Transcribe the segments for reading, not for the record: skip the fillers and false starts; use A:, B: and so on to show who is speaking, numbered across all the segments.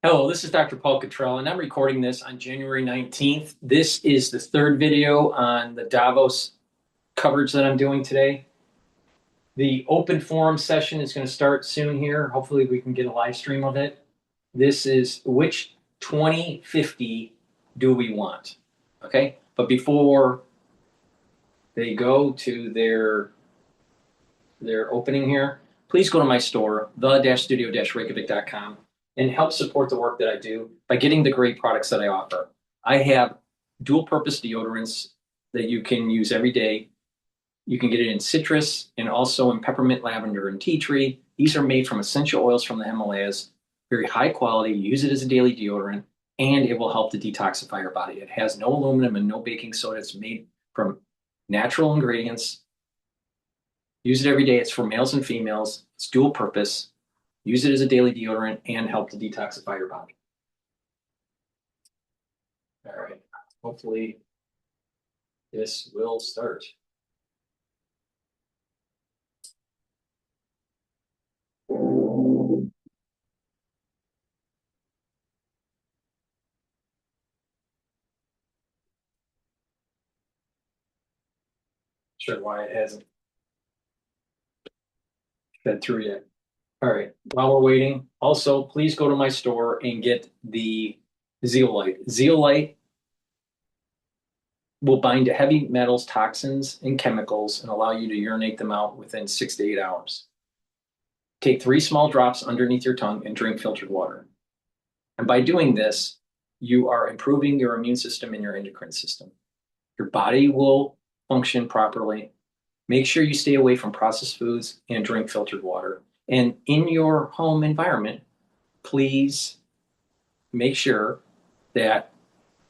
A: Hello, this is Dr. Paul Cottrell, and I'm recording this on January 19th. This is the third video on the Davos coverage that I'm doing today. The open forum session is going to start soon here. Hopefully we can get a live stream of it. This is which 2050 do we want? Okay, but before they go to their opening here, please go to my store, the-studio-reykjavik.com, and help support the work that I do by getting the great products that I offer. I have dual purpose deodorants that you can use every day. You can get it in citrus and also in peppermint, lavender, and tea tree. These are made from essential oils from the Himalayas, very high quality. You use it as a daily deodorant, and it will help to detoxify your body. It has no aluminum and no baking soda. It's made from natural ingredients. Use it every day. It's for males and females. It's dual purpose. Use it as a daily deodorant and help to detoxify your body. All right, hopefully this will start. Sure why it hasn't fed through yet. All right, while we're waiting, also please go to my store and get the zeolite. Zeolite will bind to heavy metals, toxins, and chemicals and allow you to urinate them out within 6 to 8 hours. Take 3 small drops underneath your tongue and drink filtered water. And by doing this, you are improving your immune system and your endocrine system. Your body will function properly. Make sure you stay away from processed foods and drink filtered water. And in your home environment, please make sure that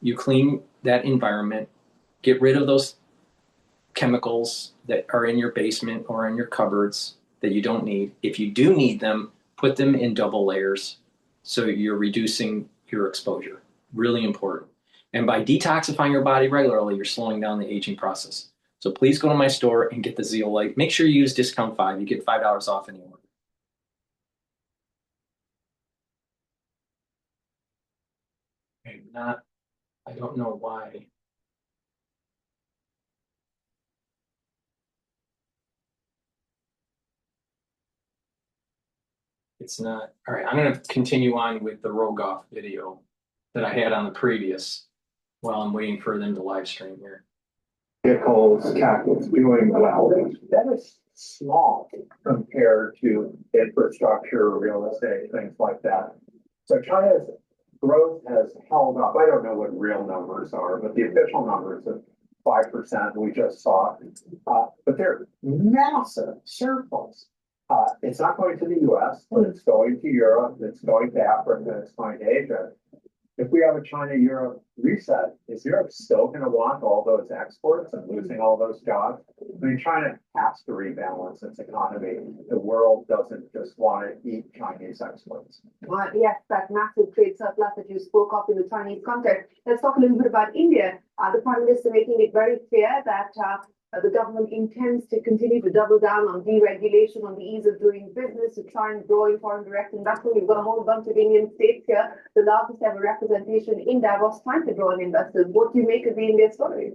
A: you clean that environment, get rid of those chemicals that are in your basement or in your cupboards that you don't need. If you do need them, put them in double layers so you're reducing your exposure. Really important. And by detoxifying your body regularly, you're slowing down the aging process. So please go to my store and get the zeolite. Make sure you use discount 5. You get $5 off any order. Okay, I don't know why. It's not. All right, I'm going to continue on with the Rogoff video that I had on the previous while I'm waiting for them to live stream here.
B: Vehicles, CAC doing well. That is small compared to infrastructure, real estate, things like that. So China's growth has held up. I don't know what real numbers are, but the official numbers of 5% we just saw. But they're massive surplus. It's not going to the US, but it's going to Europe, it's going to Africa, it's going to Asia. If we have a China-Europe reset, is Europe still going to want all those exports and losing all those jobs? I mean, China has to rebalance its economy. The world doesn't just want to eat Chinese exports.
C: Yes, that massive trade surplus that you spoke of in the Chinese context. Let's talk a little bit about India. The Prime Minister making it very clear that the government intends to continue to double down on deregulation, on the ease of doing business, to try and grow in foreign direct investment. We've got a whole bunch of Indian states here, the largest ever representation in Davos, trying to draw in investors. What do you make of the India story?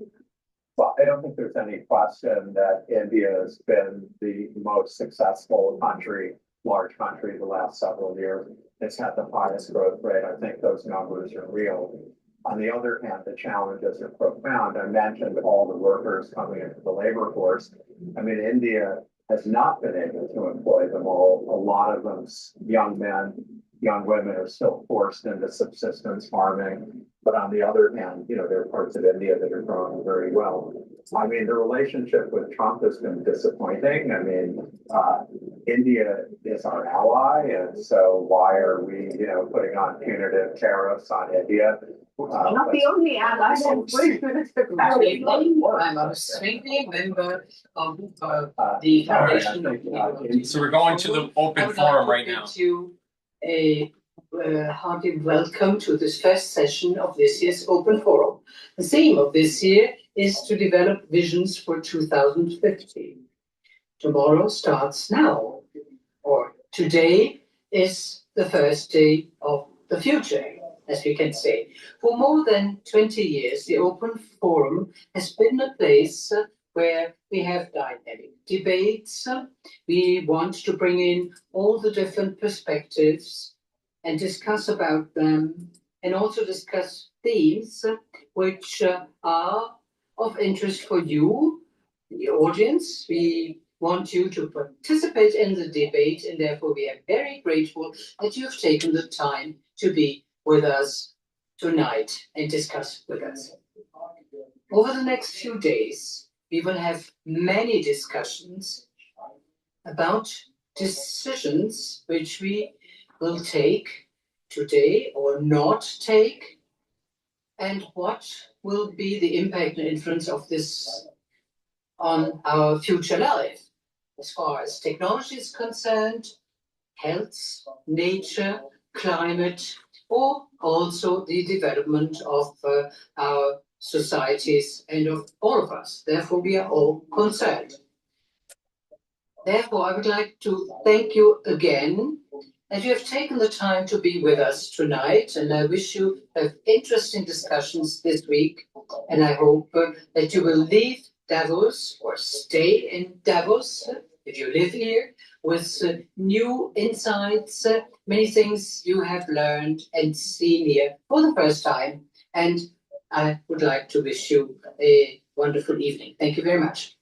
B: Well, I don't think there's any question that India has been the most successful country, large country, the last several years. It's had the highest growth rate. I think those numbers are real. On the other hand, the challenges are profound. I mentioned all the workers coming into the labor force. I mean, India has not been able to employ them all. A lot of them, young men, young women, are still forced into subsistence farming. But on the other hand, there are parts of India that are growing very well. I mean, the relationship with Trump has been disappointing. I mean, India is our ally, and so why are we, putting on punitive tariffs on India?
C: Not the only ally.
D: I'm a sweeping member of the foundation.
A: So we're going to the open forum right now.
D: You a hearty welcome to this first session of this year's open forum. The theme of this year is to develop visions for 2050. Tomorrow starts now, or today is the first day of the future, as we can say. For more than 20 years, the Open Forum has been a place where we have dynamic debates. We want to bring in all the different perspectives and discuss about them, and also discuss themes which are of interest for you, the audience. We want you to participate in the debate, and therefore we are very grateful that you have taken the time to be with us tonight and discuss with us. Over the next few days, we will have many discussions about decisions which we will take today or not take, and what will be the impact and influence of this on our future life, as far as technology is concerned, health, nature, climate, or also the development of our societies and of all of us. Therefore, we are all concerned. Therefore, I would like to thank you again that you have taken the time to be with us tonight, and I wish you have interesting discussions this week, and I hope that you will leave Davos or stay in Davos, if you live here, with new insights, many things you have learned and seen here for the first time, and I would like to wish you a wonderful evening. Thank you very much.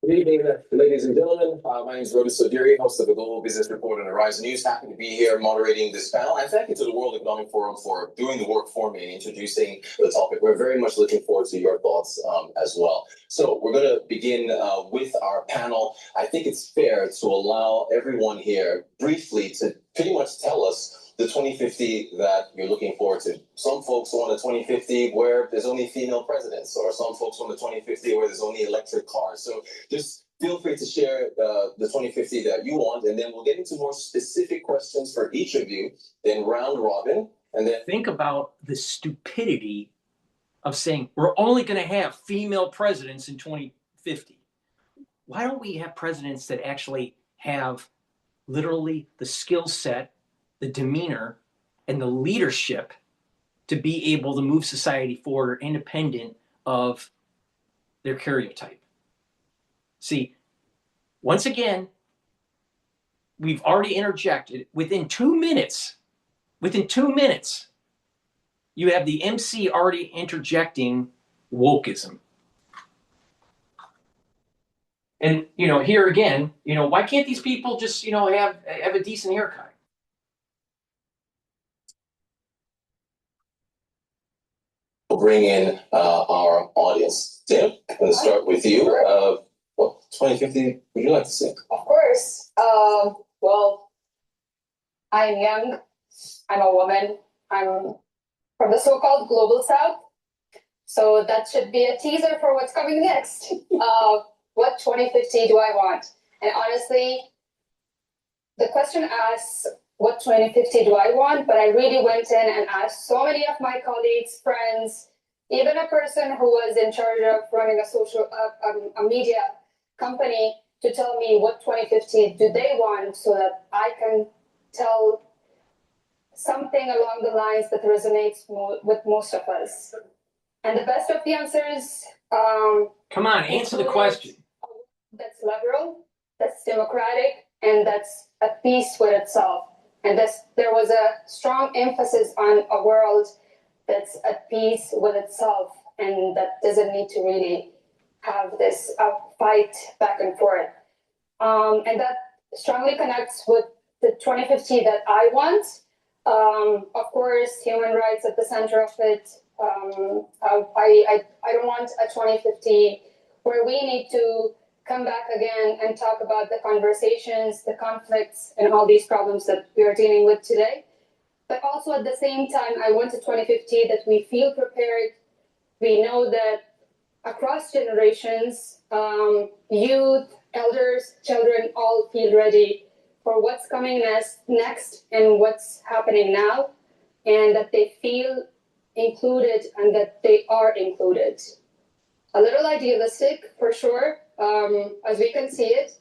E: Good evening, ladies and gentlemen. My name is Roda Sodiri, host of the Global Business Report on Horizon News. Happy to be here moderating this panel. And thank you to the World Economic Forum for doing the work for me and introducing the topic. We're very much looking forward to your thoughts as well. So we're going to begin with our panel. I think it's fair to allow everyone here briefly to pretty much tell us the 2050 that you're looking forward to. Some folks want a 2050 where there's only female presidents, or some folks want a 2050 where there's only electric cars. So just feel free to share the 2050 that you want, and then we'll get into more specific questions for each of you, then round robin, and then
A: Think about the stupidity of saying we're only going to have female presidents in 2050. Why don't we have presidents that actually have literally the skill set, the demeanor, and the leadership to be able to move society forward independent of their karyotype? See, once again, we've already interjected within 2 minutes. Within 2 minutes, you have the MC already interjecting wokeism. And, here again, why can't these people just, have a decent haircut?
E: bring in our audience. Tim, I'm going to start with you. What 2050 would you like to see?
F: Of course. Well, I'm young. I'm a woman. I'm from the so-called global south. So that should be a teaser for what's coming next. What 2050 do I want? And honestly, the question asks, what 2050 do I want? But I really went in and asked so many of my colleagues, friends, even a person who was in charge of running a media company to tell me what 2050 do they want so that I can tell something along the lines that resonates with most of us. And the best of the answers.
A: Come on, answer the question.
F: That's liberal, that's democratic, and that's at peace with itself. And there was a strong emphasis on a world that's at peace with itself and that doesn't need to really have this fight back and forth. And that strongly connects with the 2050 that I want. Of course, human rights at the center of it. I don't want a 2050 where we need to come back again and talk about the conversations, the conflicts, and all these problems that we are dealing with today. But also at the same time, I want a 2050 that we feel prepared. We know that across generations, youth, elders, children all feel ready for what's coming next and what's happening now, and that they feel included and that they are included. A little idealistic for sure, as we can see it,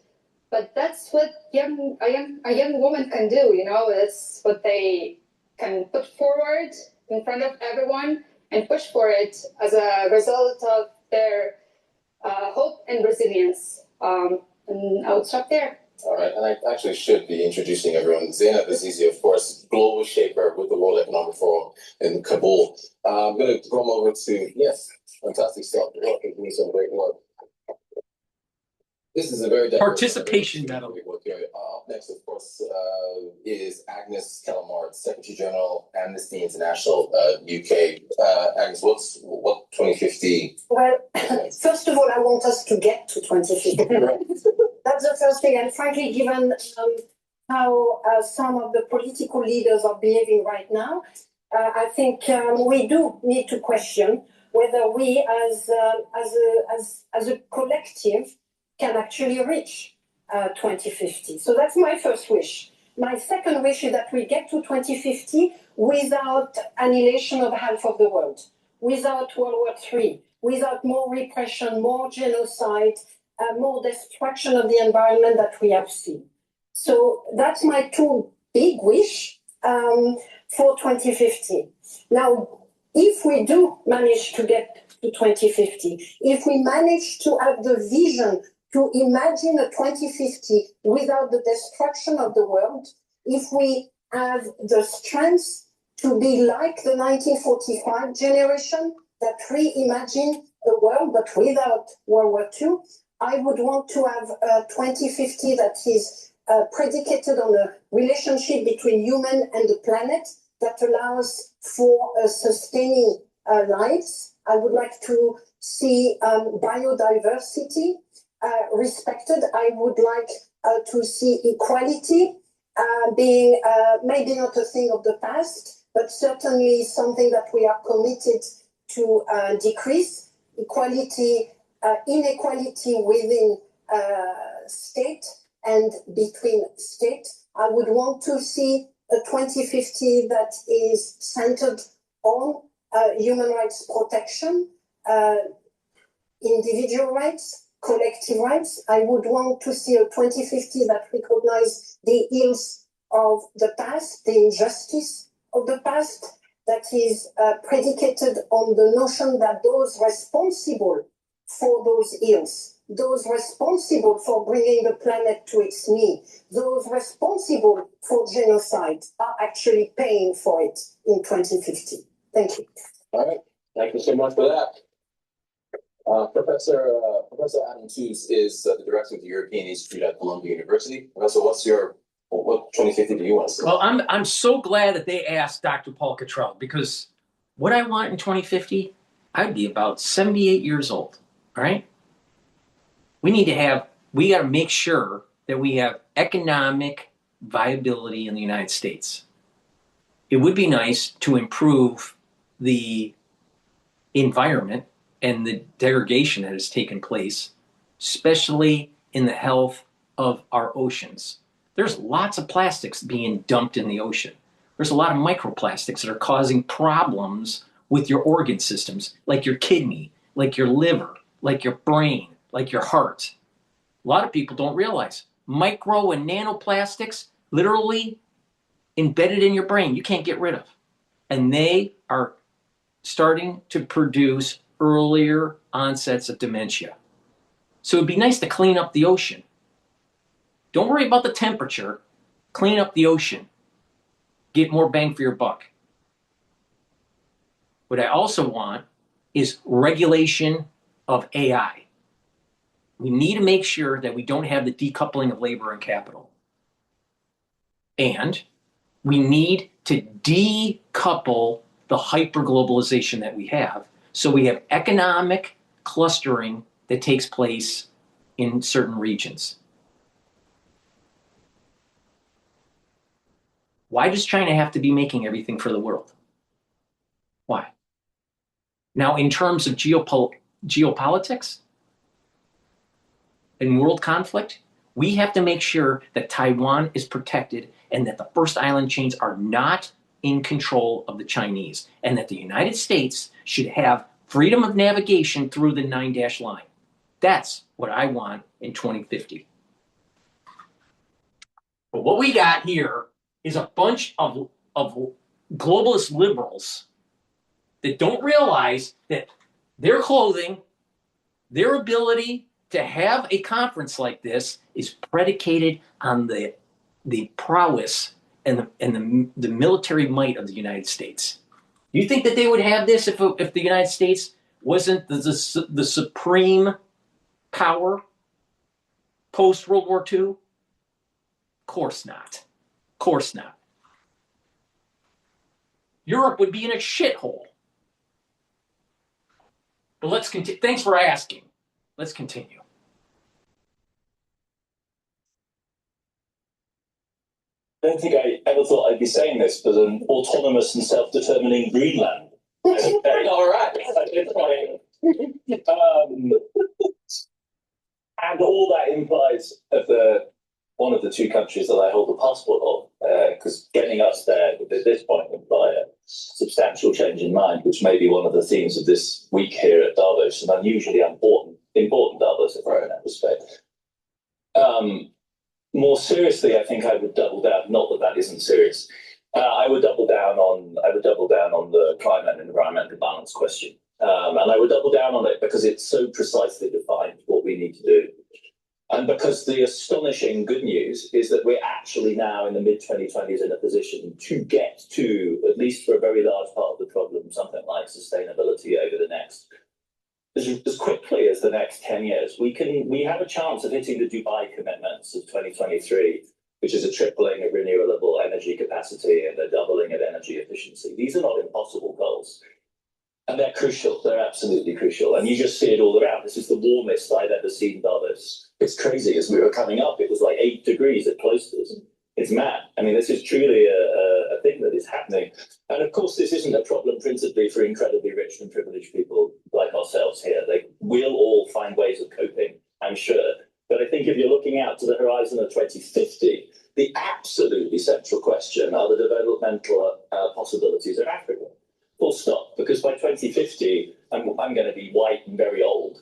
F: but that's what a young woman can do, you know. That's what they can put forward in front of everyone and push for it as a result of their hope and resilience. And I would stop there.
E: All right, and I actually should be introducing everyone. Zainab Azizi, of course, global shaper with the World Economic Forum in Kabul. I'm going to come over to, yes, fantastic stuff. You're welcome, doing some great work. This is a very diverse
A: Participation medal.
E: Up next, of course, is Agnes Kellermart, Secretary General, Amnesty International, UK. Agnes, what 2050?
G: Well, first of all, I want us to get to 2050. That's the first thing. And frankly, given how some of the political leaders are behaving right now, I think we do need to question whether we, as a collective, can actually reach 2050. So that's my first wish. My second wish is that we get to 2050 without annihilation of half of the world, without World War III, without more repression, more genocide, more destruction of the environment that we have seen. So that's my two big wish for 2050. Now, if we do manage to get to 2050, if we manage to have the vision to imagine a 2050 without the destruction of the world, if we have the strength to be like the 1945 generation that reimagined the world but without World War II, I would want to have a 2050 that is predicated on a relationship between human and the planet that allows for sustaining lives. I would like to see biodiversity respected. I would like to see equality being maybe not a thing of the past, but certainly something that we are committed to decrease. Equality, inequality within state and between state. I would want to see a 2050 that is centered on human rights protection, individual rights, collective rights. I would want to see a 2050 that recognizes the ills of the past, the injustice of the past, that is predicated on the notion that those responsible for those ills, those responsible for bringing the planet to its knees, those responsible for genocide are actually paying for it in 2050. Thank you.
E: All right, thank you so much for that. Professor Adam Tooze is the director of the European Institute at Columbia University. Professor, what 2050 do you want to see?
A: Well, I'm so glad that they asked Dr. Paul Cottrell, because what I want in 2050 I'd be about 78 years old. All right. We got to make sure that we have economic viability in the United States. It would be nice to improve the environment and the degradation that has taken place, especially in the health of our oceans. There's lots of plastics being dumped in the ocean. There's a lot of microplastics that are causing problems with your organ systems, like your kidney, like your liver, like your brain, like your heart. A lot of people don't realize micro and nanoplastics literally embedded in your brain, you can't get rid of. And they are starting to produce earlier onsets of dementia. So it'd be nice to clean up the ocean. Don't worry about the temperature. Clean up the ocean. Get more bang for your buck. What I also want is regulation of AI. We need to make sure that we don't have the decoupling of labor and capital. And we need to decouple the hyperglobalization that we have, so we have economic clustering that takes place in certain regions. Why does China have to be making everything for the world? Why? Now, in terms of geopolitics and world conflict, we have to make sure that Taiwan is protected and that the first island chains are not in control of the Chinese, and that the United States should have freedom of navigation through the 9-dash line. That's what I want in 2050. But what we got here is a bunch of globalist liberals that don't realize that their clothing, their ability to have a conference like this is predicated on the prowess and the military might of the United States. You think that they would have this if the United States wasn't the supreme power post World War II? Of course not. Of course not. Europe would be in a shithole. But let's continue. Thanks for asking. Let's continue.
H: I don't think I ever thought I'd be saying this, but an autonomous and self-determining Greenland. Okay, all right. And all that implies of one of the two countries that I hold the passport of, because getting us there at this point would imply a substantial change in mind, which may be one of the themes of this week here at Davos, an unusually important Davos, if I in that respect. More seriously, I think I would double down. Not that isn't serious. I would double down on the climate and environmental balance question, and I would double down on it because it's so precisely defined what we need to do, and because the astonishing good news is that we're actually now in the mid-2020s in a position to get to, at least for a very large part of the problem, something like sustainability over the next. As quickly as the next 10 years, we have a chance of hitting the Dubai commitments of 2023, which is a tripling of renewable energy capacity and a doubling of energy efficiency. These are not impossible goals. And they're crucial. They're absolutely crucial. And you just see it all around. This is the warmest I've ever seen Davos. It's crazy. As we were coming up, it was like 8 degrees at cloisters. It's mad. I mean, this is truly a thing that is happening. And of course, this isn't a problem principally for incredibly rich and privileged people like ourselves here. They will all find ways of coping, I'm sure. But I think if you're looking out to the horizon of 2050, the absolutely central question are the developmental possibilities of Africa. Full stop. Because by 2050, I'm going to be white and very old.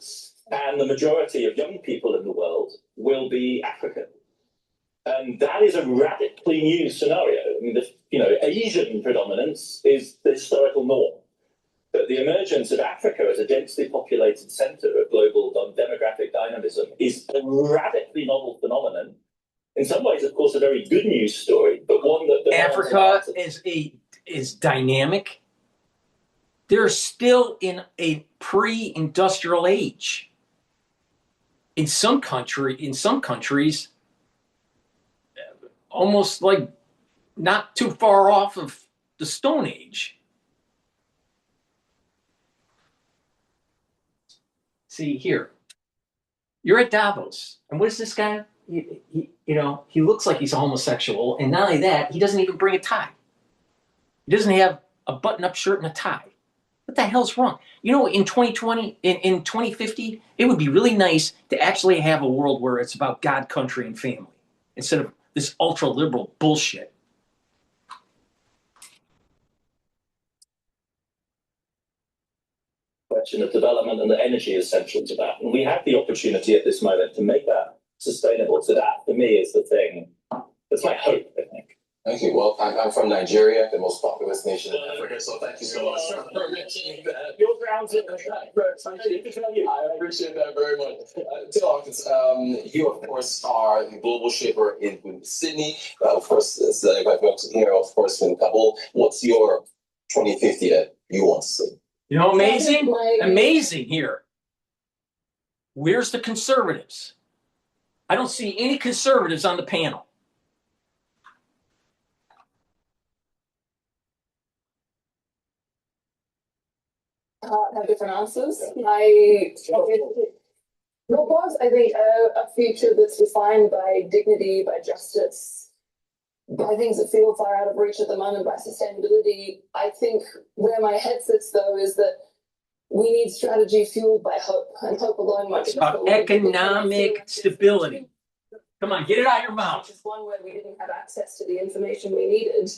H: And the majority of young people in the world will be African. And that is a radically new scenario. I mean, Asian predominance is the historical norm. But the emergence of Africa as a densely populated center of global demographic dynamism is a radically novel phenomenon. In some ways, of course, a very good news story, but one that
A: Africa is dynamic. They're still in a pre-industrial age. In some countries, almost like not too far off of the Stone Age. See here, you're at Davos, and what is this guy? He looks like he's a homosexual, and not only that, he doesn't even bring a tie. He doesn't have a button-up shirt and a tie. What the hell's wrong? In 2020, in 2050, it would be really nice to actually have a world where it's about God, country, and family instead of this ultra-liberal bullshit.
H: Question of development, and the energy is central to that. And we have the opportunity at this moment to make that sustainable. So that, for me, is the thing. That's my hope, I think.
E: Thank you. Well, I'm from Nigeria, the most populous nation in Africa, so thank you so much for mentioning that.
H: Your grounds in the track,
E: I appreciate that very much. Tell Hawkins, you, of course, are the global shipper in Sydney. Of course, it's invite folks here, of course, in Kabul. What's your 2050 that you want to see?
A: Amazing here. Where's the conservatives? I don't see any conservatives on the panel.
I: Have different answers. I think a future that's defined by dignity, by justice, by things that feel far out of reach at the moment, by sustainability. I think where my head sits, though, is that we need strategy fueled by hope, and hope alone might be
A: about economic stability. Come on, get it out of your mouth.
I: Just one where we didn't have access to the information we needed.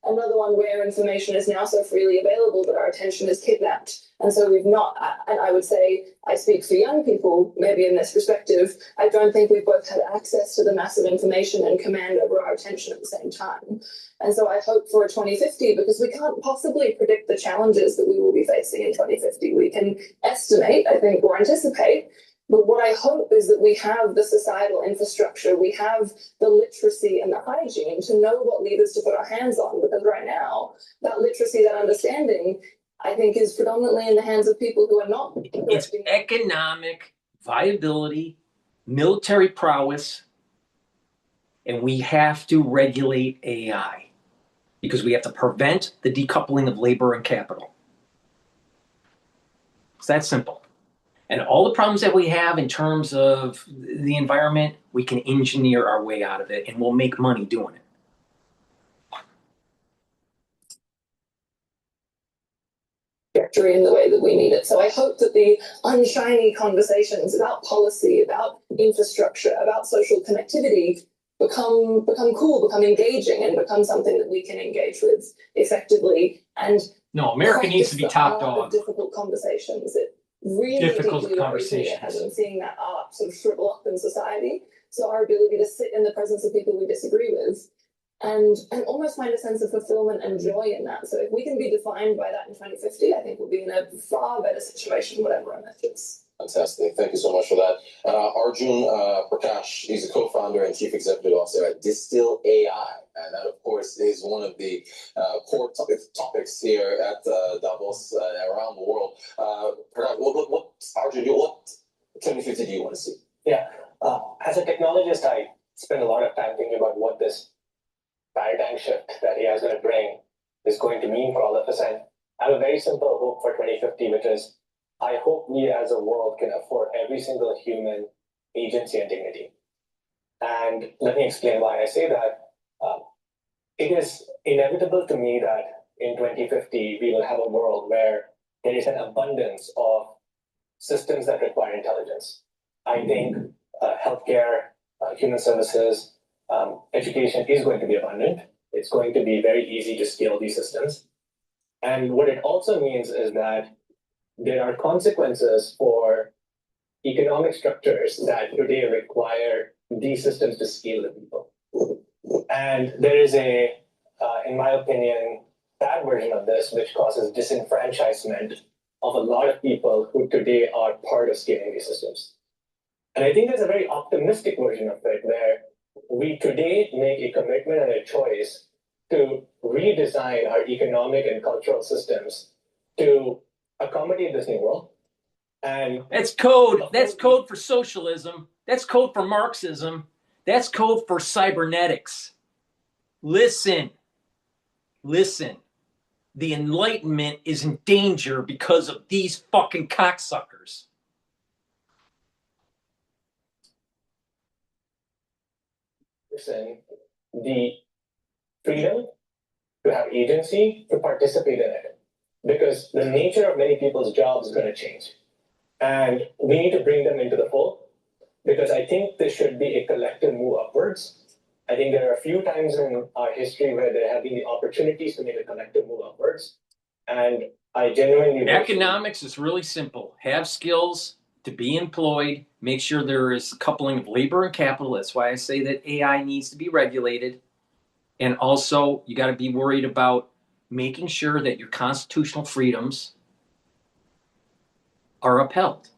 I: Another one where information is now so freely available that our attention is kidnapped. And so we've not, and I would say, I speak for young people, maybe in this perspective, I don't think we've both had access to the massive information and command over our attention at the same time. And so I hope for a 2050, because we can't possibly predict the challenges that we will be facing in 2050. We can estimate, I think, or anticipate. But what I hope is that we have the societal infrastructure, we have the literacy and the hygiene to know what levers to put our hands on. Because right now, that literacy, that understanding, I think is predominantly in the hands of people who are not.
A: It's economic viability, military prowess, and we have to regulate AI because we have to prevent the decoupling of labor and capital. It's that simple. And all the problems that we have in terms of the environment, we can engineer our way out of it, and we'll make money doing it.
I: Trajectory in the way that we need it. So I hope that the unshiny conversations about policy, about infrastructure, about social connectivity become cool, become engaging, and become something that we can engage with effectively. And
A: no, America needs to be top dog.
I: Difficult conversations. It really
A: difficult conversations.
I: And seeing that art sort of shrivel up in society. So our ability to sit in the presence of people we disagree with and almost find a sense of fulfillment and joy in that. So if we can be defined by that in 2050, I think we'll be in a far better situation, whatever our methods.
E: Fantastic. Thank you so much for that. Arjun Prakash, he's a co-founder and chief executive officer at Distill AI. And that, of course, is one of the core topics here at Davos around the world. Arjun, what 2050 do you want to see?
J: Yeah. As a technologist, I spend a lot of time thinking about what this paradigm shift that AI is going to bring is going to mean for all of us. And I have a very simple hope for 2050, which is I hope we as a world can afford every single human agency and dignity. And let me explain why I say that. It is inevitable to me that in 2050, we will have a world where there is an abundance of systems that require intelligence. I think healthcare, human services, education is going to be abundant. It's going to be very easy to scale these systems. And what it also means is that there are consequences for economic structures that today require these systems to scale the people. And there is in my opinion, bad version of this, which causes disenfranchisement of a lot of people who today are part of scaling these systems. And I think there's a very optimistic version of it where we today make a commitment and a choice to redesign our economic and cultural systems to accommodate this new world. And
A: that's code. That's code for socialism. That's code for Marxism. That's code for cybernetics. Listen. The Enlightenment is in danger because of these fucking cocksuckers.
J: person the freedom to have agency to participate in it. Because the nature of many people's jobs is going to change. And we need to bring them into the fold because I think there should be a collective move upwards. I think there are a few times in our history where there have been the opportunities to make a collective move upwards. And I genuinely...
A: Economics is really simple. Have skills to be employed. Make sure there is coupling of labor and capital. That's why I say that AI needs to be regulated. And also, you got to be worried about making sure that your constitutional freedoms are upheld.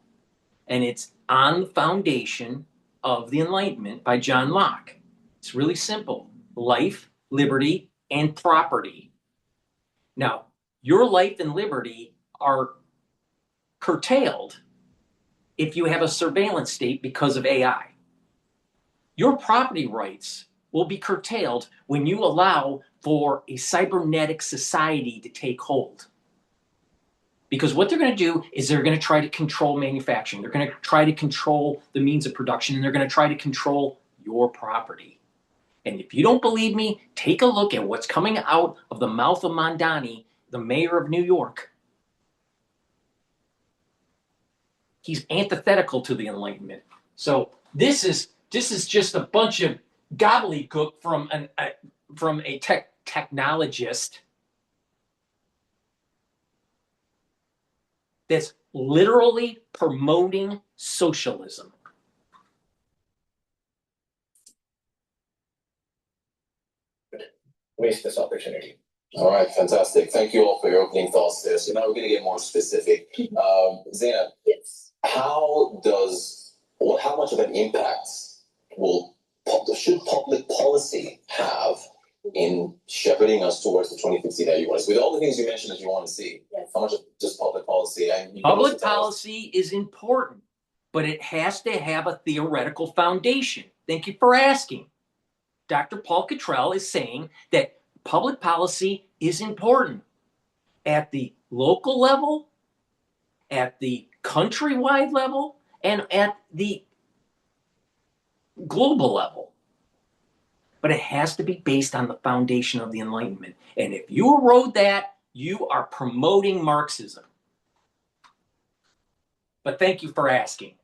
A: And it's on the foundation of the Enlightenment by John Locke. It's really simple. Life, liberty, and property. Now, your life and liberty are curtailed if you have a surveillance state because of AI. Your property rights will be curtailed when you allow for a cybernetic society to take hold. Because what they're going to do is they're going to try to control manufacturing. They're going to try to control the means of production, and they're going to try to control your property. And if you don't believe me, take a look at what's coming out of the mouth of Mondani, the mayor of New York. He's antithetical to the Enlightenment. So this is just a bunch of gobbledygook from a technologist that's literally promoting socialism.
J: Waste this opportunity.
E: All right, fantastic. Thank you all for your opening thoughts there. So now we're going to get more specific. Zainab,
I: Yes.
E: how much of an impact should public policy have in shepherding us towards the 2050 that you want to see? With all the things you mentioned that you want to see,
I: Yes.
E: how much of just public policy?
A: Public policy is important, but it has to have a theoretical foundation. Thank you for asking. Dr. Paul Cottrell is saying that public policy is important at the local level, at the countrywide level, and at the global level. But it has to be based on the foundation of the Enlightenment. And if you erode that, you are promoting Marxism. But thank you for asking.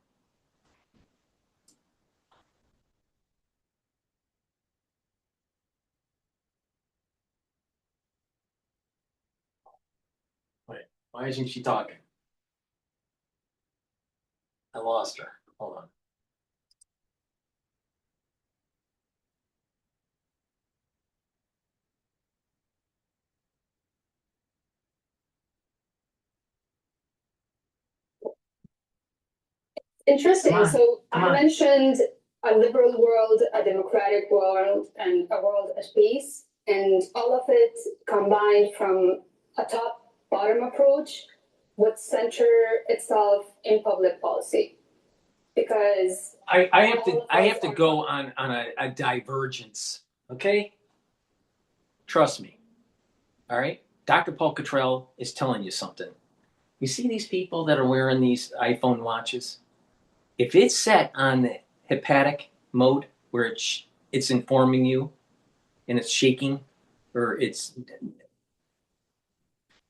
A: Wait, why isn't she talking? I lost her. Hold on.
F: Interesting. So
A: come
F: I
A: on.
F: mentioned a liberal world, a democratic world, and a world at peace, and all of it combined from a top-bottom approach would center itself in public policy. Because
A: I have to go on a divergence. Okay? Trust me. All right? Dr. Paul Cottrell is telling you something. You see these people that are wearing these iPhone watches? If it's set on the hepatic mode where it's informing you and it's shaking or it's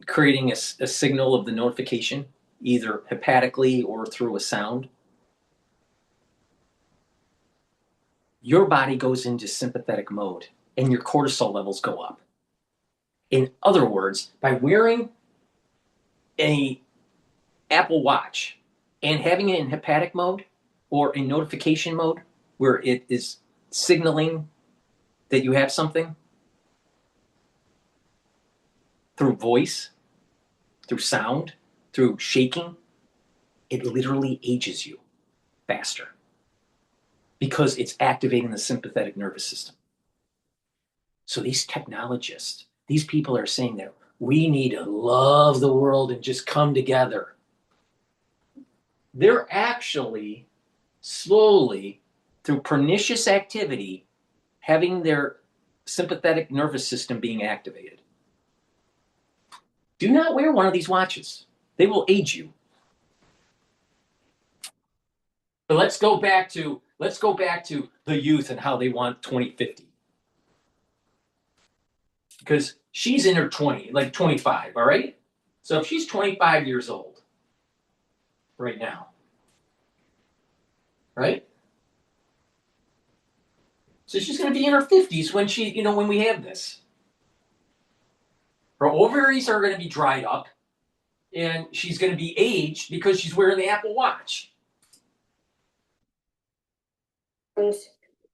A: creating a signal of the notification, either hepatically or through a sound, your body goes into sympathetic mode and your cortisol levels go up. In other words, by wearing an Apple Watch and having it in hepatic mode or in notification mode where it is signaling that you have something through voice, through sound, through shaking, it literally ages you faster because it's activating the sympathetic nervous system. So these technologists, these people are saying that we need to love the world and just come together. They're actually slowly, through pernicious activity, having their sympathetic nervous system being activated. Do not wear one of these watches. They will age you. But let's go back to let's go back to the youth and how they want 2050. Because she's in her 25, all right? So if she's 25 years old right now, right? So she's going to be in her 50s when we have this. Her ovaries are going to be dried up, and she's going to be aged because she's wearing the Apple Watch.
F: And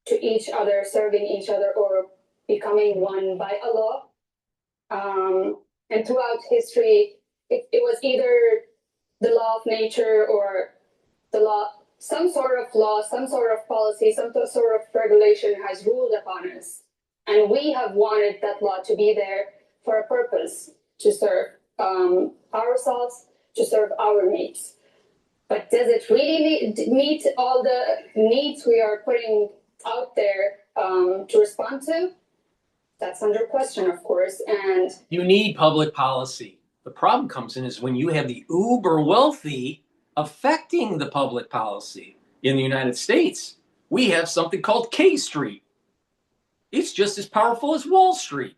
F: to each other, serving each other, or becoming one by Allah. And throughout history, it was either the law of nature or the law, some sort of law, some sort of policy, some sort of regulation has ruled upon us. And we have wanted that law to be there for a purpose, to serve ourselves, to serve our needs. But does it really meet all the needs we are putting out there to respond to? That's under question, of course. And
A: you need public policy. The problem comes in is when you have the uber wealthy affecting the public policy. In the United States, we have something called K Street. It's just as powerful as Wall Street.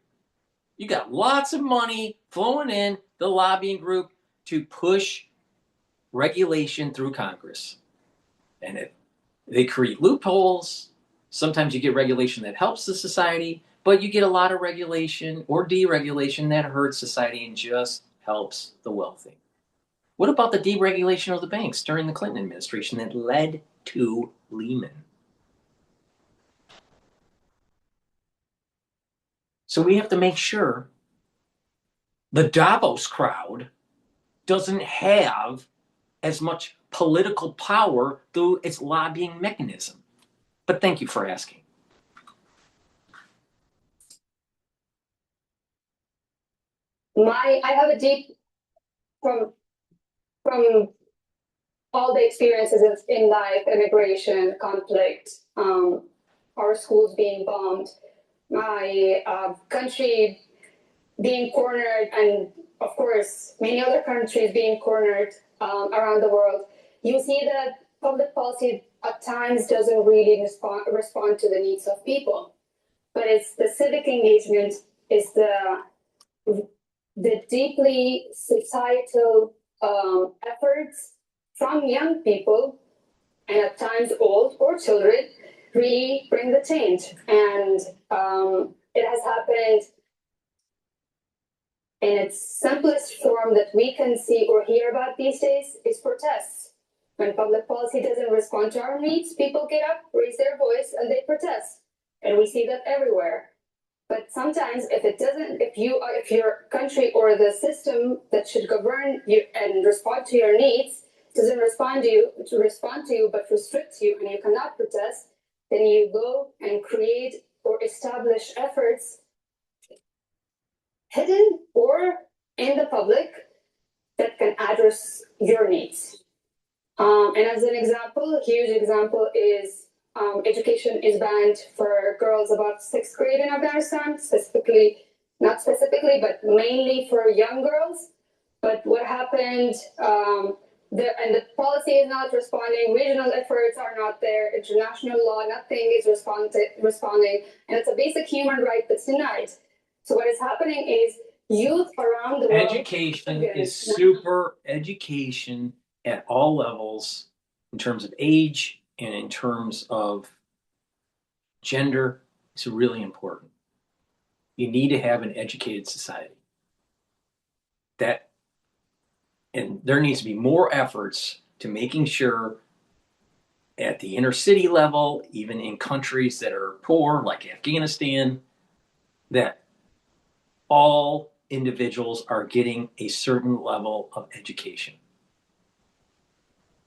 A: You got lots of money flowing in the lobbying group to push regulation through Congress. And they create loopholes. Sometimes you get regulation that helps the society, but you get a lot of regulation or deregulation that hurts society and just helps the wealthy. What about the deregulation of the banks during the Clinton administration that led to Lehman? So we have to make sure the Davos crowd doesn't have as much political power through its lobbying mechanism. But thank you for asking.
F: I have a deep, from all the experiences in life, immigration, conflict, our schools being bombed, my country being cornered, and of course, many other countries being cornered around the world, you see that public policy at times doesn't really respond to the needs of people. But it's the civic engagement, is the deeply societal efforts from young people, and at times old or children, really bring the change. And it has happened in its simplest form that we can see or hear about these days is protests. When public policy doesn't respond to our needs, people get up, raise their voice, and they protest. And we see that everywhere. But sometimes if your country or the system that should govern you and respond to your needs doesn't respond to you, but restricts you, and you cannot protest, then you go and create or establish efforts hidden or in the public that can address your needs. And as an example, a huge example is education is banned for girls above 6th grade in Afghanistan, not specifically, but mainly for young girls. But what happened, and the policy is not responding, regional efforts are not there, international law, nothing is responding, and it's a basic human right that's denied. So what is happening is youth around the world.
A: Education education at all levels in terms of age and in terms of gender is really important. You need to have an educated society. And there needs to be more efforts to making sure at the inner city level, even in countries that are poor, like Afghanistan, that all individuals are getting a certain level of education.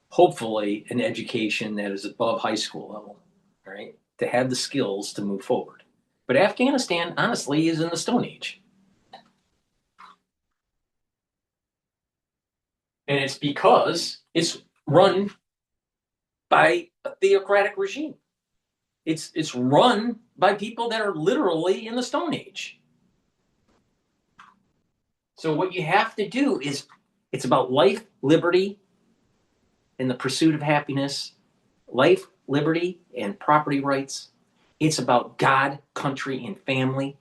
A: Hopefully an education that is above high school level, right? To have the skills to move forward. But Afghanistan, honestly, is in the Stone Age. And it's because it's run by a theocratic regime. It's run by people that are literally in the Stone Age. So what you have to do is, it's about life, liberty, and the pursuit of happiness, life, liberty, and property rights. It's about God, country, and family.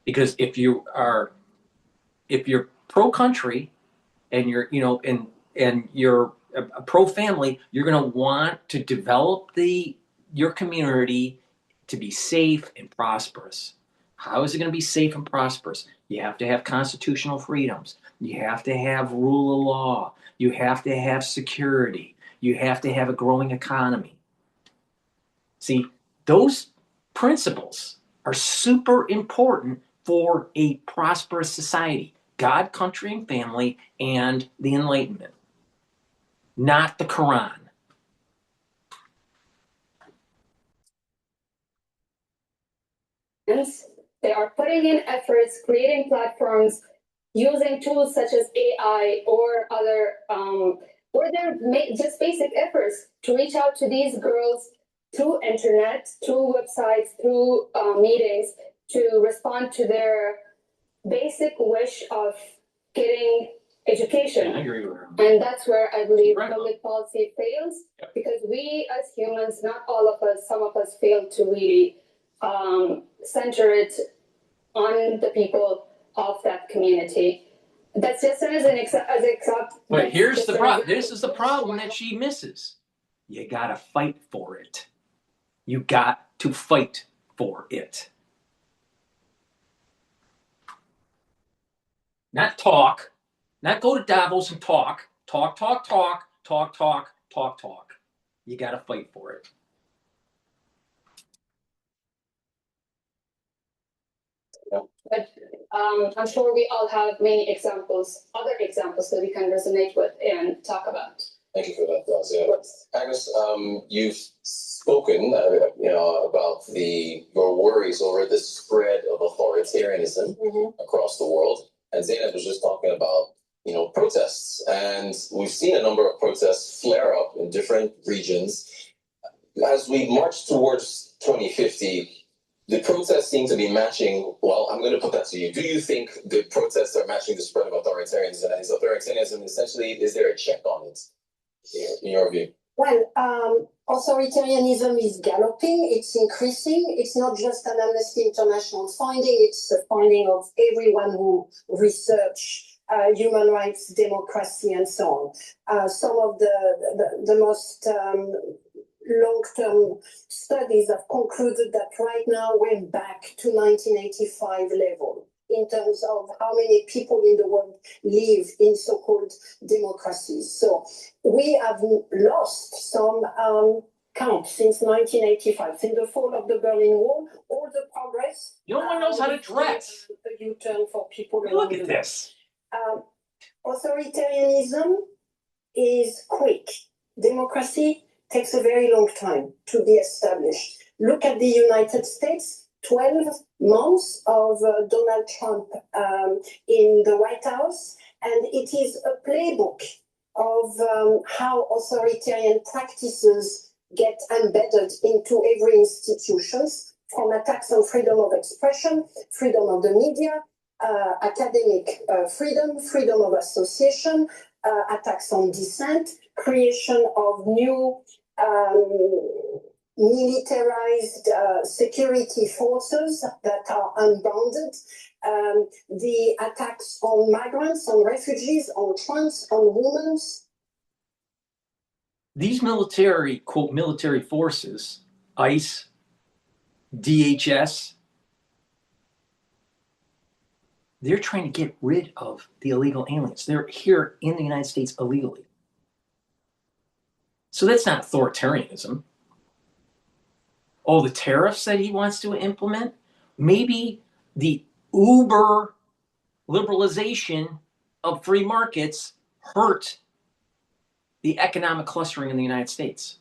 A: Because if you're pro-country and you're, and you're a pro-family, you're going to want to develop your community to be safe and prosperous. How is it going to be safe and prosperous? You have to have constitutional freedoms. You have to have rule of law. You have to have security. You have to have a growing economy. See, those principles are super important for a prosperous society. God, country, and family, and the Enlightenment. Not the Quran.
F: They are putting in efforts, creating platforms, using tools such as AI or other, or they're just basic efforts to reach out to these girls through internet, through websites, through meetings, to respond to their basic wish of getting education.
A: I agree with her.
F: And that's where I believe
A: Right.
F: public policy fails, because we as humans, not all of us, some of us fail to really center it on the people of that community. That's just as an example.
A: But here's the problem. This is the problem that she misses. You gotta fight for it. You got to fight for it. Not talk. Not go to Davos and talk. Talk. You gotta fight for it.
F: But I'm sure we all have many examples, other examples that we can resonate with and talk about.
E: Thank you for that, Daz. Yeah. Agnes, you've spoken, about your worries over the spread of authoritarianism across the world, and Zainab was just talking about, protests, and we've seen a number of protests flare up in different regions. As we march towards 2050, the protests seem to be matching. Well, I'm going to put that to you. Do you think the protests are matching the spread of authoritarianism? And is authoritarianism essentially, is there a check on it, in your view?
G: Well, authoritarianism is galloping, it's increasing. It's not just an Amnesty International finding, it's a finding of everyone who research human rights, democracy, and so on. Some of the most long-term studies have concluded that right now we're back to 1985 level in terms of how many people in the world live in so-called democracies. So we have lost some count since 1985, since the fall of the Berlin Wall, all the progress.
A: No one knows how to dress.
G: A U-turn for people.
A: Look at this.
G: Authoritarianism is quick. Democracy takes a very long time to be established. Look at the United States, 12 months of Donald Trump in the White House, and it is a playbook of how authoritarian practices get embedded into every institution, from attacks on freedom of expression, freedom of the media, academic freedom, freedom of association, attacks on dissent, creation of new militarized security forces that are unbounded, the attacks on migrants, on refugees, on trans, on women.
A: These military, quote, military forces, ICE, DHS, they're trying to get rid of the illegal aliens. They're here in the United States illegally. So that's not authoritarianism. Oh, the tariffs that he wants to implement? Maybe the uber liberalization of free markets hurt the economic clustering in the United States.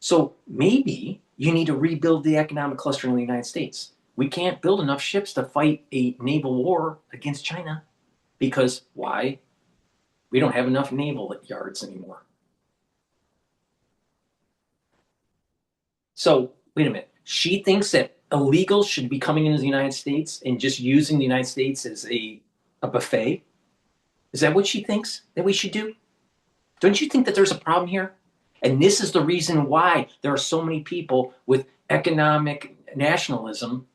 A: So maybe you need to rebuild the economic clustering in the United States. We can't build enough ships to fight a naval war against China because why? We don't have enough naval yards anymore. So wait a minute. She thinks that illegals should be coming into the United States and just using the United States as a buffet? Is that what she thinks that we should do? Don't you think that there's a problem here? And this is the reason why there are so many people with economic nationalism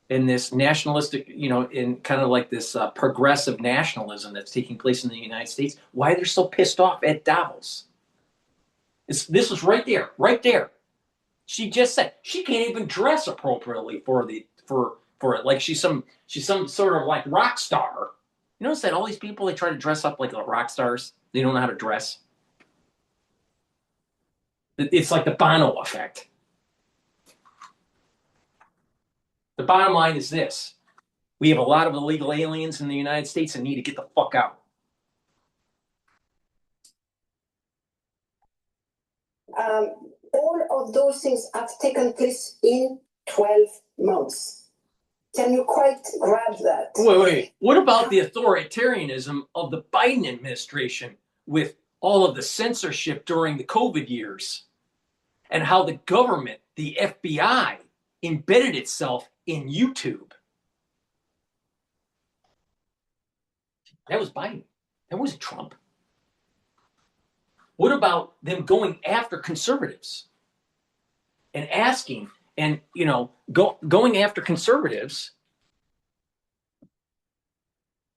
A: and this nationalistic, in kind of like this progressive nationalism that's taking place in the United States, why they're so pissed off at Davos. This was right there, right there. She just said she can't even dress appropriately for it. Like she's some sort of like rock star. You notice that all these people, they try to dress up like rock stars. They don't know how to dress. It's like the Bono effect. The bottom line is this. We have a lot of illegal aliens in the United States and need to get the fuck out.
G: All of those things have taken place in 12 months. Can you quite grab that?
A: Wait. What about the authoritarianism of the Biden administration with all of the censorship during the COVID years and how the government, the FBI, embedded itself in YouTube? That was Biden. That wasn't Trump. What about them going after conservatives and asking and, going after conservatives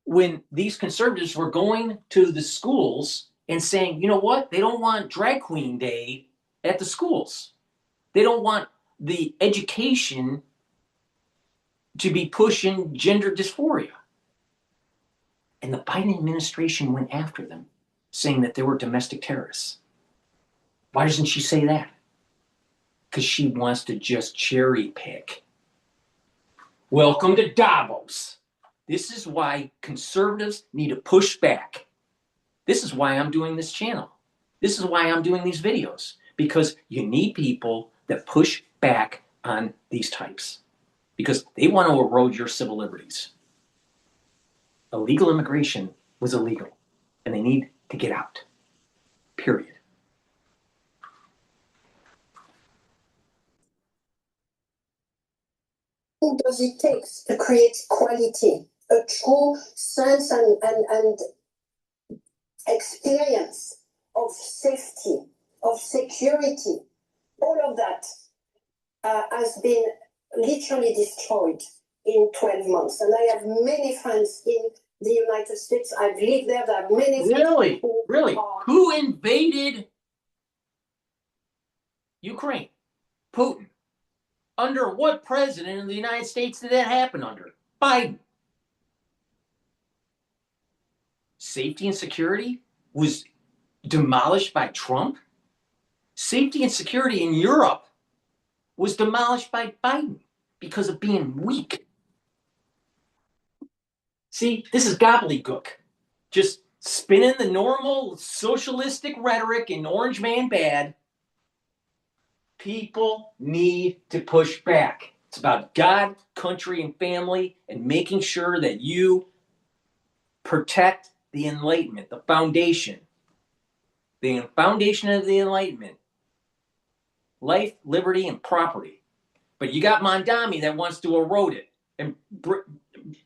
A: when these conservatives were going to the schools and saying, you know what? They don't want drag queen day at the schools. They don't want the education to be pushing gender dysphoria. And the Biden administration went after them, saying that they were domestic terrorists. Why doesn't she say that? Because she wants to just cherry pick. Welcome to Davos. This is why conservatives need to push back. This is why I'm doing this channel. This is why I'm doing these videos. Because you need people that push back on these types. Because they want to erode your civil liberties. Illegal immigration was illegal. And they need to get out. Period.
G: What does it take to create equality, a true sense and experience of safety, of security? All of that has been literally destroyed in 12 months. And I have many friends in the United States. I've lived there. There are many
A: Really?
G: Really?
A: Who invaded Ukraine? Putin. Under what president in the United States did that happen under? Biden. Safety and security was demolished by Trump. Safety and security in Europe was demolished by Biden because of being weak. See, this is gobbledygook. Just spinning the normal socialistic rhetoric in Orange Man bad. People need to push back. It's about God, country, and family, and making sure that you protect the Enlightenment, the foundation. The foundation of the Enlightenment. Life, liberty, and property. But you got Mondami that wants to erode it and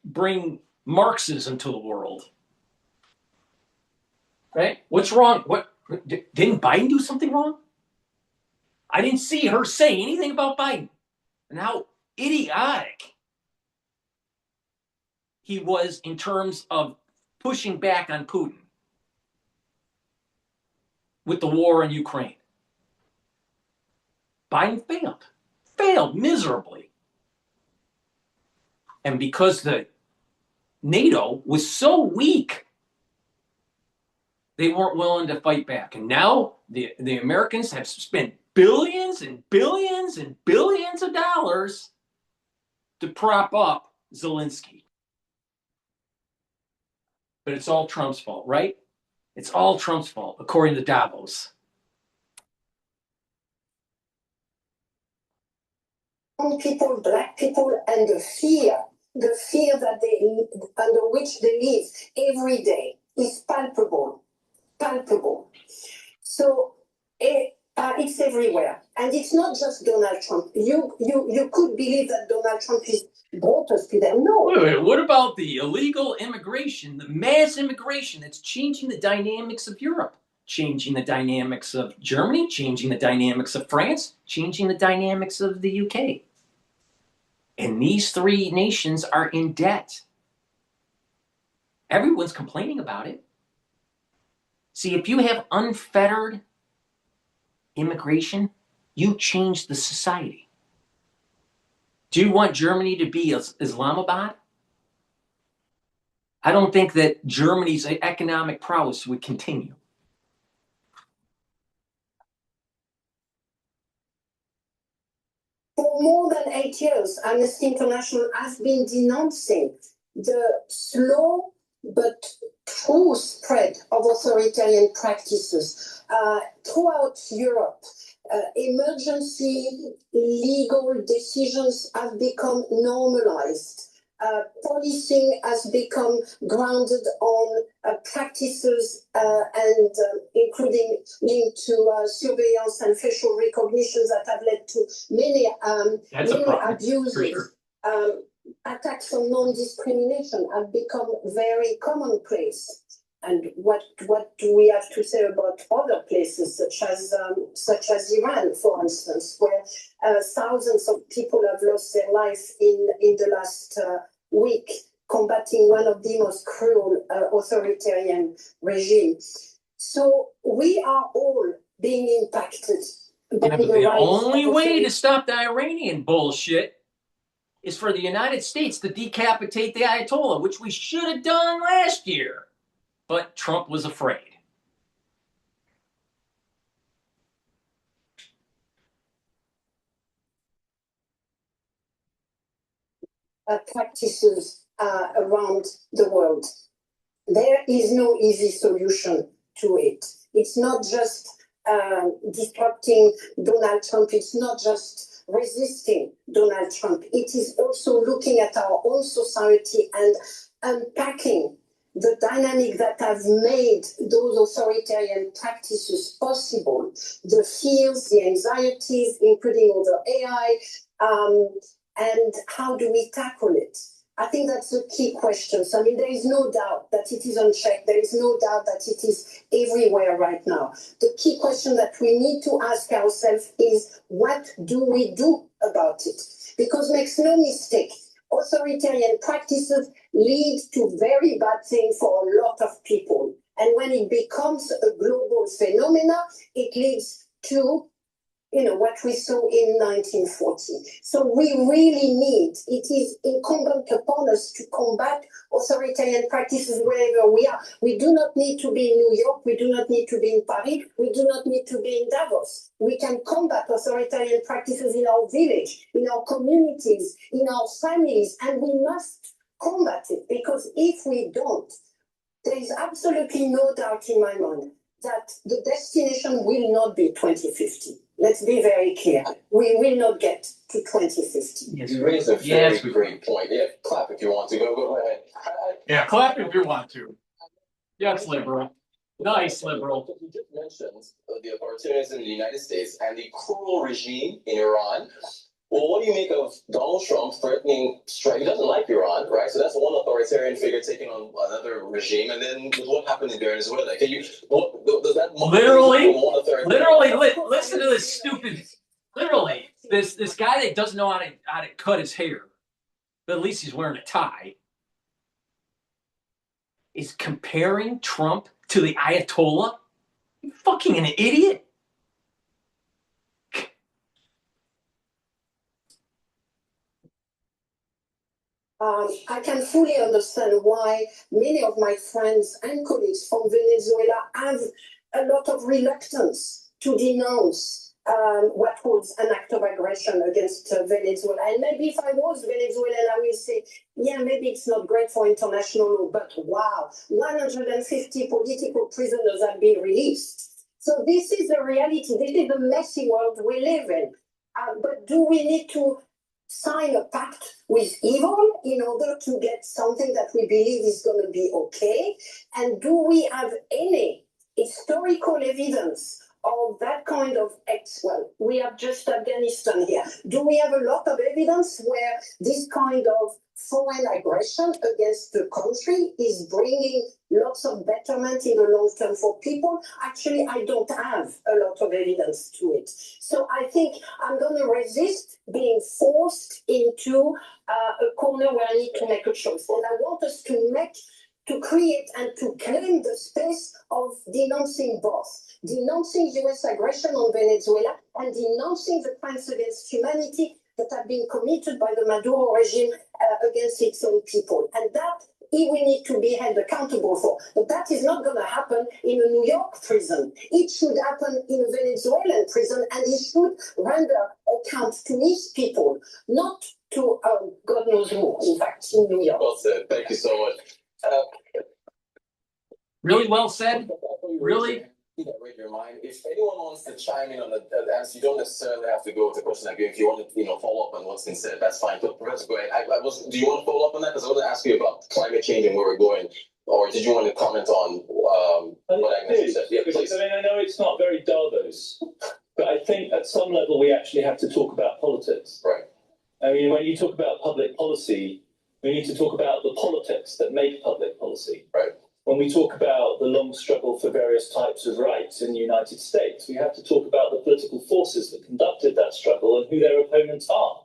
A: bring Marxism to the world. Right? What's wrong? Didn't Biden do something wrong? I didn't see her say anything about Biden and how idiotic he was in terms of pushing back on Putin with the war in Ukraine. Biden failed miserably. And because the NATO was so weak, they weren't willing to fight back. And now the Americans have spent billions and billions and billions of dollars to prop up Zelensky. But it's all Trump's fault, right? It's all Trump's fault, according to Davos.
G: People, black people, and the fear that under which they live every day is palpable. So It's everywhere. And it's not just Donald Trump. You could believe that Donald Trump is brought us to them. No.
A: Wait, what about the illegal immigration, the mass immigration that's changing the dynamics of Europe, changing the dynamics of Germany, changing the dynamics of France, changing the dynamics of the UK? And these three nations are in debt. Everyone's complaining about it. See, if you have unfettered immigration, you change the society. Do you want Germany to be Islamabad? I don't think that Germany's economic prowess would continue.
G: For more than 8 years, Amnesty International has been denouncing the slow but true spread of authoritarian practices throughout Europe. Emergency legal decisions have become normalized. Policing has become grounded on practices and including linked to surveillance and facial recognition that have led to many abuses. Sure. Attacks on non-discrimination have become very commonplace. And what do we have to say about other places, such as Iran, for instance, where thousands of people have lost their life in the last week, combating one of the most cruel authoritarian regimes. So we are all being impacted.
A: Yeah, but the only way to stop the Iranian bullshit is for the United States to decapitate the Ayatollah, which we should have done last year. But Trump was afraid.
G: Practices around the world. There is no easy solution to it. It's not just disrupting Donald Trump. It's not just resisting Donald Trump. It is also looking at our own society and unpacking the dynamic that have made those authoritarian practices possible, the fears, the anxieties, including over AI, and how do we tackle it? I think that's the key question. So, I mean, there is no doubt that it is unchecked. There is no doubt that it is everywhere right now. The key question that we need to ask ourselves is, what do we do about it? Because makes no mistake, authoritarian practices lead to very bad things for a lot of people. And when it becomes a global phenomena, it leads to what we saw in 1940. So we really need, it is incumbent upon us to combat authoritarian practices wherever we are. We do not need to be in New York. We do not need to be in Paris. We do not need to be in Davos. We can combat authoritarian practices in our village, in our communities, in our families, and we must combat it, because if we don't, there is absolutely no doubt in my mind that the destination will not be 2050. Let's be very clear. We will not get to 2050.
E: Yes, you raised a very great point. Yeah, clap if you want to. Go ahead.
A: Yeah, clap if you want to. Yes, liberal. Nice, liberal.
E: You just mentioned the authoritarianism in the United States and the cruel regime in Iran. Well, what do you make of Donald Trump threatening strike? He doesn't like Iran, right? So that's one authoritarian figure taking on another regime. And then what happened in Venezuela? Can you, does that
A: literally, listen to this stupid, literally, this guy that doesn't know how to cut his hair, but at least he's wearing a tie, is comparing Trump to the Ayatollah? You fucking an idiot.
G: I can fully understand why many of my friends and colleagues from Venezuela have a lot of reluctance to denounce what was an act of aggression against Venezuela. And maybe if I was Venezuelan, I will say, yeah, maybe it's not great for international law, but wow, 150 political prisoners have been released. So this is the reality. This is the messy world we live in. But do we need to sign a pact with evil in order to get something that we believe is going to be okay? And do we have any historical evidence of that kind of acts? Well, we have just Afghanistan here. Do we have a lot of evidence where this kind of foreign aggression against the country is bringing lots of betterment in the long term for people? Actually, I don't have a lot of evidence to it. So I think I'm going to resist being forced into a corner where I need to make a choice. And I want us to create and to claim the space of denouncing both. Denouncing US aggression on Venezuela and denouncing the crimes against humanity that have been committed by the Maduro regime against its own people. And that we need to be held accountable for. But that is not going to happen in a New York prison. It should happen in a Venezuelan prison, and it should render account to his people, not to God knows who, in fact, in New York.
E: Well said. Thank you so much.
A: Really well said. Really?
E: Read your mind. If anyone wants to chime in on the answer, you don't necessarily have to go with the question I gave. If you want to, follow up on what's been said, that's fine. But Professor, go ahead. Do you want to follow up on that? Because I want to ask you about climate change and where we're going. Or did you want to comment on what Agnes said? Yeah, please.
H: I mean, I know it's not very Davos, but I think at some level we actually have to talk about politics.
E: Right.
H: I mean, when you talk about public policy, we need to talk about the politics that make public policy.
E: Right.
H: When we talk about the long struggle for various types of rights in the United States, we have to talk about the political forces that conducted that struggle and who their opponents are.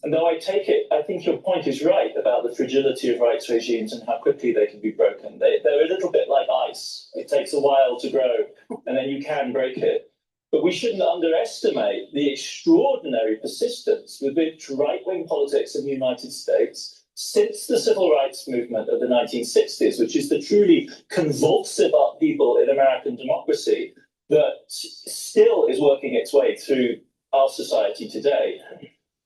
H: And though I think your point is right about the fragility of rights regimes and how quickly they can be broken. They're a little bit like ice. It takes a while to grow, and then you can break it. But we shouldn't underestimate the extraordinary persistence with which right-wing politics in the United States since the civil rights movement of the 1960s, which is the truly convulsive upheaval in American democracy that still is working its way through our society today.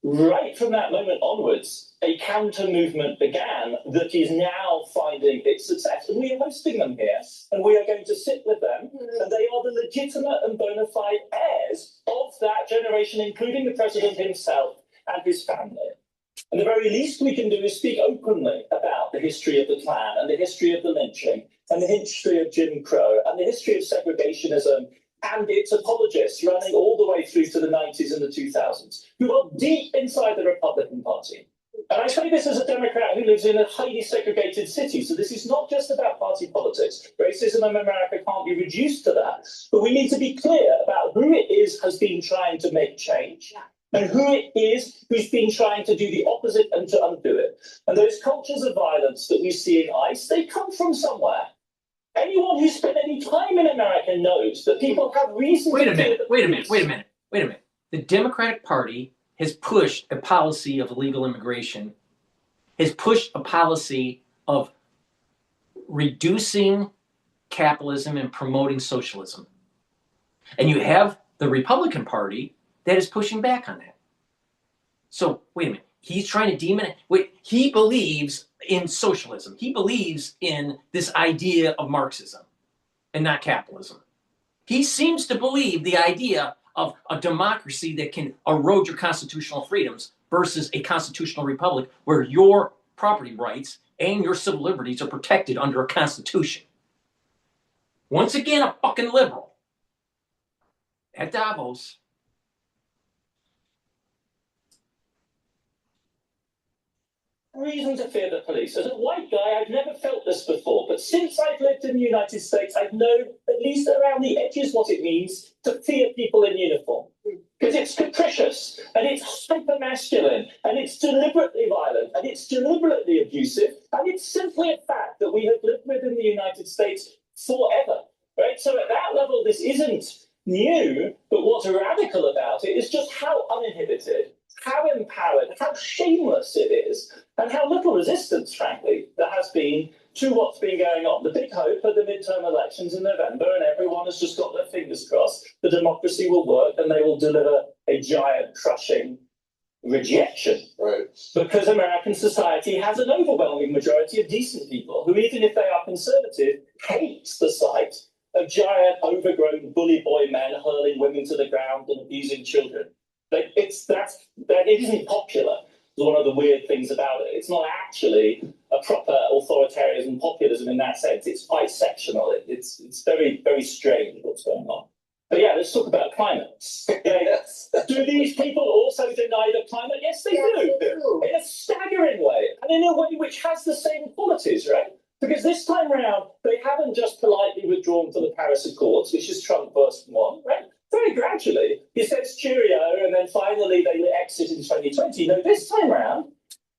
H: Right from that moment onwards, a counter movement began that is now finding its success. And we are hosting them here, and we are going to sit with them, and they are the legitimate and bona fide heirs of that generation, including the president himself and his family. And the very least we can do is speak openly about the history of the Klan and the history of the lynching and the history of Jim Crow and the history of segregationism and its apologists running all the way through to the 90s and the 2000s, who are deep inside the Republican Party. And I say this as a Democrat who lives in a highly segregated city, so this is not just about party politics. Racism in America can't be reduced to that. But we need to be clear about who it is has been trying to make change. And who it is who's been trying to do the opposite and to undo it. And those cultures of violence that we see in ICE, they come from somewhere. Anyone who's spent any time in America knows that people have reason
A: Wait
H: to
A: a minute. The Democratic Party has pushed a policy of illegal immigration, has pushed a policy of reducing capitalism and promoting socialism. And you have the Republican Party that is pushing back on that. So, wait a minute. He's trying to demonize. He believes in socialism. He believes in this idea of Marxism and not capitalism. He seems to believe the idea of a democracy that can erode your constitutional freedoms versus a constitutional republic where your property rights and your civil liberties are protected under a constitution. Once again, a fucking liberal. At Davos.
H: Reason to fear the police. As a white guy, I've never felt this before, but since I've lived in the United States, I've known, at least around the edges, what it means to fear people in uniform. Because it's capricious, and it's hyper-masculine, and it's deliberately violent, and it's deliberately abusive, and it's simply a fact that we have lived with in the United States forever, right? So at that level, this isn't new, but what's radical about it is just how uninhibited, how empowered, how shameless it is, and how little resistance, frankly, there has been to what's been going on. The big hope of the midterm elections in November, and everyone has just got their fingers crossed, the democracy will work and they will deliver a giant, crushing rejection.
E: Right.
H: Because American society has an overwhelming majority of decent people who, even if they are conservative, hate the sight of giant, overgrown bully boy men hurling women to the ground and abusing children. It isn't popular. It's one of the weird things about it. It's not actually a proper authoritarianism, populism in that sense. It's quite sectional. It's very, very strange what's going on. But yeah, let's talk about climate.
E: Yes.
H: Do these people also deny the climate? Yes, they do. In a staggering way, and in a way which has the same qualities, right? Because this time around, they haven't just politely withdrawn from the Paris Accords, which is Trump first one, right? Very gradually. He says cheerio, and then finally they exit in 2020. No, this time around,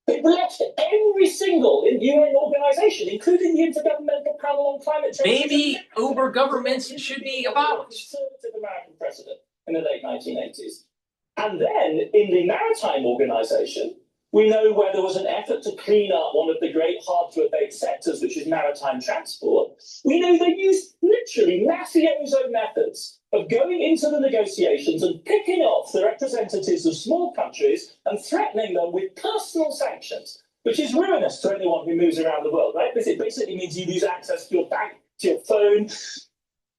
H: they've left every single UN organization, including the Intergovernmental Panel on Climate Change.
A: Maybe Uber governments should be abolished.
H: Conservative American president in the late 1980s. And then in the Maritime Organization, we know where there was an effort to clean up one of the great hard-to-abate sectors, which is maritime transport. We know they used literally mafioso methods of going into the negotiations and picking off the representatives of small countries and threatening them with personal sanctions, which is ruinous to anyone who moves around the world, right? Because it basically means you lose access to your bank, to your phone,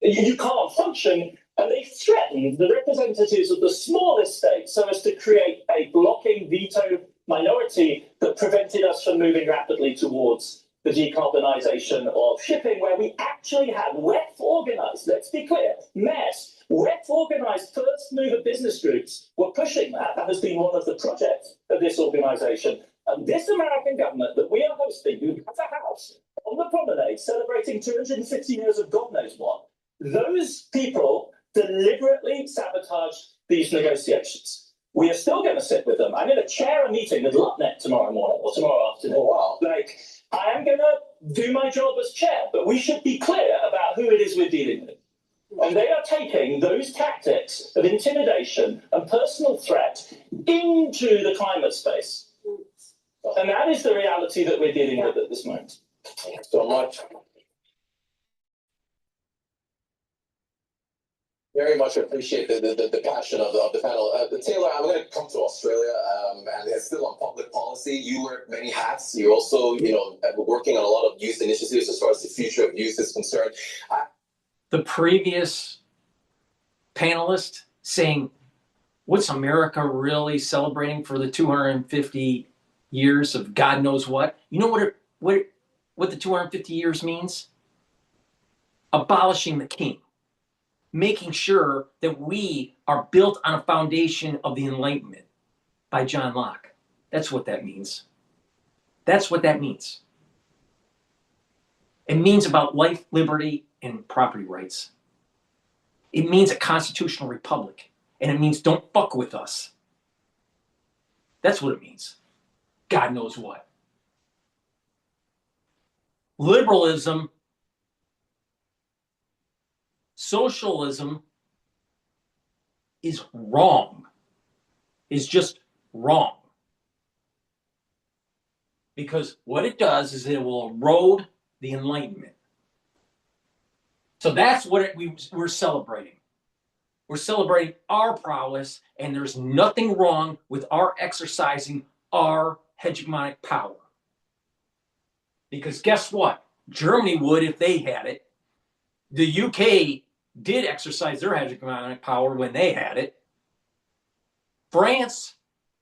H: you can't function. And they threatened the representatives of the smallest states so as to create a blocking veto minority that prevented us from moving rapidly towards the decarbonisation of shipping, where we actually had organized, let's be clear, organized first mover business groups were pushing that. That has been one of the projects of this organization. And this American government that we are hosting, who has a house on the promenade celebrating 250 years of God knows what, those people deliberately sabotaged these negotiations. We are still going to sit with them. I'm going to chair a meeting with Lutnet tomorrow morning or tomorrow afternoon.
E: Oh, wow.
H: Like, I am going to do my job as chair, but we should be clear about who it is we're dealing with. And they are taking those tactics of intimidation and personal threat into the climate space. And that is the reality that we're dealing with at this moment.
E: Thank you so much. Very much appreciate the passion of the panel. Taylor, I'm going to come to Australia, and it's still on public policy. You wear many hats. You're also, working on a lot of youth initiatives as far as the future of youth is concerned.
A: The previous panelist saying, what's America really celebrating for the 250 years of God knows what? You know what the 250 years means? Abolishing the king. Making sure that we are built on a foundation of the Enlightenment by John Locke. That's what that means. That's what that means. It means about life, liberty, and property rights. It means a constitutional republic. And it means don't fuck with us. That's what it means. God knows what. Liberalism, socialism is wrong. Is just wrong. Because what it does is it will erode the Enlightenment. So that's what we're celebrating. We're celebrating our prowess, and there's nothing wrong with our exercising our hegemonic power. Because guess what? Germany would if they had it. The UK did exercise their hegemonic power when they had it. France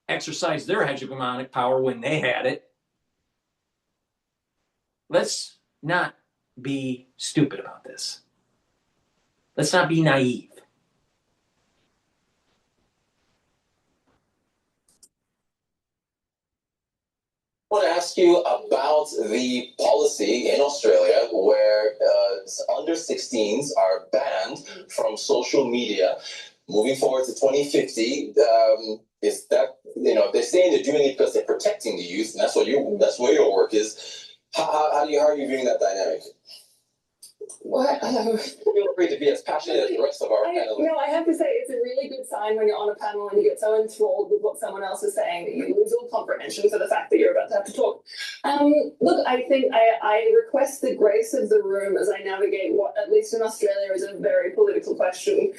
A: exercised their hegemonic power when they had it. Let's not be stupid about this. Let's not be naive.
E: I want to ask you about the policy in Australia where under 16s are banned from social media. Moving forward to 2050, is that, they're saying they're doing it because they're protecting the youth, and that's where your work is. How are you viewing that dynamic?
I: What?
E: Feel free to be as passionate as the rest of our panelists.
I: No, I have to say it's a really good sign when you're on a panel and you get so enthralled with what someone else is saying that you lose all comprehension for the fact that you're about to have to talk. Look, I think I request the grace of the room as I navigate what, at least in Australia, is a very political question.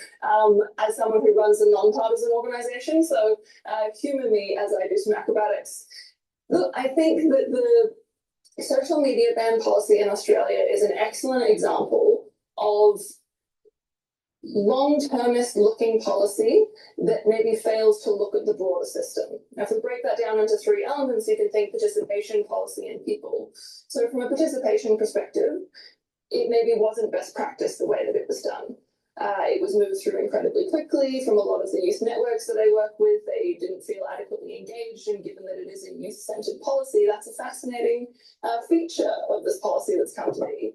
I: As someone who runs a non-partisan organisation, so humour me as I do some acrobatics. Look, I think that the social media ban policy in Australia is an excellent example of long-termist looking policy that maybe fails to look at the broader system. Now, if we break that down into three elements, you can think participation, policy, and people. So from a participation perspective, it maybe wasn't best practice the way that it was done. It was moved through incredibly quickly from a lot of the youth networks that I work with. They didn't feel adequately engaged, and given that it is a youth-centered policy, that's a fascinating feature of this policy that's come to be.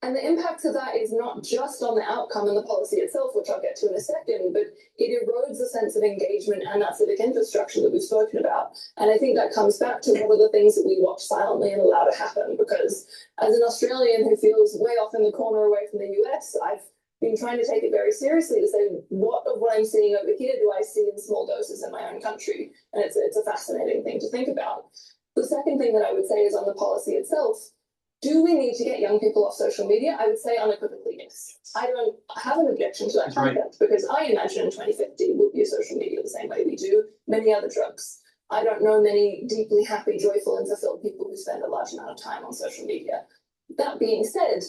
I: And the impact of that is not just on the outcome and the policy itself, which I'll get to in a second, but it erodes a sense of engagement and that civic infrastructure that we've spoken about. And I think that comes back to what are the things that we watch silently and allow to happen. Because as an Australian who feels way off in the corner away from the US, I've been trying to take it very seriously to say, what of what I'm seeing over here do I see in small doses in my own country? And it's a fascinating thing to think about. The second thing that I would say is on the policy itself. Do we need to get young people off social media? I would say unequivocally yes. I don't have an objection to that concept because I imagine in 2050 we'll use social media the same way we do many other drugs. I don't know many deeply happy, joyful, and fulfilled people who spend a large amount of time on social media. That being said,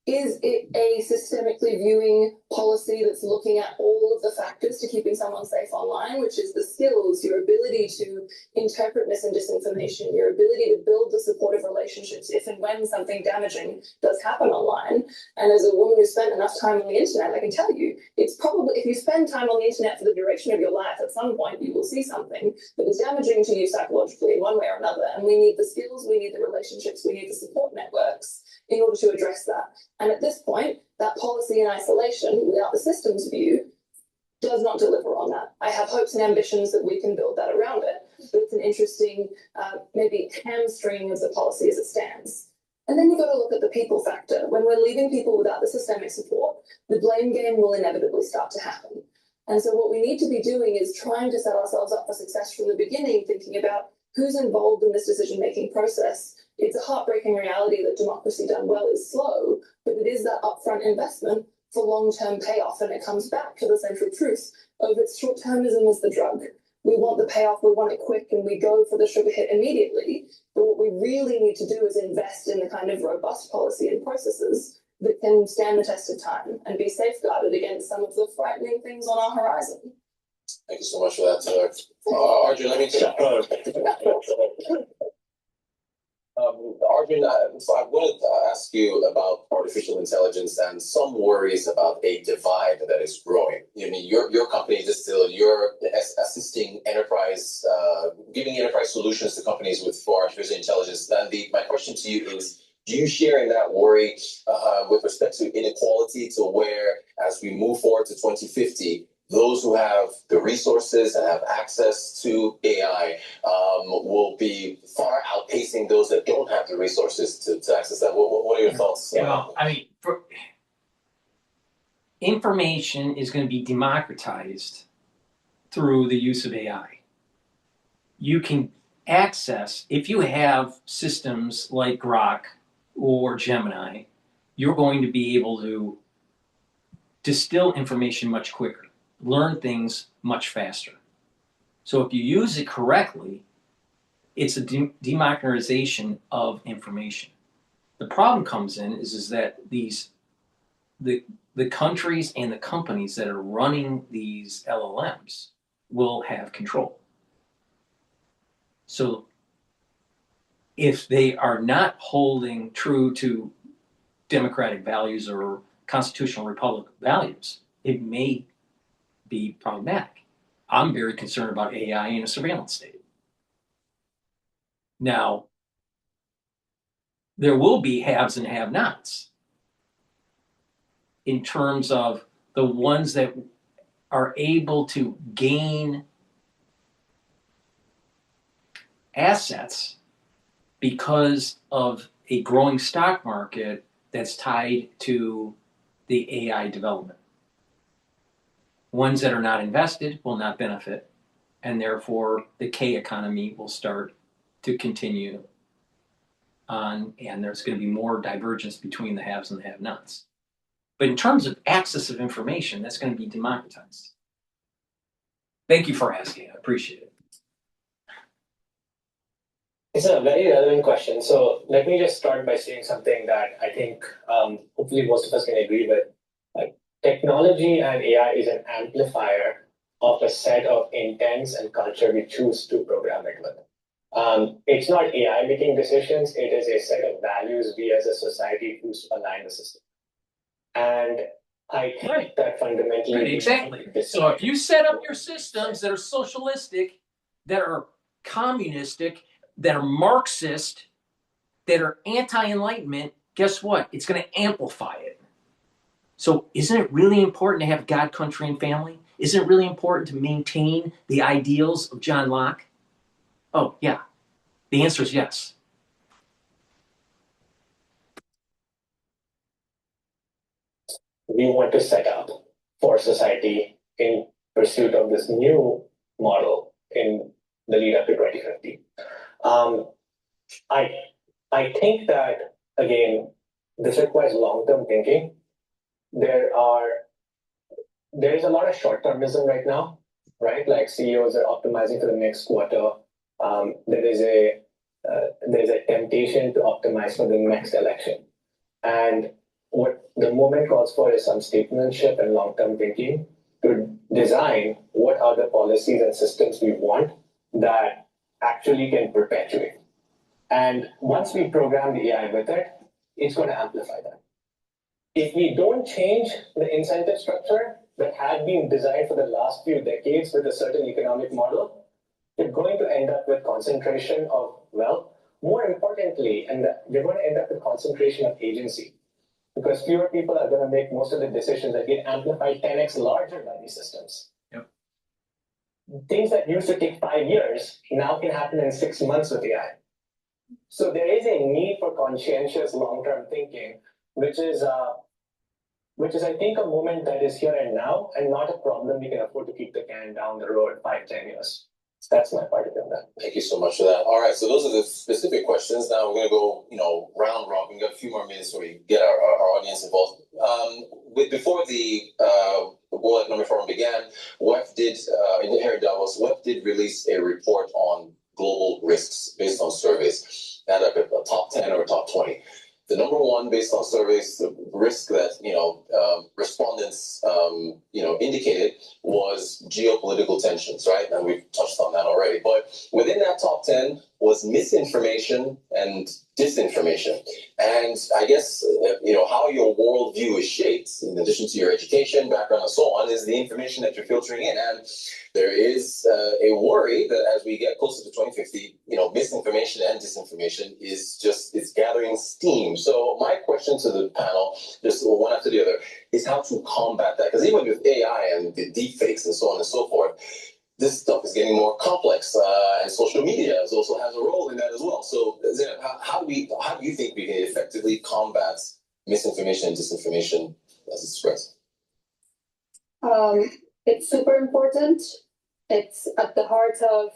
I: is it a systemically viewing policy that's looking at all of the factors to keeping someone safe online, which is the skills, your ability to interpret mis and disinformation, your ability to build the supportive relationships if and when something damaging does happen online? And as a woman who spent enough time on the internet, I can tell you, it's probably, if you spend time on the internet for the duration of your life, at some point you will see something that is damaging to you psychologically in one way or another. And we need the skills, we need the relationships, we need the support networks in order to address that. And at this point, that policy in isolation, without the systems view, does not deliver on that. I have hopes and ambitions that we can build that around it, but it's an interesting, maybe hamstring of the policy as it stands. And then you've got to look at the people factor. When we're leaving people without the systemic support, the blame game will inevitably start to happen. And so what we need to be doing is trying to set ourselves up for success from the beginning, thinking about who's involved in this decision-making process. It's a heartbreaking reality that democracy done well is slow, but it is that upfront investment for long-term payoff. And it comes back to the central truth of its short-termism as the drug. We want the payoff, we want it quick, and we go for the sugar hit immediately. But what we really need to do is invest in the kind of robust policy and processes that can stand the test of time and be safeguarded against some of the frightening things on our horizon.
E: Thank you so much for that, Arjun. Let me Arjun, so I wanted to ask you about artificial intelligence and some worries about a divide that is growing. I mean, your company is still, you're assisting enterprise, giving enterprise solutions to companies for artificial intelligence. And my question to you is, do you share in that worry with respect to inequality, to where, as we move forward to 2050, those who have the resources and have access to AI will be far outpacing those that don't have the resources to access that? What are your thoughts?
A: Well, I mean, information is going to be democratized through the use of AI. You can access, if you have systems like Grok or Gemini, you're going to be able to distill information much quicker, learn things much faster. So if you use it correctly, it's a democratization of information. The problem comes in is that the countries and the companies that are running these LLMs will have control. So if they are not holding true to democratic values or constitutional republic values, it may be problematic. I'm very concerned about AI in a surveillance state. Now, there will be haves and have-nots in terms of the ones that are able to gain assets because of a growing stock market that's tied to the AI development. Ones that are not invested will not benefit, and therefore the K economy will start to continue on, and there's going to be more divergence between the haves and the have-nots. But in terms of access of information, that's going to be democratized. Thank you for asking. I appreciate it.
J: It's a very relevant question. So let me just start by saying something that I think hopefully most of us can agree with. Technology and AI is an amplifier of a set of intents and culture we choose to program it with. It's not AI making decisions, it is a set of values we as a society choose to align the system. And I think
A: Right.
J: that fundamentally.
A: Right, exactly. So if you set up your systems that are socialistic, that are communistic, that are Marxist, that are anti-enlightenment, guess what? It's going to amplify it. So isn't it really important to have God, country, and family? Isn't it really important to maintain the ideals of John Locke? Oh, yeah. The answer is yes.
J: We want to set up for society in pursuit of this new model in the lead up to 2050. I think that, again, this requires long-term thinking. There is a lot of short-termism right now, right? Like CEOs are optimizing for the next quarter. There is a temptation to optimize for the next election. And what the movement calls for is some statesmanship and long-term thinking to design what are the policies and systems we want that actually can perpetuate. And once we program the AI with it, it's going to amplify that. If we don't change the incentive structure that had been designed for the last few decades with a certain economic model, we're going to end up with concentration of wealth. More importantly, and we're going to end up with concentration of agency, because fewer people are going to make most of the decisions that get amplified 10x larger by these systems.
A: Yep.
J: Things that used to take 5 years now can happen in 6 months with AI. So there is a need for conscientious long-term thinking, which is I think a moment that is here and now, and not a problem we can afford to keep the can down the road 5-10 years. So that's my part of that.
E: Thank you so much for that. All right, so those are the specific questions. Now we're going to go, round robin. We've got a few more minutes where we get our audience involved. Before the World Economic Forum began, WEF did, here in Davos, WEF did release a report on global risks based on surveys, and like a top 10 or a top 20. The number one, based on surveys, the risk that respondents indicated was geopolitical tensions, right? And we've touched on that already. But within that top 10 was misinformation and disinformation. And I guess how your worldview is shaped, in addition to your education, background, and so on, is the information that you're filtering in. And there is a worry that as we get closer to 2050, misinformation and disinformation it's gathering steam. So my question to the panel, just one after the other, is how to combat that. Because even with AI and the deepfakes and so on and so forth, this stuff is getting more complex, and social media also has a role in that as well. So, Zainab, how do you think we can effectively combat misinformation and disinformation as it spreads?
F: It's super important. It's at the heart of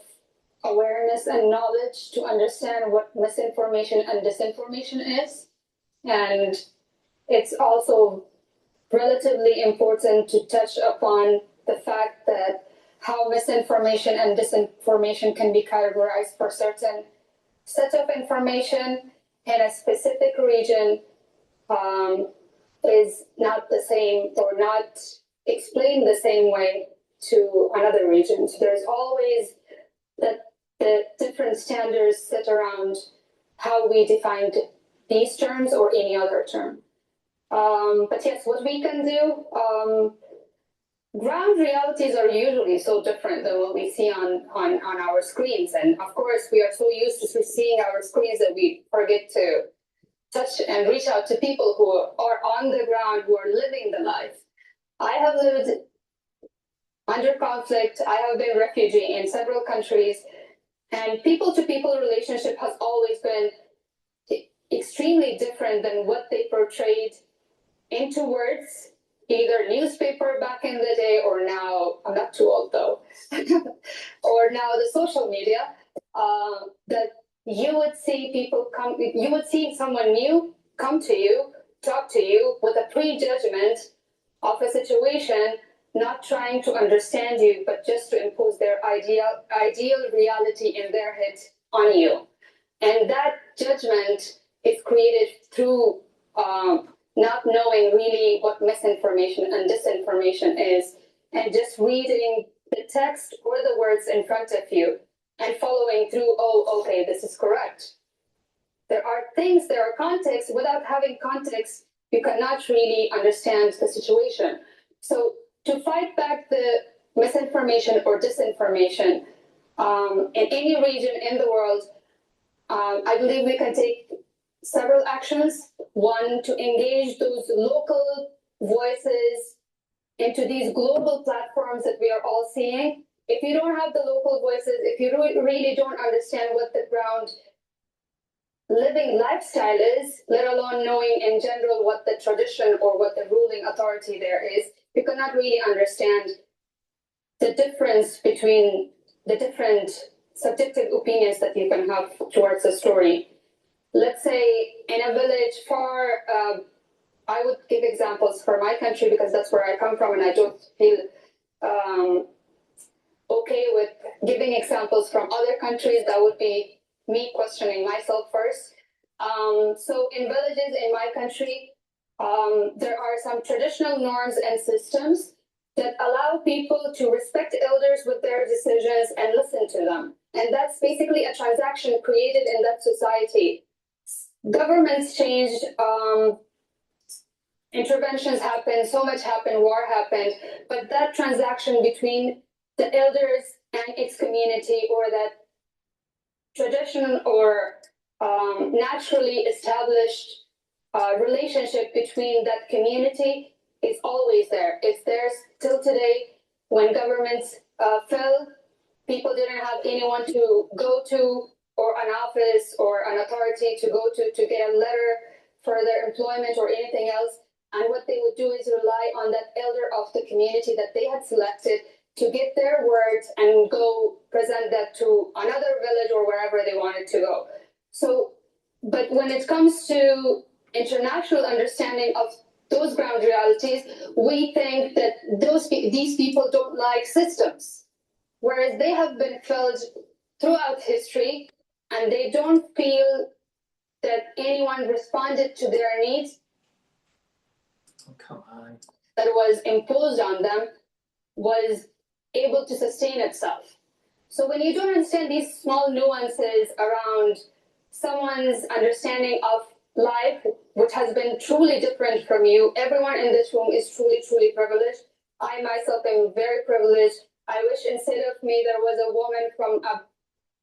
F: awareness and knowledge to understand what misinformation and disinformation is. And it's also relatively important to touch upon the fact that how misinformation and disinformation can be categorized for certain set of information in a specific region is not the same or not explained the same way to another region. So there's always the different standards set around how we defined these terms or any other term. But yes, what we can do, ground realities are usually so different than what we see on our screens. And of course, we are so used to seeing our screens that we forget to touch and reach out to people who are on the ground, who are living the life. I have lived under conflict. I have been a refugee in several countries, and people-to-people relationship has always been extremely different than what they portrayed into words, either newspaper back in the day or now, I'm not too old though, or now the social media, that you would see people come, you would see someone new come to you, talk to you with a prejudgment of a situation, not trying to understand you, but just to impose their ideal reality in their head on you. And that judgment is created through not knowing really what misinformation and disinformation is, and just reading the text or the words in front of you and following through, oh, okay, this is correct. There are things, there are contexts. Without having context, you cannot really understand the situation. So to fight back the misinformation or disinformation in any region in the world, I believe we can take several actions. One, to engage those local voices into these global platforms that we are all seeing. If you don't have the local voices, if you really don't understand what the ground living lifestyle is, let alone knowing in general what the tradition or what the ruling authority there is, you cannot really understand the difference between the different subjective opinions that you can have towards a story. Let's say in a village far, I would give examples for my country because that's where I come from, and I don't feel okay with giving examples from other countries. That would be me questioning myself first. So in villages in my country, there are some traditional norms and systems that allow people to respect elders with their decisions and listen to them. And that's basically a transaction created in that society. Governments changed, interventions happened, so much happened, war happened, but that transaction between the elders and its community, or that tradition or naturally established relationship between that community is always there. It's there till today. When governments fell, people didn't have anyone to go to, or an office or an authority to go to get a letter for their employment or anything else. And what they would do is rely on that elder of the community that they had selected to get their words and go present that to another village or wherever they wanted to go. So, but when it comes to international understanding of those ground realities, we think that these people don't like systems, whereas they have been felt throughout history, and they don't feel that anyone responded to their needs.
A: Oh, come on.
F: That was imposed on them was able to sustain itself. So when you don't understand these small nuances around someone's understanding of life, which has been truly different from you, everyone in this room is truly, truly privileged. I myself am very privileged. I wish instead of me there was a woman from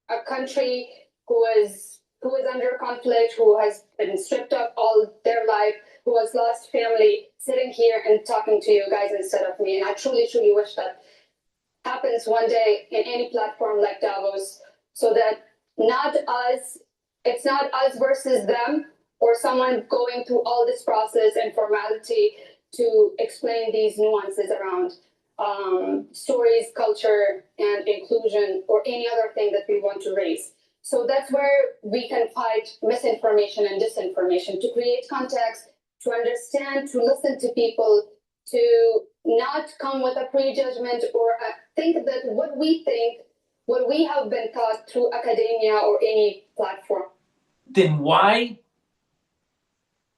F: a country who is under conflict, who has been stripped of all their life, who has lost family, sitting here and talking to you guys instead of me. And I truly, truly wish that happens one day in any platform like Davos, so that it's not us versus them, or someone going through all this process and formality to explain these nuances around stories, culture, and inclusion, or any other thing that we want to raise. So that's where we can fight misinformation and disinformation, to create context, to understand, to listen to people, to not come with a prejudgment or think that what we have been taught through academia or any platform.
A: Then why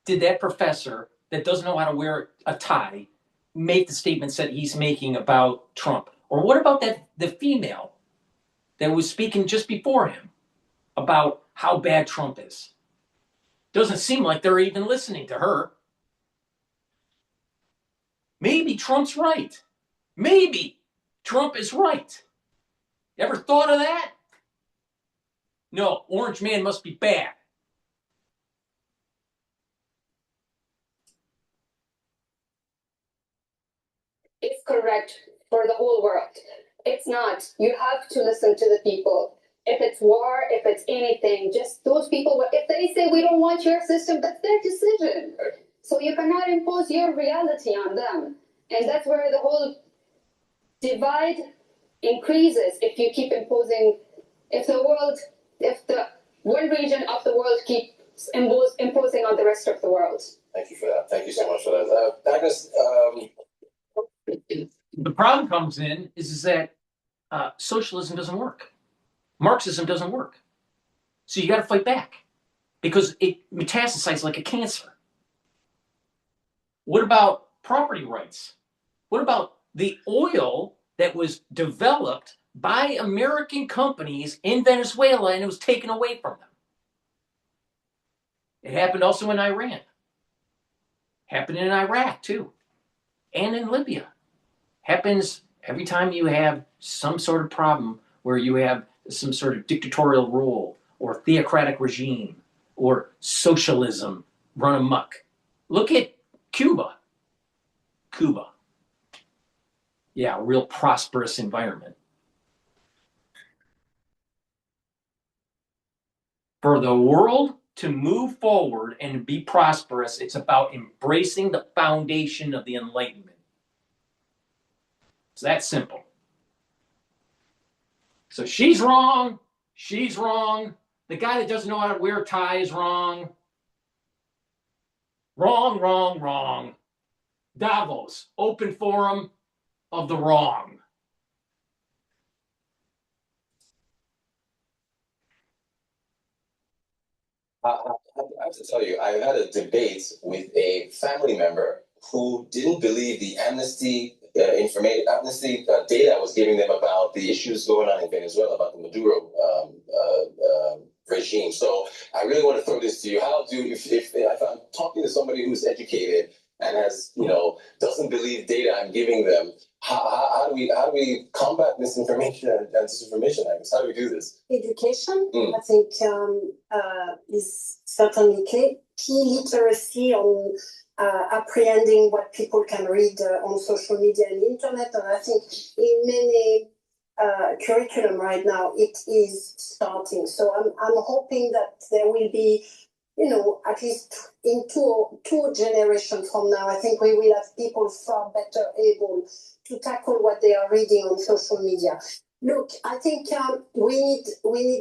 A: did that professor that doesn't know how to wear a tie make the statements that he's making about Trump? Or what about the female that was speaking just before him about how bad Trump is? Doesn't seem like they're even listening to her. Maybe Trump's right. Maybe Trump is right. Ever thought of that? No, Orange Man must be bad.
F: It's correct for the whole world. It's not. You have to listen to the people. If it's war, if it's anything, just those people, if they say we don't want your system, that's their decision. So you cannot impose your reality on them. And that's where the whole divide increases if you keep imposing, if the one region of the world keeps imposing on the rest of the world.
E: Thank you for that. Thank you so much for that. Agnes,
A: the problem comes in is that socialism doesn't work. Marxism doesn't work. So you got to fight back because it metastasizes like a cancer. What about property rights? What about the oil that was developed by American companies in Venezuela and it was taken away from them? It happened also in Iran. Happened in Iraq too, and in Libya. Happens every time you have some sort of problem where you have some sort of dictatorial rule or theocratic regime or socialism run amok. Look at Cuba. Yeah, a real prosperous environment. For the world to move forward and be prosperous, it's about embracing the foundation of the Enlightenment. It's that simple. So she's wrong. She's wrong. The guy that doesn't know how to wear a tie is wrong. Wrong. Davos, open forum of the wrong.
E: I have to tell you, I had a debate with a family member who didn't believe the amnesty data I was giving them about the issues going on in Venezuela, about the Maduro regime. So I really want to throw this to you. If I'm talking to somebody who's educated and has, doesn't believe data I'm giving them, how do we combat misinformation and disinformation? How do we do this?
G: Education, I think, is certainly key. Literacy on apprehending what people can read on social media and internet. And I think in many curriculum right now, it is starting. So I'm hoping that there will be, at least in two generations from now, I think we will have people far better able to tackle what they are reading on social media. Look, I think we need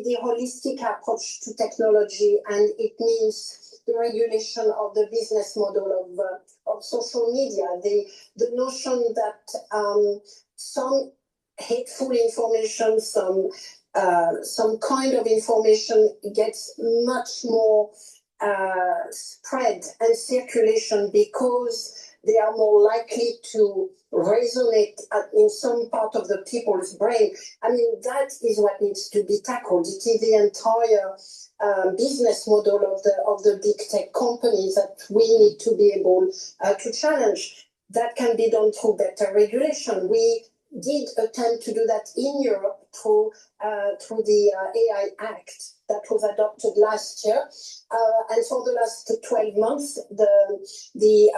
G: the holistic approach to technology, and it means the regulation of the business model of social media. The notion that some hateful information, some kind of information gets much more spread and circulation because they are more likely to resonate in some part of the people's brain. I mean, that is what needs to be tackled. It is the entire business model of the big tech companies that we need to be able to challenge. That can be done through better regulation. We did attempt to do that in Europe through the AI Act that was adopted last year, and for the last 12 months, the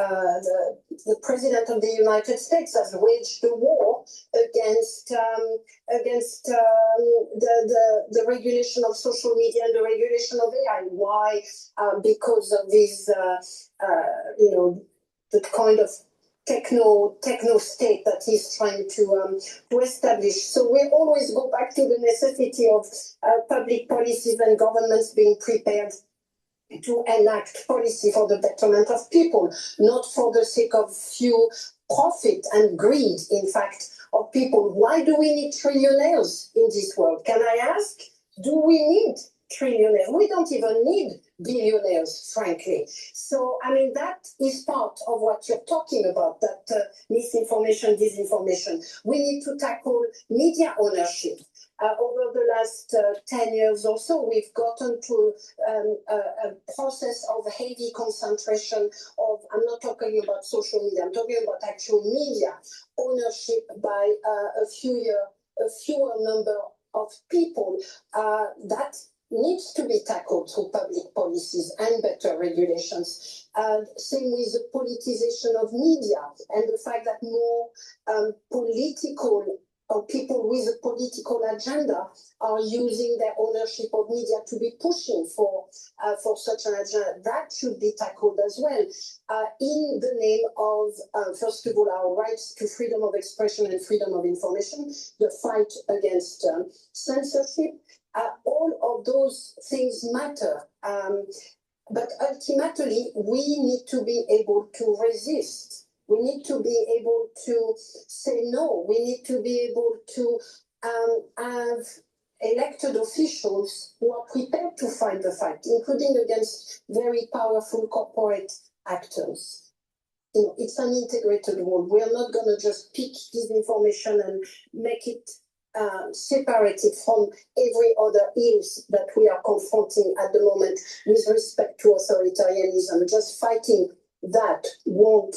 G: president of the United States has waged a war against the regulation of social media and the regulation of AI. Why? Because of this, the kind of techno state that he's trying to establish. So we always go back to the necessity of public policies and governments being prepared to enact policy for the betterment of people, not for the sake of few profit and greed, in fact, of people. Why do we need trillionaires in this world? Can I ask? Do we need trillionaires? We don't even need billionaires, frankly. So, I mean, that is part of what you're talking about, that misinformation, disinformation. We need to tackle media ownership. Over the last 10 years or so, we've gotten to a process of heavy concentration of, I'm not talking about social media, I'm talking about actual media ownership by a fewer number of people. That needs to be tackled through public policies and better regulations. Same with the politicization of media and the fact that more political or people with a political agenda are using their ownership of media to be pushing for such an agenda. That should be tackled as well, in the name of, first of all, our rights to freedom of expression and freedom of information, the fight against censorship. All of those things matter. But ultimately, we need to be able to resist. We need to be able to say no. We need to be able to have elected officials who are prepared to fight the fight, including against very powerful corporate actors. It's an integrated world. We are not going to just pick this information and make it separated from every other ills that we are confronting at the moment with respect to authoritarianism. Just fighting that won't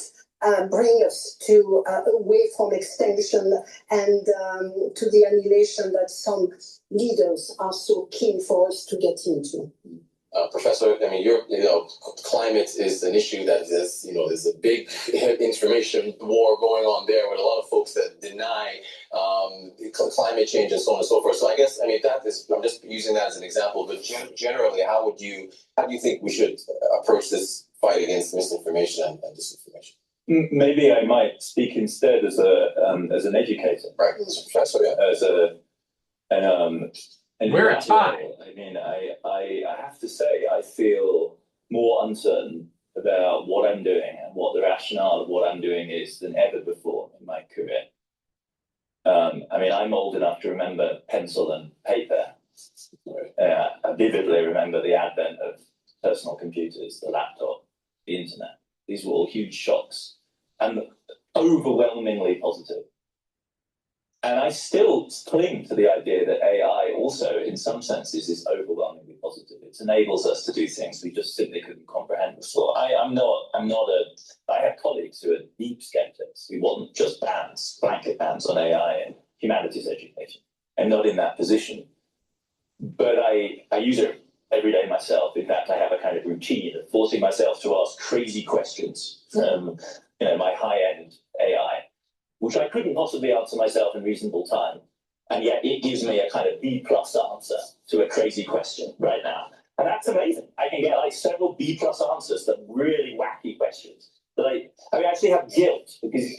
G: bring us to away from extinction and to the annihilation that some leaders are so keen for us to get into.
E: Professor, I mean, climate is an issue that is, there's a big information war going on there with a lot of folks that deny climate change and so on and so forth. So I guess, I'm just using that as an example, but generally, how do you think we should approach this fight against misinformation and disinformation?
H: Maybe I might speak instead as an educator,
E: right? As a professor, yeah.
H: And
A: we're a tie.
H: I mean, I have to say, I feel more uncertain about what I'm doing and what the rationale of what I'm doing is than ever before in my career. I'm old enough to remember pencil and paper. I vividly remember the advent of personal computers, the laptop, the internet. These were all huge shocks and overwhelmingly positive. And I still cling to the idea that AI also, in some senses, is overwhelmingly positive. It enables us to do things we just simply couldn't comprehend before. I have colleagues who are deep skeptics who want just bans, blanket bans on AI and humanities education. I'm not in that position. But I use it every day myself. In fact, I have a kind of routine of forcing myself to ask crazy questions from my high-end AI, which I couldn't possibly answer myself in reasonable time. And yet it gives me a kind of B+ answer to a crazy question right now. And that's amazing. I can get several B+ answers to really wacky questions. But I actually have guilt because,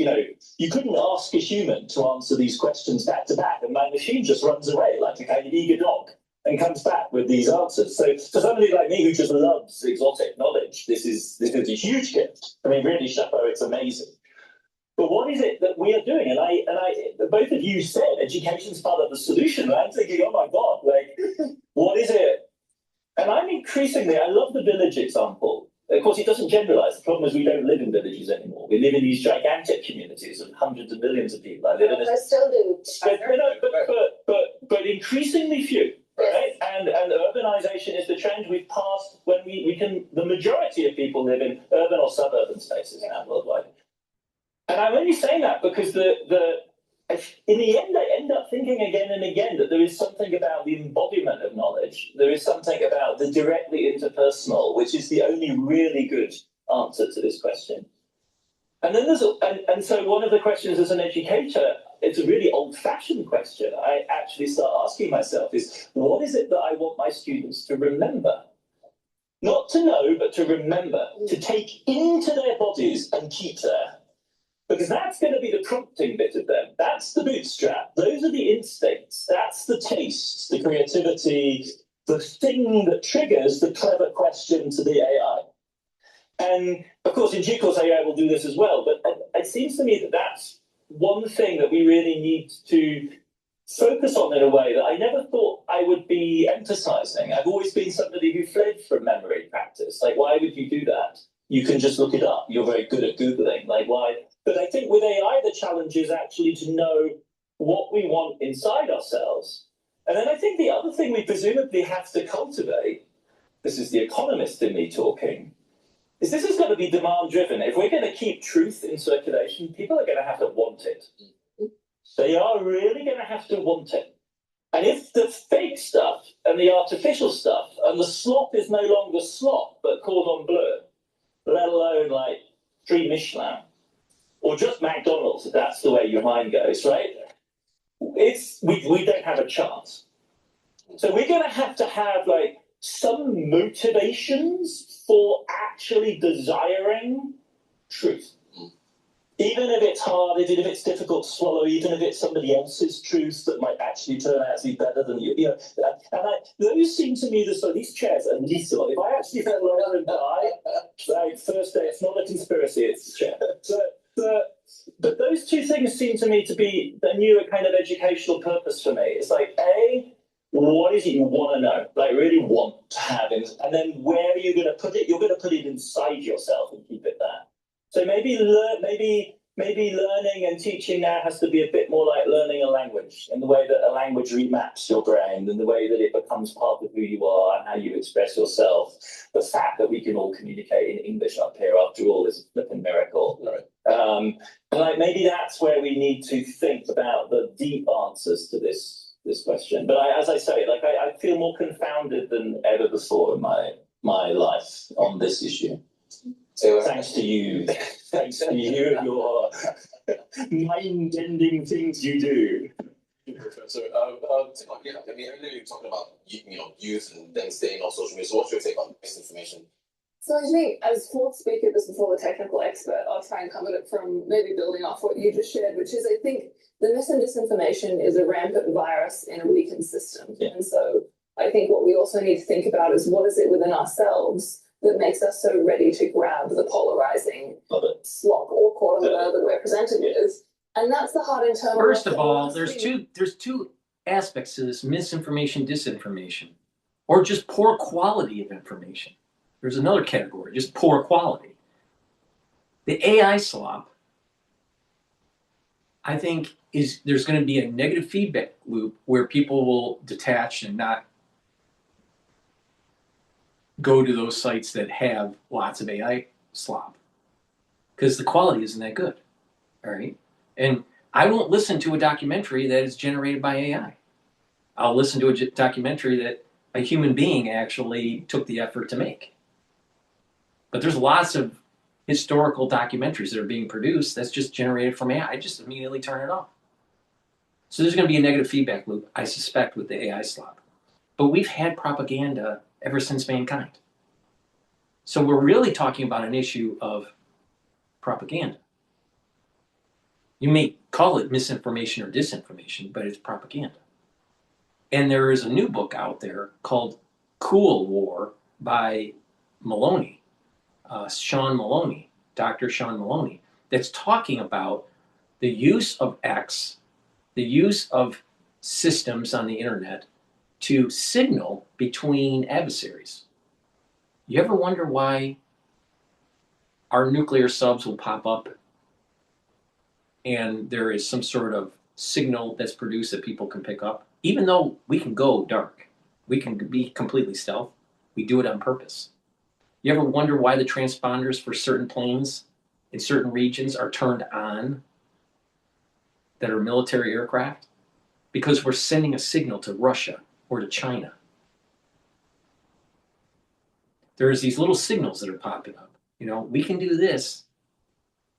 H: you couldn't ask a human to answer these questions back to back. And my machine just runs away like a kind of eager dog and comes back with these answers. So for somebody like me who just loves exotic knowledge, this is a huge gift. Really, chapeau, it's amazing. But what is it that we are doing? And I both of you said education's part of the solution. And I'm thinking, oh my God, what is it? And I'm increasingly, I love the village example. Of course, it doesn't generalize. The problem is we don't live in villages anymore. We live in these gigantic communities of hundreds of millions of people. I
G: still do.
H: But increasingly few. Right? And urbanization is the trend we've passed when the majority of people live in urban or suburban spaces now worldwide. And I'm only saying that because in the end, I end up thinking again and again that there is something about the embodiment of knowledge. There is something about the directly interpersonal, which is the only really good answer to this question. And then so one of the questions as an educator, it's a really old-fashioned question. I actually start asking myself is, what is it that I want my students to remember? Not to know, but to remember, to take into their bodies and keep there. Because that's going to be the prompting bit of them. That's the bootstrap. Those are the instincts. That's the tastes, the creativity, the thing that triggers the clever question to the AI. And of course, in due course, AI will do this as well. But it seems to me that that's one thing that we really need to focus on in a way that I never thought I would be emphasizing. I've always been somebody who fled from memory practice. Why would you do that? You can just look it up. You're very good at Googling. Why? But I think with AI, the challenge is actually to know what we want inside ourselves. And then I think the other thing we presumably have to cultivate, this is the economist in me talking, is this is going to be demand-driven. If we're going to keep truth in circulation, people are going to have to want it. They are really going to have to want it. And if the fake stuff and the artificial stuff and the slop is no longer slop, but cordon bleu, let alone 3 Michelin, or just McDonald's, if that's the way your mind goes, right? We don't have a chance. So we're going to have some motivations for actually desiring truth. Even if it's hard, even if it's difficult to swallow, even if it's somebody else's truth that might actually turn out to be better than you. Those seem to me these chairs are lethal. If I actually fell over and die, first day, it's not a conspiracy, it's a chair. But those two things seem to me to be the new kind of educational purpose for me. It's A, what is it you want to know? Really want to have, and then where are you going to put it? You're going to put it inside yourself and keep it there. So maybe maybe learning and teaching now has to be a bit more like learning a language, in the way that a language remaps your brain, and the way that it becomes part of who you are and how you express yourself. The fact that we can all communicate in English up here, after all, is a flipping miracle.
E: Right.
H: Like maybe that's where we need to think about the deep answers to this question. But as I say, like I feel more confounded than ever before in my life on this issue.
E: So,
H: Thanks to you. Thanks to you and your mind-bending things you do.
E: Professor, yeah, I mean, earlier you were talking about youth and them staying on social media. So what's your take on misinformation?
I: So I think as fourth speaker, just before the technical expert, I'll try and come at it from maybe building off what you just shared, which is I think the mis and disinformation is a rampant virus in a weakened system.
H: Yeah.
I: And so I think what we also need to think about is what is it within ourselves that makes us so ready to grab the polarizing slop or quantum that we're presented with. And that's the hard internal.
A: First of all, there's two aspects to this: misinformation, disinformation, or just poor quality of information. There's another category, just poor quality. The AI slop, I think, there's going to be a negative feedback loop where people will detach and not go to those sites that have lots of AI slop, because the quality isn't that good. All right. And I won't listen to a documentary that is generated by AI. I'll listen to a documentary that a human being actually took the effort to make. But there's lots of historical documentaries that are being produced that's just generated from AI. I just immediately turn it off. So there's going to be a negative feedback loop, I suspect, with the AI slop. But we've had propaganda ever since mankind. So we're really talking about an issue of propaganda. You may call it misinformation or disinformation, but it's propaganda. And there is a new book out there called Cool War by Maloney, Sean Maloney, Dr. Sean Maloney, that's talking about the use of X, the use of systems on the internet to signal between adversaries. You ever wonder why our nuclear subs will pop up and there is some sort of signal that's produced that people can pick up? Even though we can go dark, we can be completely stealth, we do it on purpose. You ever wonder why the transponders for certain planes in certain regions are turned on that are military aircraft? Because we're sending a signal to Russia or to China. There's these little signals that are popping up. We can do this,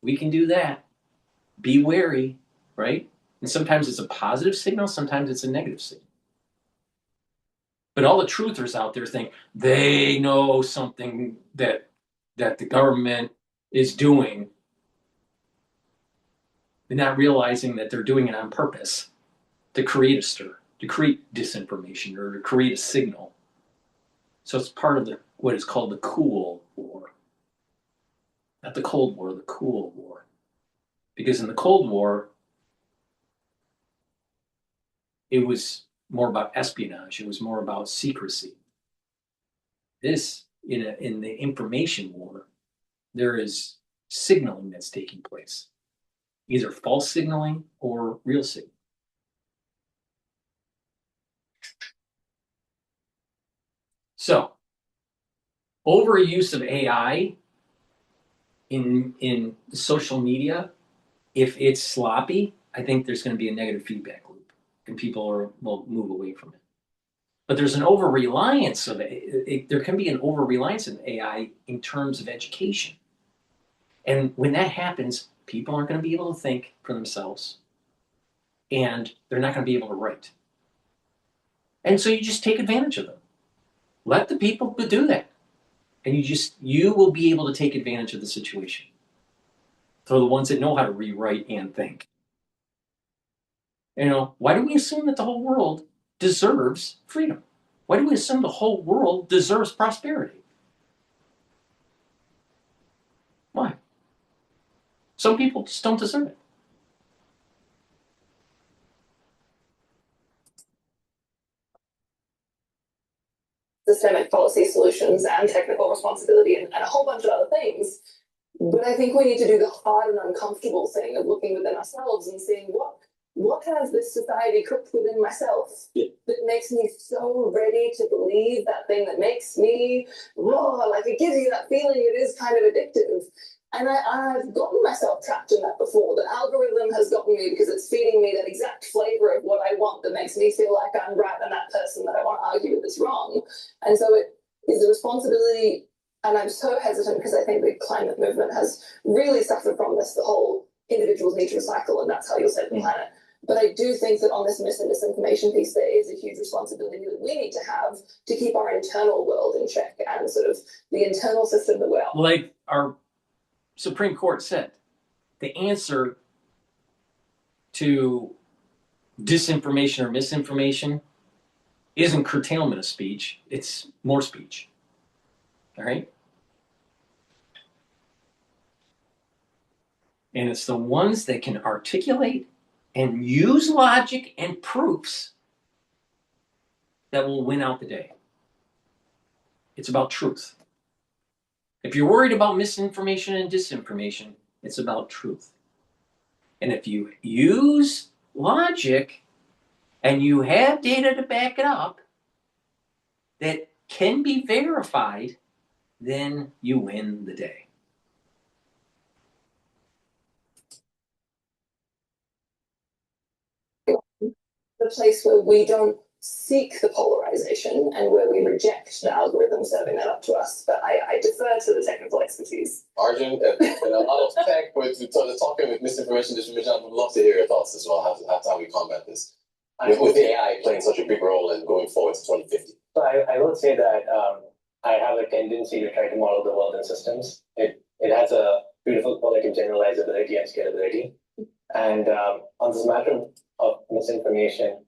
A: we can do that. Be wary, right? And sometimes it's a positive signal, sometimes it's a negative signal. But all the truthers out there think they know something that the government is doing. They're not realizing that they're doing it on purpose to create a stir, to create disinformation, or to create a signal. So it's part of what is called the Cool War. Not the Cold War, the Cool War. Because in the Cold War, it was more about espionage. It was more about secrecy. This, in the information war, there is signaling that's taking place. Either false signaling or real signaling. So, overuse of AI in social media, if it's sloppy, I think there's going to be a negative feedback loop, and people will move away from it. But there's an over-reliance of it. There can be an over-reliance in AI in terms of education. And when that happens, people aren't going to be able to think for themselves, and they're not going to be able to write. And so you just take advantage of them. Let the people do that. And you will be able to take advantage of the situation. For the ones that know how to rewrite and think. Why do we assume that the whole world deserves freedom? Why do we assume the whole world deserves prosperity? Why? Some people just don't deserve it.
I: Systemic policy solutions and technical responsibility and a whole bunch of other things. But I think we need to do the hard and uncomfortable thing of looking within ourselves and seeing what has this society cooked within myself that makes me so ready to believe that thing that makes me raw, like it gives you that feeling. It is kind of addictive. And I've gotten myself trapped in that before. The algorithm has gotten me because it's feeding me that exact flavor of what I want that makes me feel like I'm right and that person that I want to argue with is wrong. And so it is a responsibility. And I'm so hesitant because I think the climate movement has really suffered from this. The whole individuals need to recycle and that's how you'll save the planet. But I do think that on this mis and disinformation piece, there is a huge responsibility that we need to have to keep our internal world in check and sort of the internal system that we're
A: Like our Supreme Court said, the answer to disinformation or misinformation isn't curtailment of speech, it's more speech. All right? And it's the ones that can articulate and use logic and proofs that will win out the day. It's about truth. If you're worried about misinformation and disinformation, it's about truth. And if you use logic and you have data to back it up that can be verified, then you win the day.
I: The place where we don't seek the polarization and where we reject the algorithm serving that up to us. But I defer to the technical expertise.
E: Arjun, and a lot of tech with talking with misinformation, disinformation. I would love to hear your thoughts as well. How we combat this with AI playing such a big role and going forward to 2050.
J: So I will say that I have a tendency to try to model the world in systems. It has a beautiful quality of generalizability and scalability. And on this matter of misinformation,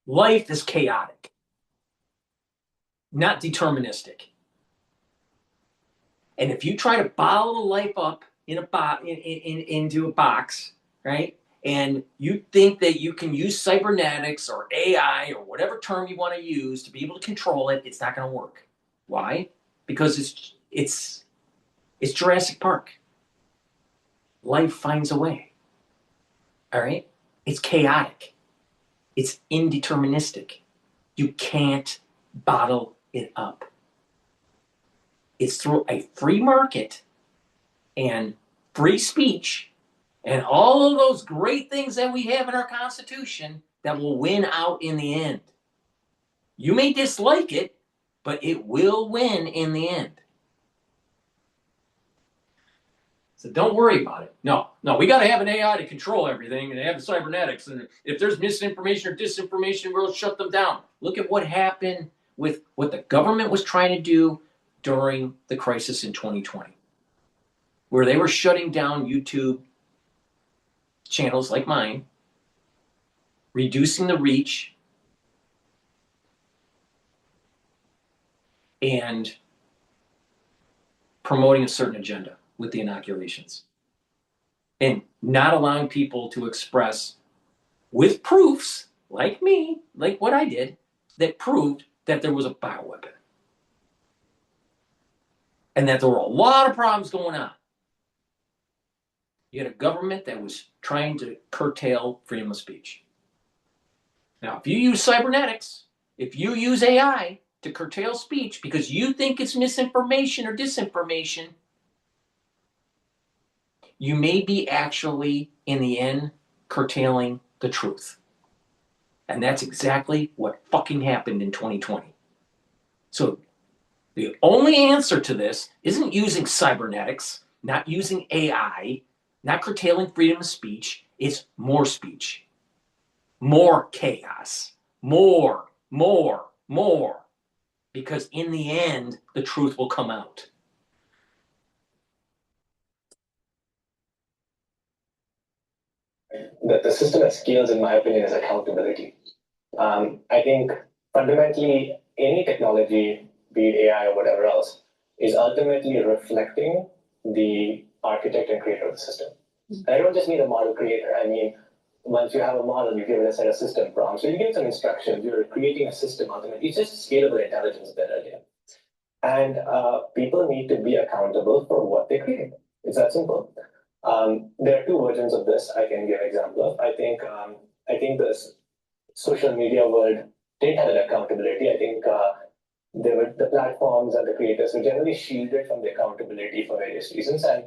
A: Life is chaotic, not deterministic. And if you try to bottle life up in into a box, right? And you think that you can use cybernetics or AI or whatever term you want to use to be able to control it, it's not going to work. Why? Because it's Jurassic Park. Life finds a way. All right? It's chaotic. It's indeterministic. You can't bottle it up. It's through a free market and free speech and all of those great things that we have in our Constitution that will win out in the end. You may dislike it, but it will win in the end. So don't worry about it. No, we got to have an AI to control everything and have cybernetics. And if there's misinformation or disinformation, we'll shut them down. Look at what happened with what the government was trying to do during the crisis in 2020, where they were shutting down YouTube channels like mine, reducing the reach, and promoting a certain agenda with the inoculations. And not allowing people to express with proofs, like me, like what I did, that proved that there was a bioweapon. And that there were a lot of problems going on. You had a government that was trying to curtail freedom of speech. Now, if you use cybernetics, if you use AI to curtail speech because you think it's misinformation or disinformation, you may be actually, in the end, curtailing the truth. And that's exactly what fucking happened in 2020. So the only answer to this isn't using cybernetics, not using AI, not curtailing freedom of speech. It's more speech, more chaos, more. Because in the end, the truth will come out.
J: The system that scales, in my opinion, is accountability. I think fundamentally any technology, be it AI or whatever else, is ultimately reflecting the architect and creator of the system. And I don't just mean a model creator. I mean, once you have a model, you give it a set of system prompts. So you give some instructions, you're creating a system ultimately. It's just scalable intelligence at that idea. And people need to be accountable for what they create. It's that simple. There are two versions of this I can give an example of. I think this social media world didn't have that accountability. I think the platforms and the creators were generally shielded from the accountability for various reasons. And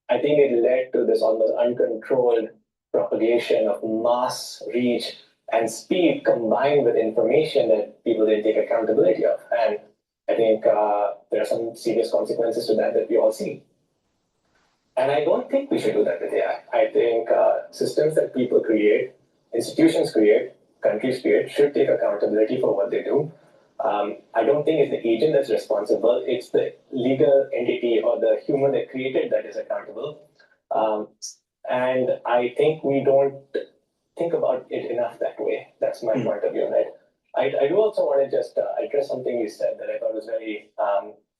J: I think it led to this almost uncontrolled propagation of mass reach and speed combined with information that people didn't take accountability of. And I think there are some serious consequences to that we all see. And I don't think we should do that with AI. I think systems that people create, institutions create, countries create, should take accountability for what they do. I don't think it's the agent that's responsible. It's the legal entity or the human that created that is accountable. And I think we don't think about it enough that way. That's my point of view, right? I do also want to just address something you said that I thought was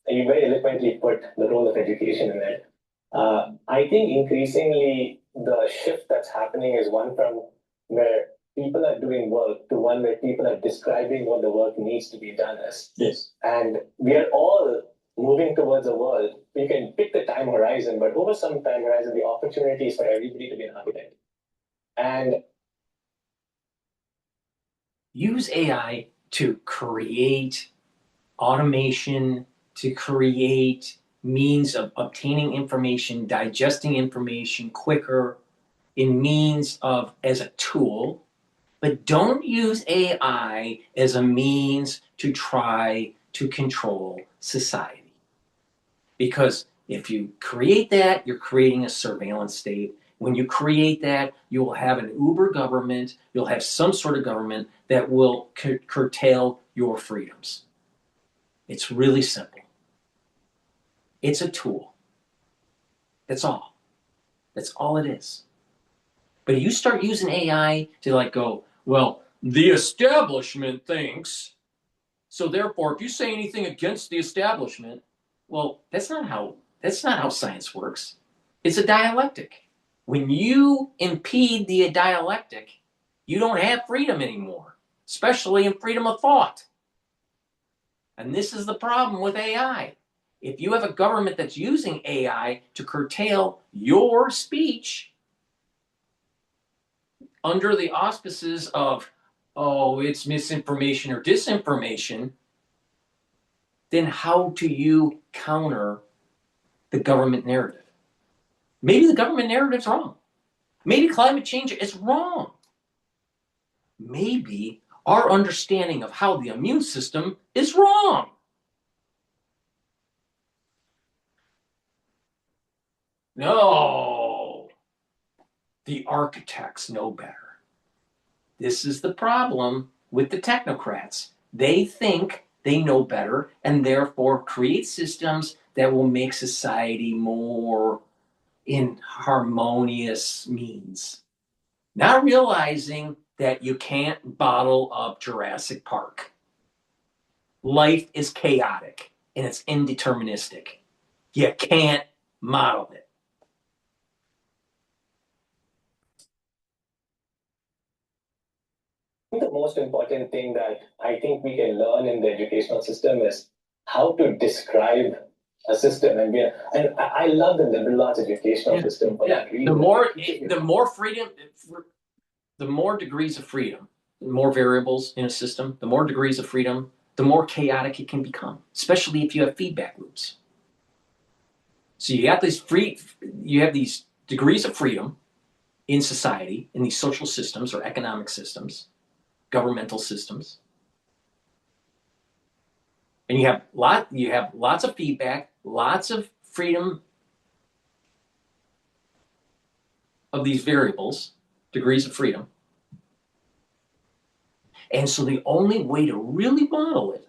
J: you very eloquently put the role of education in it. I think increasingly the shift that's happening is one from where people are doing work to one where people are describing what the work needs to be done as.
H: Yes.
J: And we are all moving towards a world. You can pick the time horizon, but over some time horizon, the opportunity is for everybody to be an architect. And
A: use AI to create automation, to create means of obtaining information, digesting information quicker, in means of as a tool, but don't use AI as a means to try to control society. Because if you create that, you're creating a surveillance state. When you create that, you will have an uber government, you'll have some sort of government that will curtail your freedoms. It's really simple. It's a tool. That's all. That's all it is. But if you start using AI to like go, well, the establishment thinks, so therefore, if you say anything against the establishment, well, that's not how science works. It's a dialectic. When you impede the dialectic, you don't have freedom anymore, especially in freedom of thought. And this is the problem with AI. If you have a government that's using AI to curtail your speech under the auspices of, oh, it's misinformation or disinformation, then how do you counter the government narrative? Maybe the government narrative's wrong. Maybe climate change is wrong. Maybe our understanding of how the immune system is wrong. No, the architects know better. This is the problem with the technocrats. They think they know better and therefore create systems that will make society more in harmonious means. Not realizing that you can't bottle up Jurassic Park. Life is chaotic and it's indeterministic. You can't model it.
J: the most important thing that I think we can learn in the educational system is how to describe a system. And I love the liberal arts educational system for that reason.
A: The more freedom, the more degrees of freedom, the more variables in a system, the more degrees of freedom, the more chaotic it can become, especially if you have feedback loops. So you have these degrees of freedom in society, in these social systems or economic systems, governmental systems. And you have lots of feedback, lots of freedom of these variables, degrees of freedom. And so the only way to really model it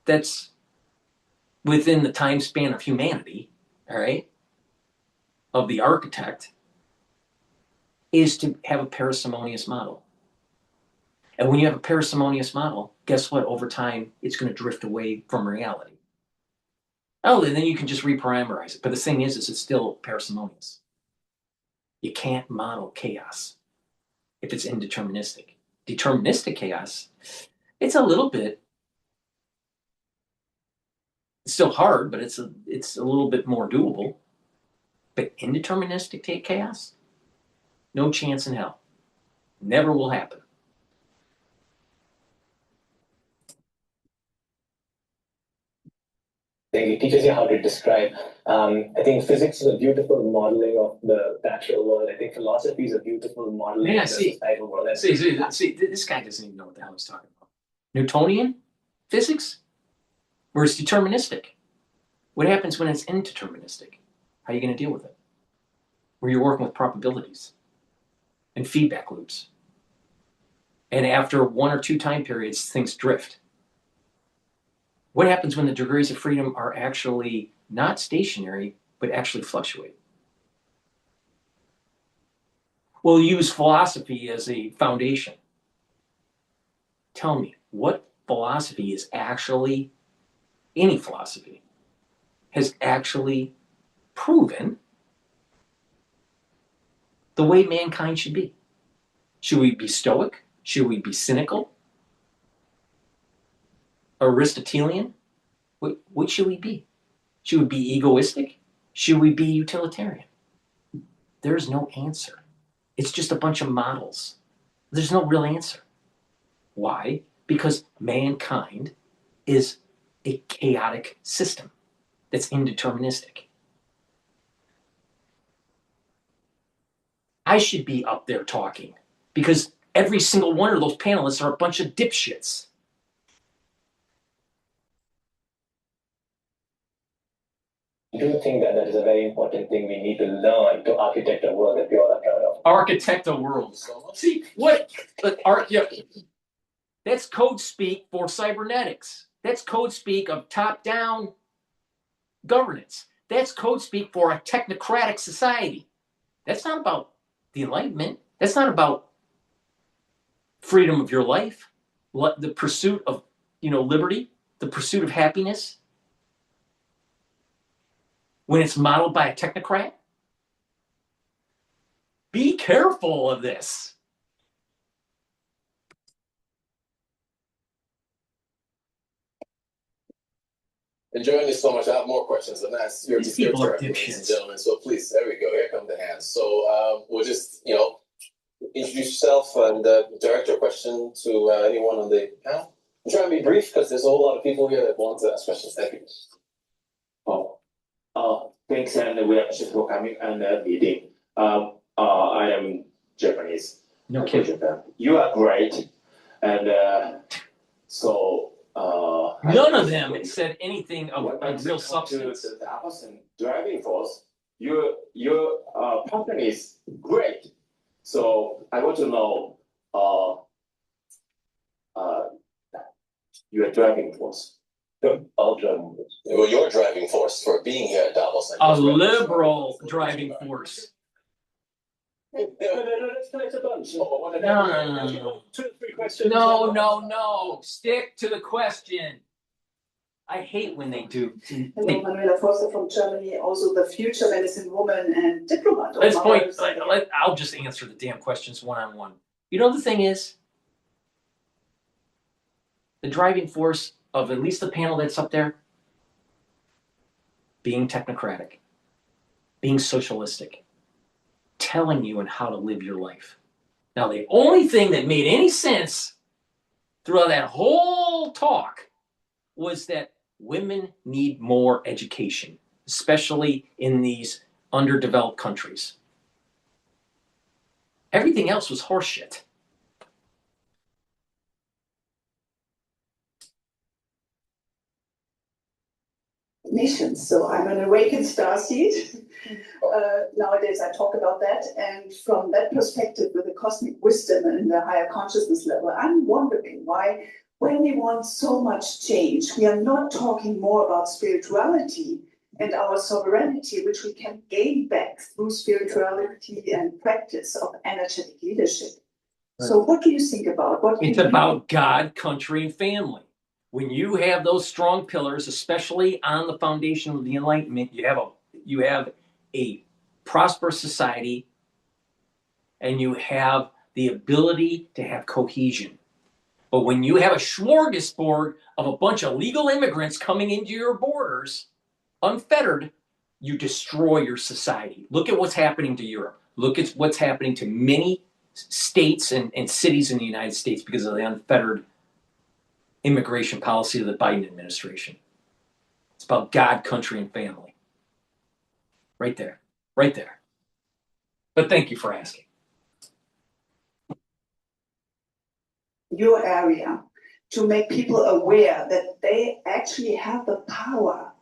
A: that's within the time span of humanity, all right, of the architect, is to have a parsimonious model. And when you have a parsimonious model, guess what? Over time, it's going to drift away from reality. Oh, and then you can just reparameterize it. But the thing is it's still parsimonious. You can't model chaos if it's indeterministic. Deterministic chaos, it's a little bit It's still hard, but it's a little bit more doable. But indeterministic chaos? No chance in hell. Never will happen.
J: It teaches you how to describe. I think physics is a beautiful modeling of the natural world. I think philosophy is a beautiful modeling of the societal world.
A: See, this guy doesn't even know what the hell he's talking about. Newtonian physics, where it's deterministic. What happens when it's indeterministic? How are you going to deal with it? Where you're working with probabilities and feedback loops. And after 1 or 2 time periods, things drift. What happens when the degrees of freedom are actually not stationary, but actually fluctuate? We'll use philosophy as a foundation. Tell me, what philosophy is actually, any philosophy, has actually proven the way mankind should be? Should we be stoic? Should we be cynical? Aristotelian? What should we be? Should we be egoistic? Should we be utilitarian? There's no answer. It's just a bunch of models. There's no real answer. Why? Because mankind is a chaotic system that's indeterministic. I should be up there talking because every single one of those panelists are a bunch of dipshits.
J: I do think that is a very important thing we need to learn to architect a world that we all are proud of.
A: Architect a world. See, what? That's code speak for cybernetics. That's code speak of top-down governance. That's code speak for a technocratic society. That's not about the Enlightenment. That's not about freedom of your life, the pursuit of, liberty, the pursuit of happiness. When it's modeled by a technocrat? Be careful of this.
E: Enjoying this so much. I have more questions, and that's your turn, ladies and gentlemen. So please, there we go. Here come the hands. So we'll just, introduce yourself and direct your question to anyone on the panel. I'm trying to be brief because there's a whole lot of people here that want to ask questions. Thank you.
K: Thanks, and we appreciate for coming and meeting. I am Japanese.
A: No kidding.
K: You are great, and so.
A: None of them said anything of real substance.
K: To Davos and driving force, your company is great. So I want to know your driving force.
E: Well, your driving force for being here at Davos.
A: A liberal driving force. No.
J: 2 or 3 questions.
A: No. Stick to the question. I hate when they do.
L: Hello, Manuela Forster from Germany, also the future medicine woman and diplomat.
A: I'll just answer the damn questions one-on-one. The thing is, the driving force of at least the panel that's up there, being technocratic, being socialistic, telling you on how to live your life. Now, the only thing that made any sense throughout that whole talk was that women need more education, especially in these underdeveloped countries. Everything else was horseshit.
L: Missions. So I'm an awakened starseed. Nowadays I talk about that, and from that perspective, with the cosmic wisdom and the higher consciousness level, I'm wondering why, when we want so much change, we are not talking more about spirituality and our sovereignty, which we can gain back through spirituality and practice of energetic leadership. Right. So what do you think about?
A: It's about God, country, and family. When you have those strong pillars, especially on the foundation of the Enlightenment, you have a prosperous society, and you have the ability to have cohesion. But when you have a smorgasbord of a bunch of legal immigrants coming into your borders, unfettered, you destroy your society. Look at what's happening to Europe. Look at what's happening to many states and cities in the United States because of the unfettered immigration policy of the Biden administration. It's about God, country, and family. Right there. Right there. But thank you for asking.
L: Your area to make people aware that they actually have the power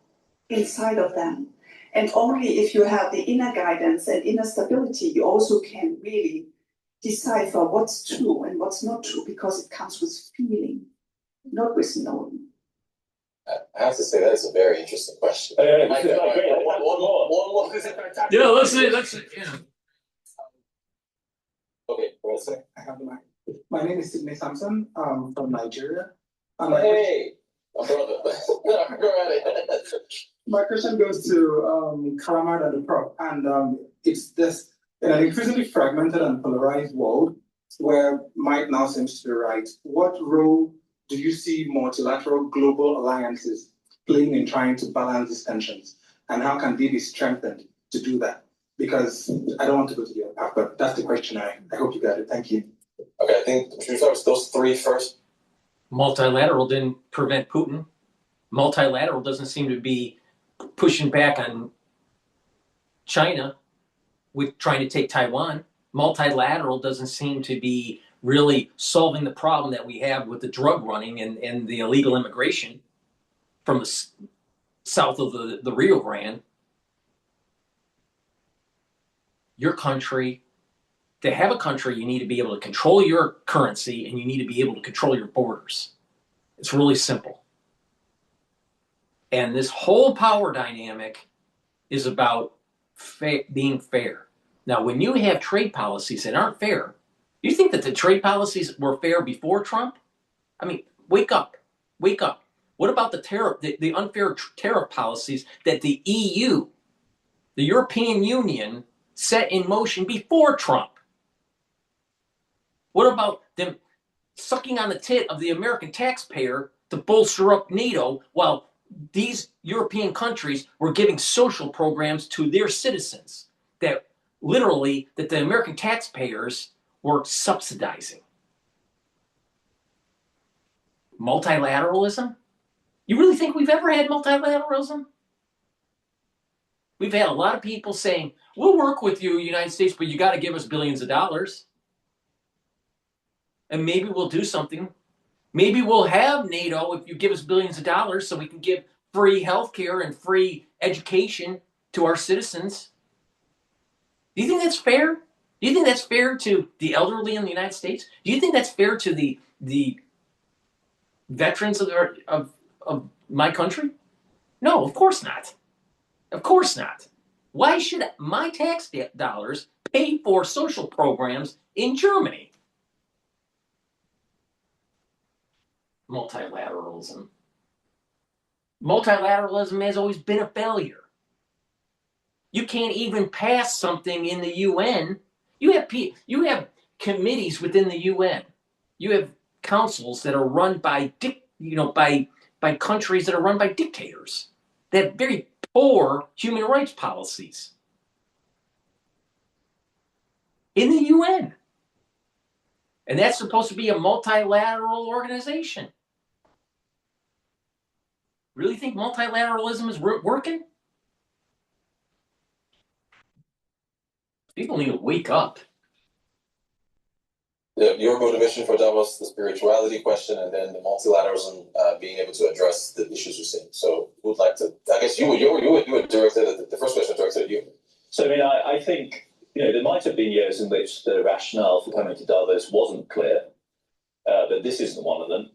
L: inside of them. And only if you have the inner guidance and inner stability, you also can really decipher what's true and what's not true, because it comes with feeling, not with knowing.
E: I have to say, that's a very interesting question.
H: Yeah,
A: let's yeah.
E: Okay, one second.
M: I have the mic. My name is Sidney Sampson. From Nigeria.
E: Hey, my brother. Go ahead.
M: My question goes to Kalamard and the Prof. And it's this, in an increasingly fragmented and polarized world where might now seems to be right, what role do you see multilateral global alliances playing in trying to balance these tensions? And how can they be strengthened to do that? Because I don't want to go to the other path, but that's the question. I hope you got it. Thank you.
E: Okay, I think should we start with those three first?
A: Multilateral didn't prevent Putin. Multilateral doesn't seem to be pushing back on China with trying to take Taiwan. Multilateral doesn't seem to be really solving the problem that we have with the drug running and the illegal immigration from the south of the Rio Grande. Your country, to have a country, you need to be able to control your currency and you need to be able to control your borders. It's really simple. And this whole power dynamic is about being fair. Now, when you have trade policies that aren't fair, do you think that the trade policies were fair before Trump? I mean, wake up, wake up. What about the unfair tariff policies that the EU, the European Union, set in motion before Trump? What about them sucking on the tit of the American taxpayer to bolster up NATO while these European countries were giving social programs to their citizens that the American taxpayers were subsidizing? Multilateralism? You really think we've ever had multilateralism? We've had a lot of people saying, we'll work with you, United States, but you got to give us billions of dollars. And maybe we'll do something. Maybe we'll have NATO if you give us billions of dollars so we can give free healthcare and free education to our citizens. Do you think that's fair? Do you think that's fair to the elderly in the United States? Do you think that's fair to the veterans of my country? No, of course not. Of course not. Why should my tax dollars pay for social programs in Germany? Multilateralism. Multilateralism has always been a failure. You can't even pass something in the UN. You have committees within the UN. You have councils that are run by countries that are run by dictators that have very poor human rights policies in the UN. And that's supposed to be a multilateral organization. Really think multilateralism is working? People need to wake up.
E: Your motivation for Davos, the spirituality question, and then the multilateralism, being able to address the issues you're seeing. So, who would like to? I guess you would direct it. The first question directed at you.
H: So, I mean, I think there might have been years in which the rationale for coming to Davos wasn't clear, but this isn't one of them.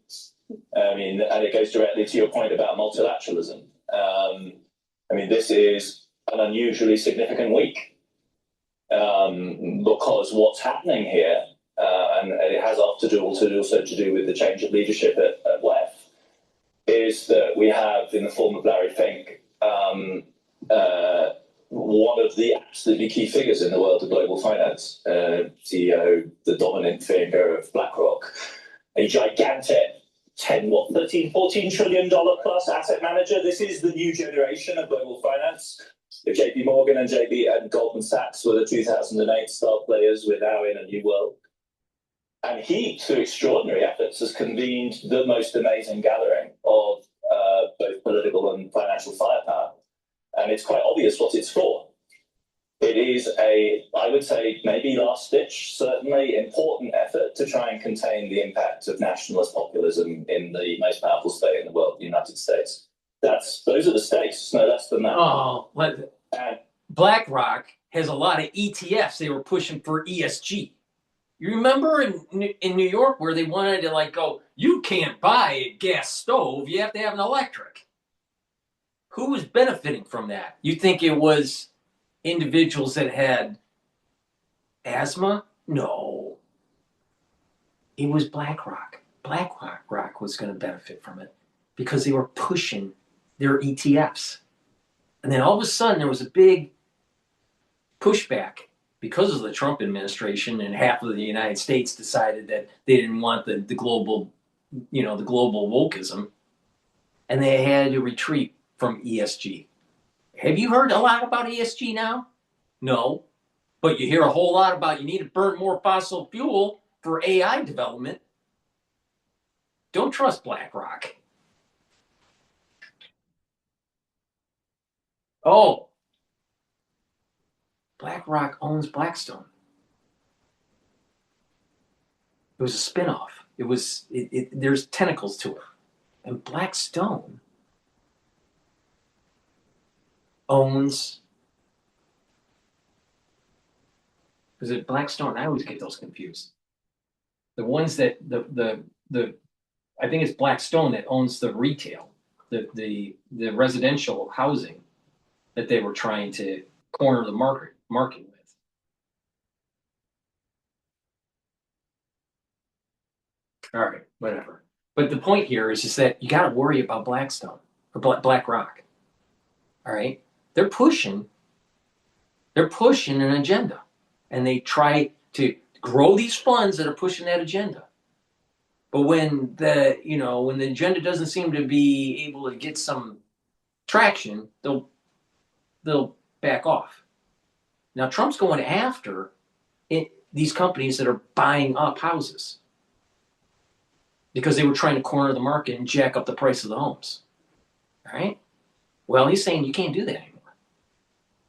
H: I mean, and it goes directly to your point about multilateralism. I mean, this is an unusually significant week because what's happening here, and it has also to do with the change of leadership at WEF, is that we have, in the form of Larry Fink, one of the absolutely key figures in the world of global finance, CEO, the dominant figure of BlackRock, a gigantic 13, $14 trillion plus asset manager. This is the new generation of global finance. If JP Morgan and Goldman Sachs were the 2008 star players, we're now in a new world. And he, through extraordinary efforts, has convened the most amazing gathering of both political and financial firepower. And it's quite obvious what it's for. It is I would say, maybe last ditch, certainly important effort to try and contain the impact of nationalist populism in the most powerful state in the world, the United States. Those are the stakes, no less than that.
A: Oh, BlackRock has a lot of ETFs. They were pushing for ESG. You remember in New York where they wanted to go, you can't buy a gas stove, you have to have an electric. Who was benefiting from that? You think it was individuals that had asthma? No. It was BlackRock. BlackRock was going to benefit from it because they were pushing their ETFs. And then all of a sudden there was a big pushback because of the Trump administration, and half of the United States decided that they didn't want the global, the global wokeism, and they had to retreat from ESG. Have you heard a lot about ESG now? No. But you hear a whole lot about you need to burn more fossil fuel for AI development. Don't trust BlackRock. Oh, BlackRock owns Blackstone. It was a spinoff. There's tentacles to it. And Blackstone owns, is it Blackstone? I always get those confused. The ones that I think it's Blackstone that owns the retail, the residential housing that they were trying to corner the market with. All right, whatever. But the point here is that you got to worry about Blackstone or BlackRock. All right, they're pushing an agenda, and they try to grow these funds that are pushing that agenda. But when the agenda doesn't seem to be able to get some traction, they'll back off. Now Trump's going after these companies that are buying up houses because they were trying to corner the market and jack up the price of the homes. All right? Well, he's saying you can't do that anymore.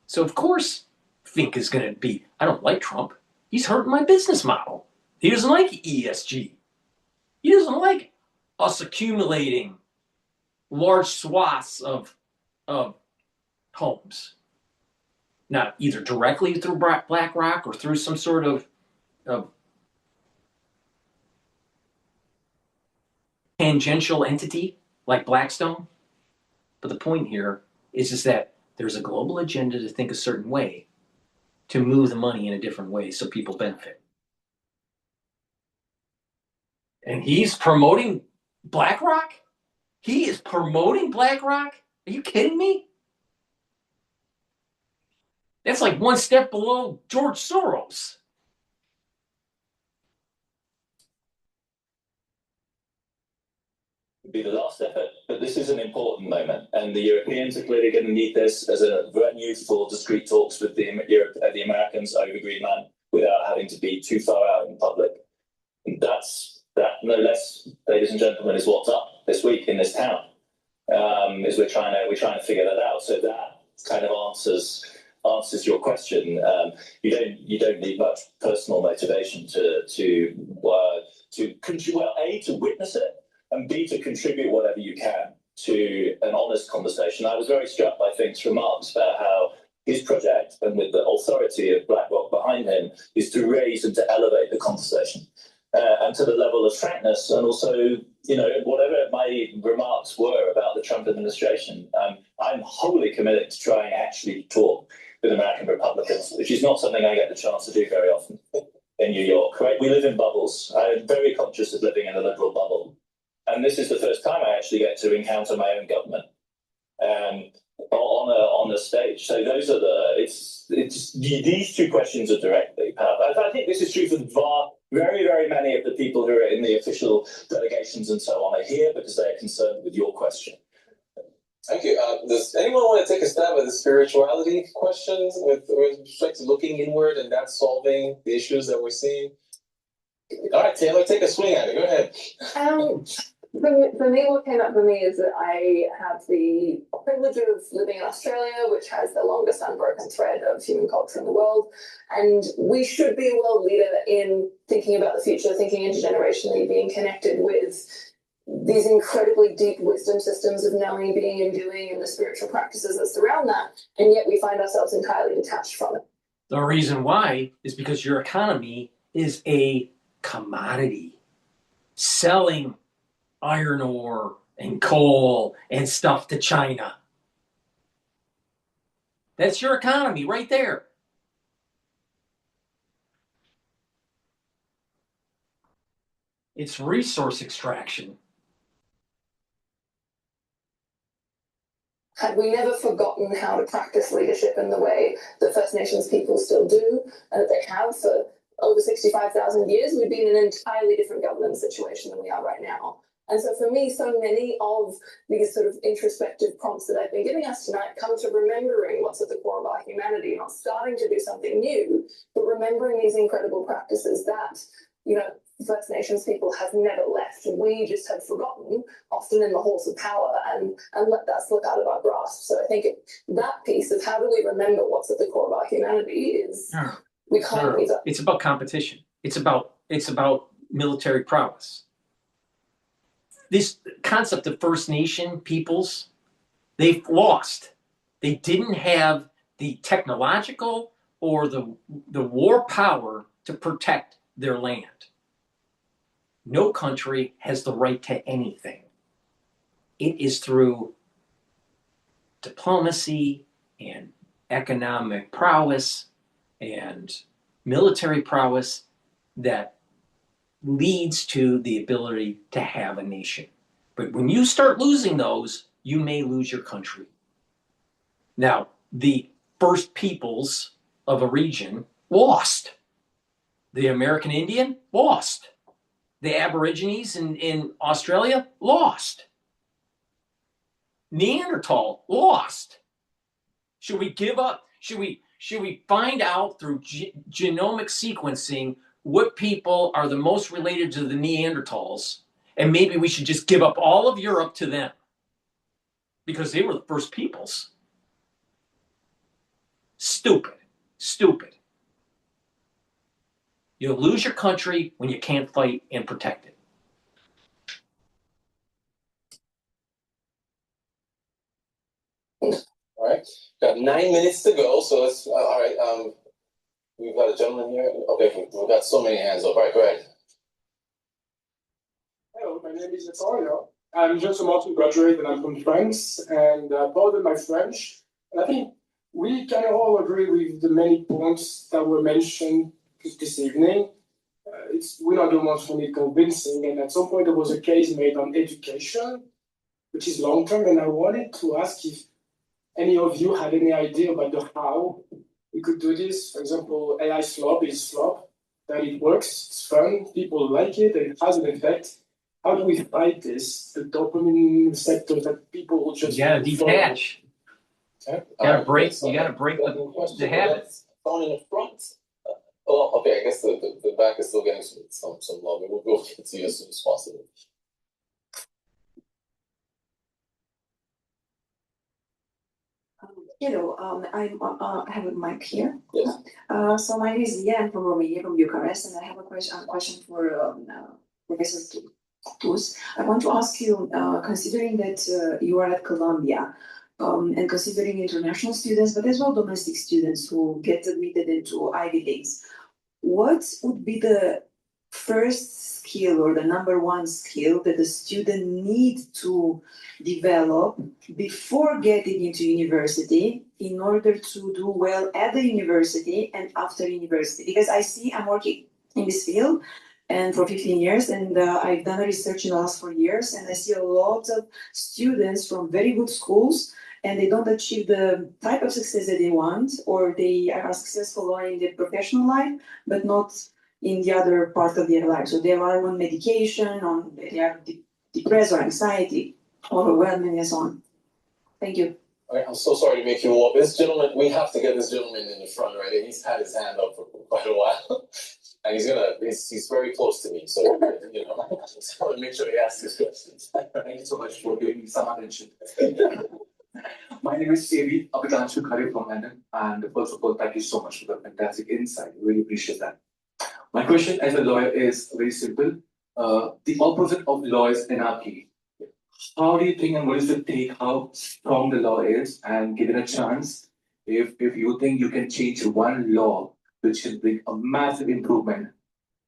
A: So of course, Fink is going to be, I don't like Trump. He's hurting my business model. He doesn't like ESG. He doesn't like us accumulating large swaths of homes. Now, either directly through BlackRock or through some sort of tangential entity like Blackstone. But the point here is that there's a global agenda to think a certain way, to move the money in a different way so people benefit. And he's promoting BlackRock? He is promoting BlackRock? Are you kidding me? That's like one step below George Soros.
H: Be the last effort, but this is an important moment, and the Europeans are clearly going to need this as a venue for discreet talks with the Americans over Greenland without having to be too far out in public. And that, no less, ladies and gentlemen, is what's up this week in this town. Is we're trying to figure that out. So that kind of answers your question. You don't need much personal motivation to witness it, and B, to contribute whatever you can to an honest conversation. I was very struck by Fink's remarks about how his project, and with the authority of BlackRock behind him, is to raise and to elevate the conversation and to the level of frankness, and also, whatever my remarks were about the Trump administration, I'm wholly committed to trying actually talk with American Republicans, which is not something I get the chance to do very often in New York, right? We live in bubbles. I'm very conscious of living in a liberal bubble. And this is the first time I actually get to encounter my own government. And on a stage. So those are these two questions are directly. I think this is true for very, very many of the people who are in the official delegations and so on are here because they are concerned with your question.
E: Thank you. Does anyone want to take a stab at the spirituality questions with respect to looking inward and that solving the issues that we're seeing? All right, Taylor, take a swing at it. Go ahead.
I: For me, what came up for me is that I have the privilege of living in Australia, which has the longest unbroken thread of human culture in the world. And we should be a world leader in thinking about the future, thinking intergenerationally, being connected with these incredibly deep wisdom systems of knowing, being, and doing, and the spiritual practices that surround that. And yet we find ourselves entirely detached from it.
A: The reason why is because your economy is a commodity. Selling iron ore and coal and stuff to China. That's your economy right there. It's resource extraction.
I: Had we never forgotten how to practice leadership in the way that First Nations people still do, and that they have for over 65,000 years, we'd be in an entirely different governance situation than we are right now. And so for me, so many of these sort of introspective prompts that I've been giving us tonight come to remembering what's at the core of our humanity, not starting to do something new, but remembering these incredible practices that, you know, First Nations people have never left. We just have forgotten, often in the halls of power, and let that slip out of our grasp. So I think that piece of how do we remember what's at the core of our humanity is we can't either.
A: It's about competition. It's about military prowess. This concept of First Nation peoples, they've lost. They didn't have the technological or the war power to protect their land. No country has the right to anything. It is through diplomacy and economic prowess and military prowess that leads to the ability to have a nation. But when you start losing those, you may lose your country. Now, the first peoples of a region lost. The American Indian lost. The Aborigines in Australia lost. Neanderthal lost. Should we give up? Should we find out through genomic sequencing what people are the most related to the Neanderthals, and maybe we should just give up all of Europe to them because they were the first peoples? Stupid. You'll lose your country when you can't fight and protect it.
E: All right, got 9 minutes to go, so let's. All right, we've got a gentleman here. Okay, we've got so many hands up. All right, go ahead.
M: Hello, my name is Cottrell. I'm just about to graduate and I'm from France, and pardon my French. And I think we can all agree with the many points that were mentioned this evening. We're not the ones who need convincing, and at some point there was a case made on education, which is long term, and I wanted to ask if any of you had any idea about the how we could do this. For example, AI slop is slop, that it works, it's fun, people like it, and it has an effect. How do we fight this? The dopamine receptor that people just
A: you gotta detach.
E: Okay.
A: You gotta break the habit.
E: Phone in the front. Oh, okay. I guess the back is still getting some love. We'll get to you as soon as possible.
N: Hello, I have a mic here.
E: Yes.
N: So my name is Lia, I'm from Romania, from Bucharest, and I have a question for Professor Tus. I want to ask you, considering that you are at Columbia, and considering international students, but as well domestic students who get admitted into Ivy Leagues, what would be the first skill or the number one skill that a student needs to develop before getting into university in order to do well at the university and after university? Because I'm working in this field and for 15 years, and I've done research in the last 4 years, and I see a lot of students from very good schools and they don't achieve the type of success that they want, or they are successful only in their professional life, but not in the other part of their life. So they are on medication, they are depressed or anxiety, overwhelming and so on. Thank you.
E: Okay, I'm so sorry to make you walk. This gentleman, we have to get this gentleman in the front, right? He's had his hand up for quite a while. And he's very close to me. So, you know, I just want to make sure he asks his questions.
O: Thank you so much for giving me some attention. My name is Ep18 from London. And first of all, thank you so much for the fantastic insight. Really appreciate that. My question as a lawyer is very simple. The opposite of law is anarchy. How do you think and what is the take how strong the law is, and given a chance, if you think you can change one law which will bring a massive improvement,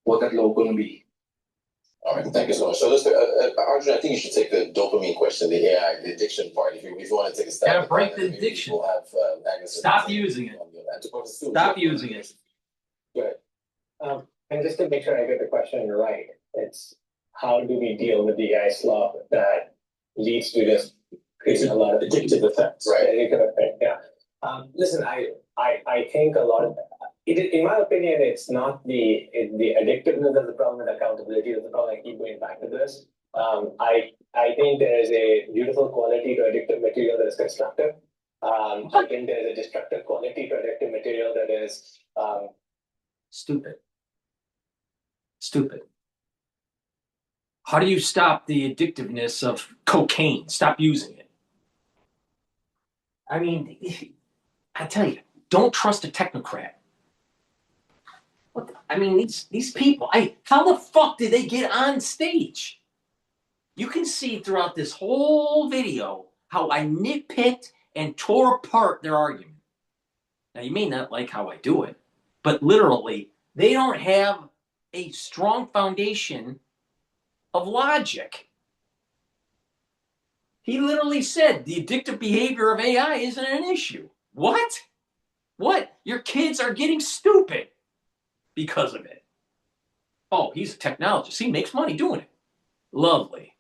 O: what that law going to be?
E: All right, thank you so much. So let's Arjun, I think you should take the dopamine question, the AI, the addiction part. If you want to take a step.
A: Gotta break the addiction.
E: We'll have
A: Stop using it. Stop using it.
J: Good. And just to make sure I get the question right, it's how do we deal with the AI slop that leads to this creating a lot of addictive effects?
E: Right.
J: Addictive effect, yeah. Listen, I think a lot of in my opinion, it's not the addictiveness of the problem and accountability of the problem. I keep going back to this. I think there is a beautiful quality to addictive material that is constructive. I think there is a destructive quality to addictive material that is
A: Stupid. How do you stop the addictiveness of cocaine? Stop using it. I mean, I tell you, don't trust a technocrat. I mean, these people, how the fuck did they get on stage? You can see throughout this whole video how I nitpicked and tore apart their argument. Now, you may not like how I do it, but literally, they don't have a strong foundation of logic. He literally said the addictive behavior of AI isn't an issue. What? Your kids are getting stupid because of it. Oh, he's a technologist. He makes money doing it. Lovely.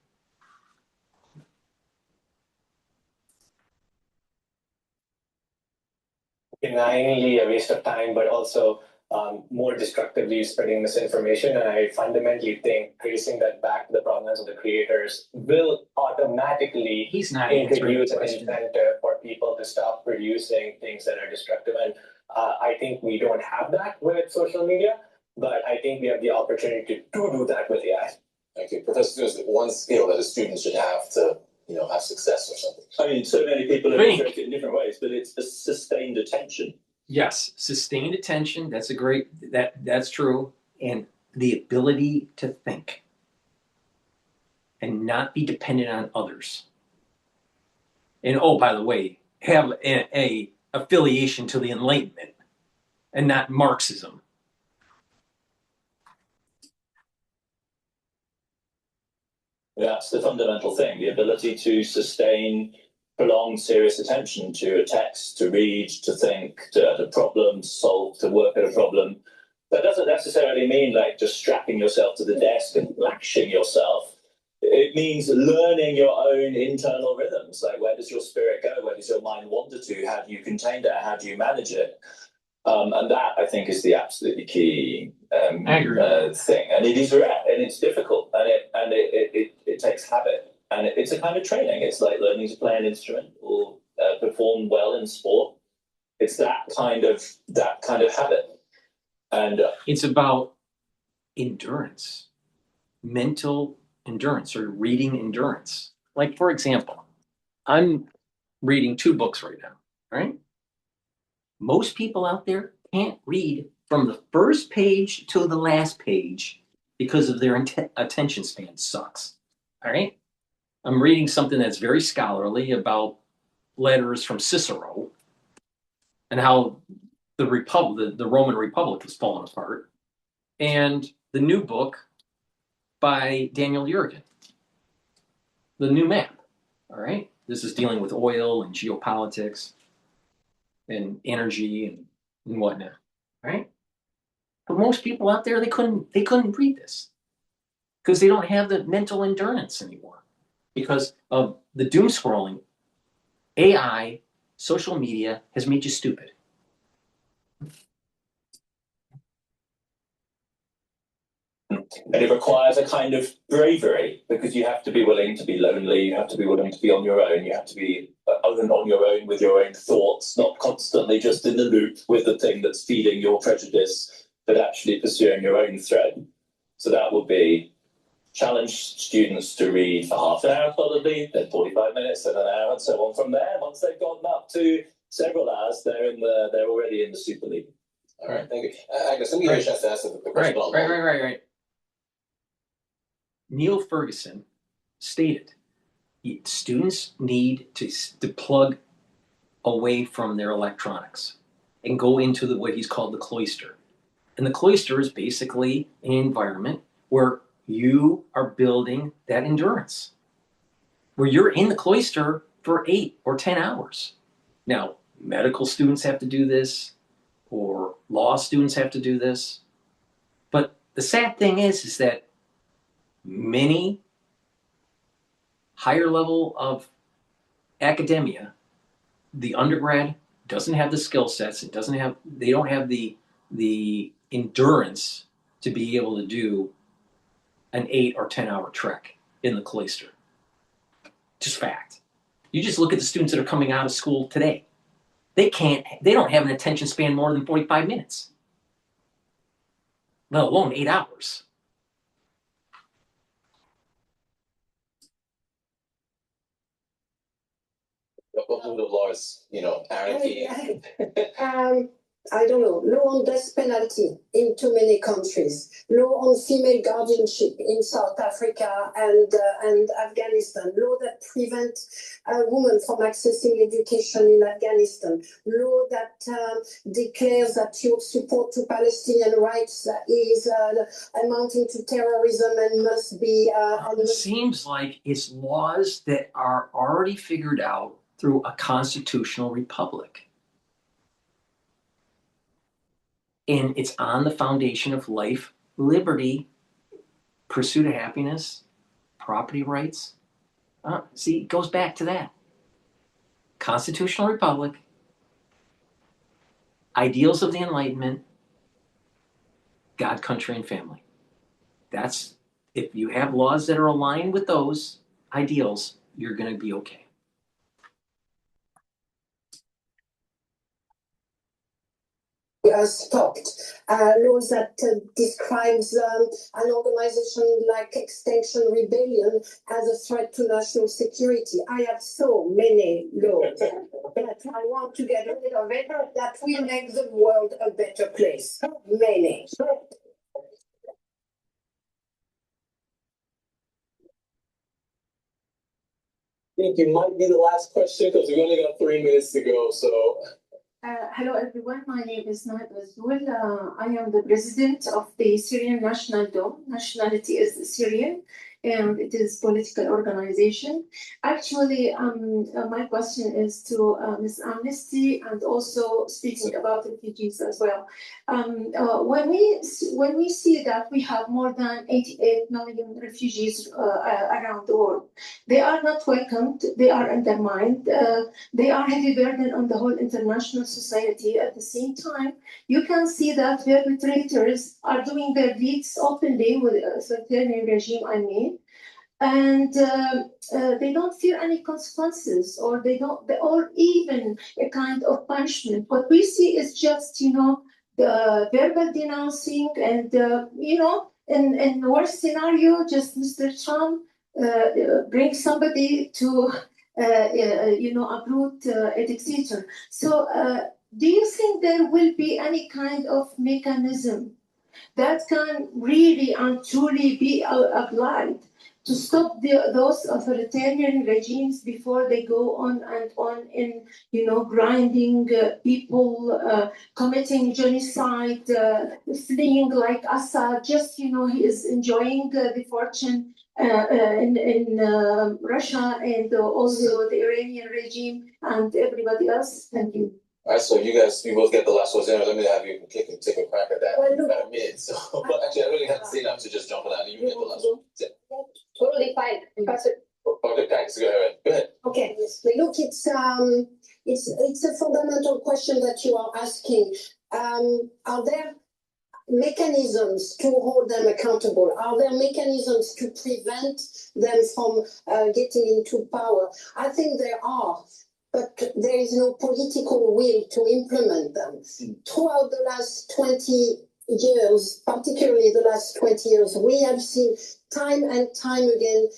J: benignly a waste of time, but also more destructively spreading misinformation. And I fundamentally think tracing that back to the provenance of the creators will automatically introduce an incentive for people to stop producing things that are destructive. And I think we don't have that with social media, but I think we have the opportunity to do that with AI.
E: Thank you. Professor, there's one skill that a student should have to, have success or something.
H: I mean, so many people are interested in different ways, but it's a sustained attention.
A: Yes, sustained attention. That's a great, that's true. And the ability to think and not be dependent on others. And oh, by the way, have a affiliation to the Enlightenment and not Marxism.
H: That's the fundamental thing, the ability to sustain prolonged serious attention to a text, to read, to think, to problem, solve, to work at a problem. That doesn't necessarily mean like just strapping yourself to the desk and lashing yourself. It means learning your own internal rhythms. Like, where does your spirit go? Where does your mind wander to? How do you contain that? How do you manage it? And that, I think, is the absolutely key thing. And it is rare, and it's difficult, and it takes habit, and it's a kind of training. It's like learning to play an instrument or perform well in sport. It's that kind of habit, and
A: it's about endurance, mental endurance, or reading endurance. Like, for example, I'm reading 2 books right now, right? Most people out there can't read from the first page to the last page because of their attention span sucks. All right? I'm reading something that's very scholarly about letters from Cicero and how the Roman Republic is falling apart, and the new book by Daniel Jurgen, The New Map. All right? This is dealing with oil and geopolitics and energy and whatnot, right? But most people out there, they couldn't read this because they don't have the mental endurance anymore because of the doom scrolling AI, social media has made you stupid.
H: And it requires a kind of bravery because you have to be willing to be lonely, you have to be willing to be on your own, you have to be on your own with your own thoughts, not constantly just in the loop with the thing that's feeding your prejudice, but actually pursuing your own thread. So that would be challenge students to read for half an hour probably, then 45 minutes, then an hour, and so on from there. Once they've gotten up to several hours, they're already in the Super League.
E: All right, thank you. I guess let me give you a chance to ask the question.
A: Right. Neil Ferguson stated students need to plug away from their electronics and go into what he's called the cloister. And the cloister is basically an environment where you are building that endurance, where you're in the cloister for 8 or 10 hours. Now, medical students have to do this, or law students have to do this. But the sad thing is that many higher level of academia, the undergrad doesn't have the skill sets, they don't have the endurance to be able to do an 8 or 10 hour trek in the cloister. Just fact. You just look at the students that are coming out of school today. They don't have an attention span more than 45 minutes, let alone 8 hours.
E: What would the laws, anarchy?
G: I don't know, law on death penalty in too many countries, law on female guardianship in South Africa and Afghanistan, law that prevent women from accessing education in Afghanistan, law that declares that your support to Palestinian rights is amounting to terrorism and must be...
A: It seems like it's laws that are already figured out through a constitutional republic. And it's on the foundation of life, liberty, pursuit of happiness, property rights. See, it goes back to that. Constitutional republic, ideals of the Enlightenment, God, country, and family. That's, if you have laws that are aligned with those ideals, you're going to be okay.
G: Stopped. Laws that describes an organization like Extinction Rebellion as a threat to national security. I have so many laws that I want to get rid of it, that will make the world a better place. Many.
E: I think you might be the last question because we've only got 3 minutes to go. So.
N: Hello everyone, my name is Nahid Azul. I am the president of the Syrian National Dome. Nationality is Syrian and it is political organization. Actually, my question is to Ms. Amnesty and also speaking about refugees as well. When we see that we have more than 88 million refugees around the world, they are not welcomed, they are undermined, they are heavy burden on the whole international society. At the same time, you can see that perpetrators are doing their deeds openly with a authoritarian regime, and they don't fear any consequences, or or even a kind of punishment. What we see is just, the verbal denouncing, and in the worst scenario, just Mr. Trump bring somebody to uproot a dictator. So do you think there will be any kind of mechanism that can really and truly be applied to stop those authoritarian regimes before they go on and on in, grinding people, committing genocide, fleeing like Assad, just, he is enjoying the fortune in Russia, and also the Iranian regime and everybody else. Thank you.
E: All right, so you both get the last words in. Let me have you take a crack at that. You've got a minute, so but actually I really haven't seen enough to just jump on that. You get the last one.
F: Totally fine.
E: Okay, thanks. Go ahead.
G: Okay, we look think it's a fundamental question that you are asking. Are there mechanisms to hold them accountable? Are there mechanisms to prevent them from getting into power? I think there are, but there is no political will to implement them. Throughout the last 20 years, particularly the last 20 years, we have seen time and time again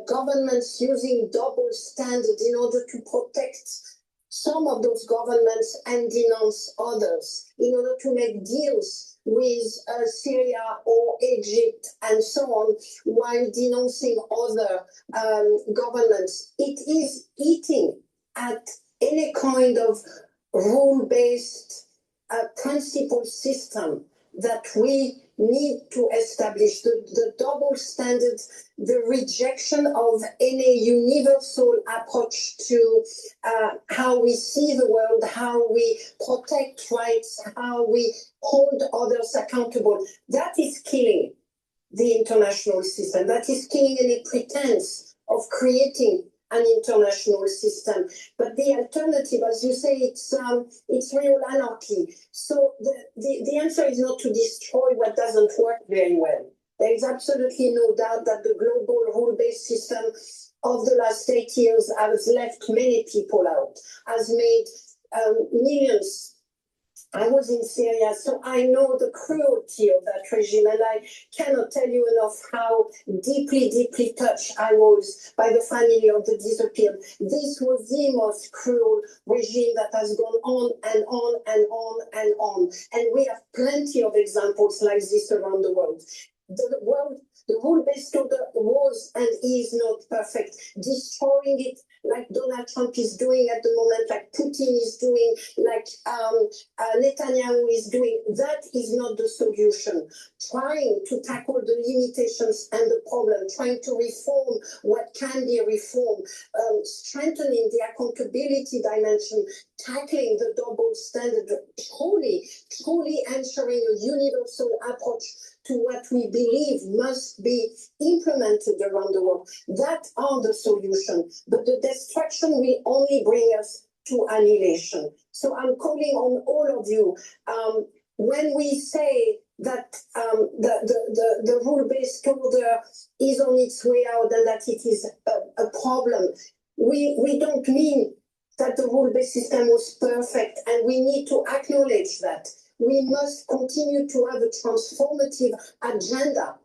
G: governments using double standards in order to protect some of those governments and denounce others, in order to make deals with Syria or Egypt and so on, while denouncing other governments. It is eating at any kind of rule-based principle system that we need to establish, the double standards, the rejection of any universal approach to how we see the world, how we protect rights, how we hold others accountable. That is killing the international system. That is killing any pretense of creating an international system. But the alternative, as you say, it's real anarchy. So the answer is not to destroy what doesn't work very well. There is absolutely no doubt that the global rule-based system of the last 8 years has left many people out, has made millions. I was in Syria, so I know the cruelty of that regime, and I cannot tell you enough how deeply, deeply touched I was by the family of the disappeared. This was the most cruel regime that has gone on and on and on and on. And we have plenty of examples like this around the world. The rule-based order was and is not perfect. Destroying it like Donald Trump is doing at the moment, like Putin is doing, like Netanyahu is doing, that is not the solution. Trying to tackle the limitations and the problem, trying to reform what can be reformed, strengthening the accountability dimension, tackling the double standard, truly ensuring a universal approach to what we believe must be implemented around the world. That are the solution. But the destruction will only bring us to annihilation. So I'm calling on all of you, when we say that the rule-based order is on its way out and that it is a problem, we don't mean that the rule-based system was perfect, and we need to acknowledge that. We must continue to have a transformative agenda.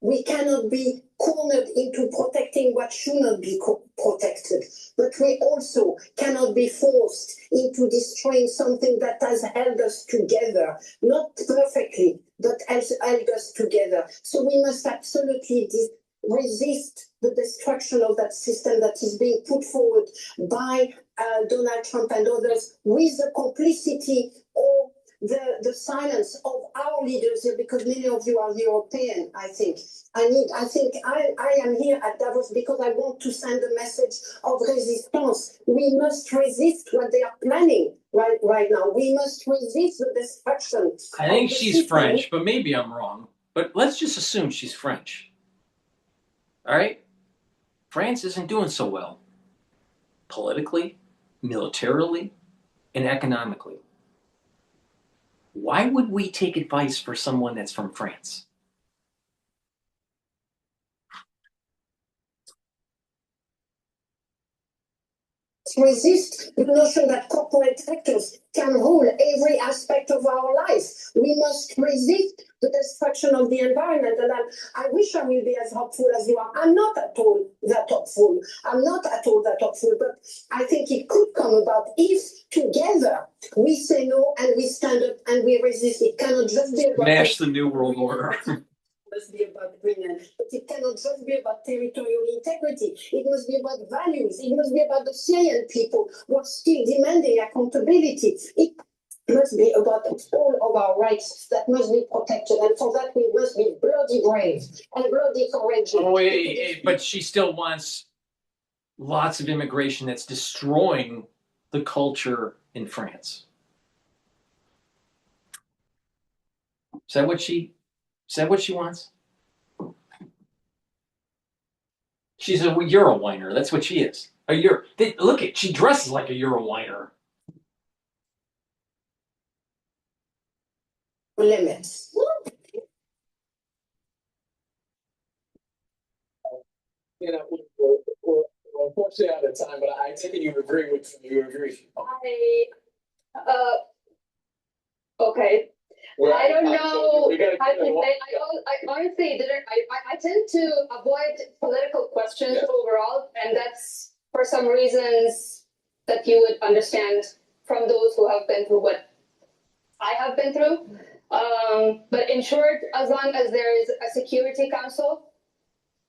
G: We cannot be cornered into protecting what should not be protected, but we also cannot be forced into destroying something that has held us together, not perfectly, but has held us together. So we must absolutely resist the destruction of that system that is being put forward by Donald Trump and others, with the complicity or the silence of our leaders here, because many of you are European. I think I am here at Davos because I want to send a message of resistance. We must resist what they are planning right now. We must resist the destruction.
A: I think she's French, but maybe I'm wrong. But let's just assume she's French. All right? France isn't doing so well politically, militarily, and economically. Why would we take advice for someone that's from France?
G: Resist the notion that corporate sectors can rule every aspect of our lives. We must resist the destruction of the environment. And I wish I will be as hopeful as you are. I'm not at all that hopeful. But I think it could come about if together we say no and we stand up and we resist. It cannot just be about
A: Smash the New World Order.
G: must be about Greenland, but it cannot just be about territorial integrity. It must be about values. It must be about the Syrian people who are still demanding accountability. It must be about all of our rights that must be protected, and for that we must be bloody brave and bloody courageous.
A: Oh, wait, but she still wants lots of immigration that's destroying the culture in France. Is that what she wants? You're a whiner. That's what she is. Look at, she dresses like a Euroliner.
G: Limits.
E: You know, we're unfortunately out of time, but I take it you agree with
F: Okay. I don't know.
E: We gotta
F: I
E: keep it walk-
F: honestly didn't. I tend to avoid political questions
E: Yeah.
F: overall, and that's for some reasons that you would understand from those who have been through what I have been through. But in short, as long as there is a Security Council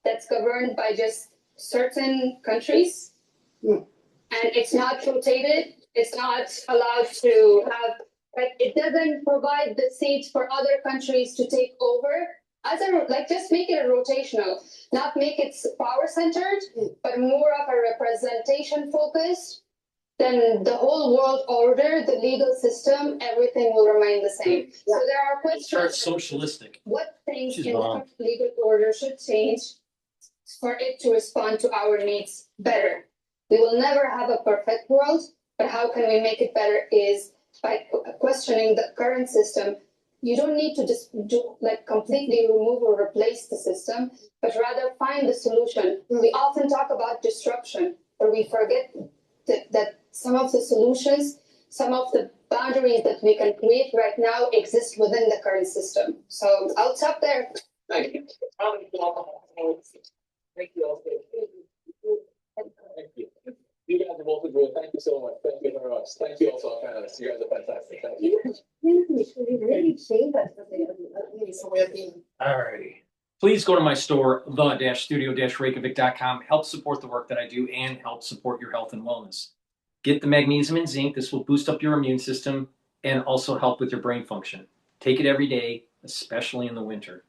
F: that's governed by just certain countries, and it's not rotated, it's not allowed to have, like, it doesn't provide the seats for other countries to take over. Just make it a rotational, not make it power centered, but more of a representation focused. Then the whole world order, the legal system, everything will remain the same. So there are
A: Start
F: questions.
A: socialistic.
F: What things
A: She's
F: in
A: wrong.
F: the legal order should change for it to respond to our needs better? We will never have a perfect world, but how can we make it better is by questioning the current system. You don't need to just completely remove or replace the system, but rather find the solution. We often talk about disruption, but we forget that some of the solutions, some of the boundaries that we can create right now exist within the current system. So I'll stop there.
E: Thank you. Thank you all. Thank you. You guys are both agreeing. Thank you so much. Thank you very much. Thank you also, our panelists. You guys are fantastic. Thank you.
A: All right. Please go to my store, the-studio-reykjavik.com. Help support the work that I do and help support your health and wellness. Get the magnesium and zinc. This will boost up your immune system and also help with your brain function. Take it every day, especially in the winter.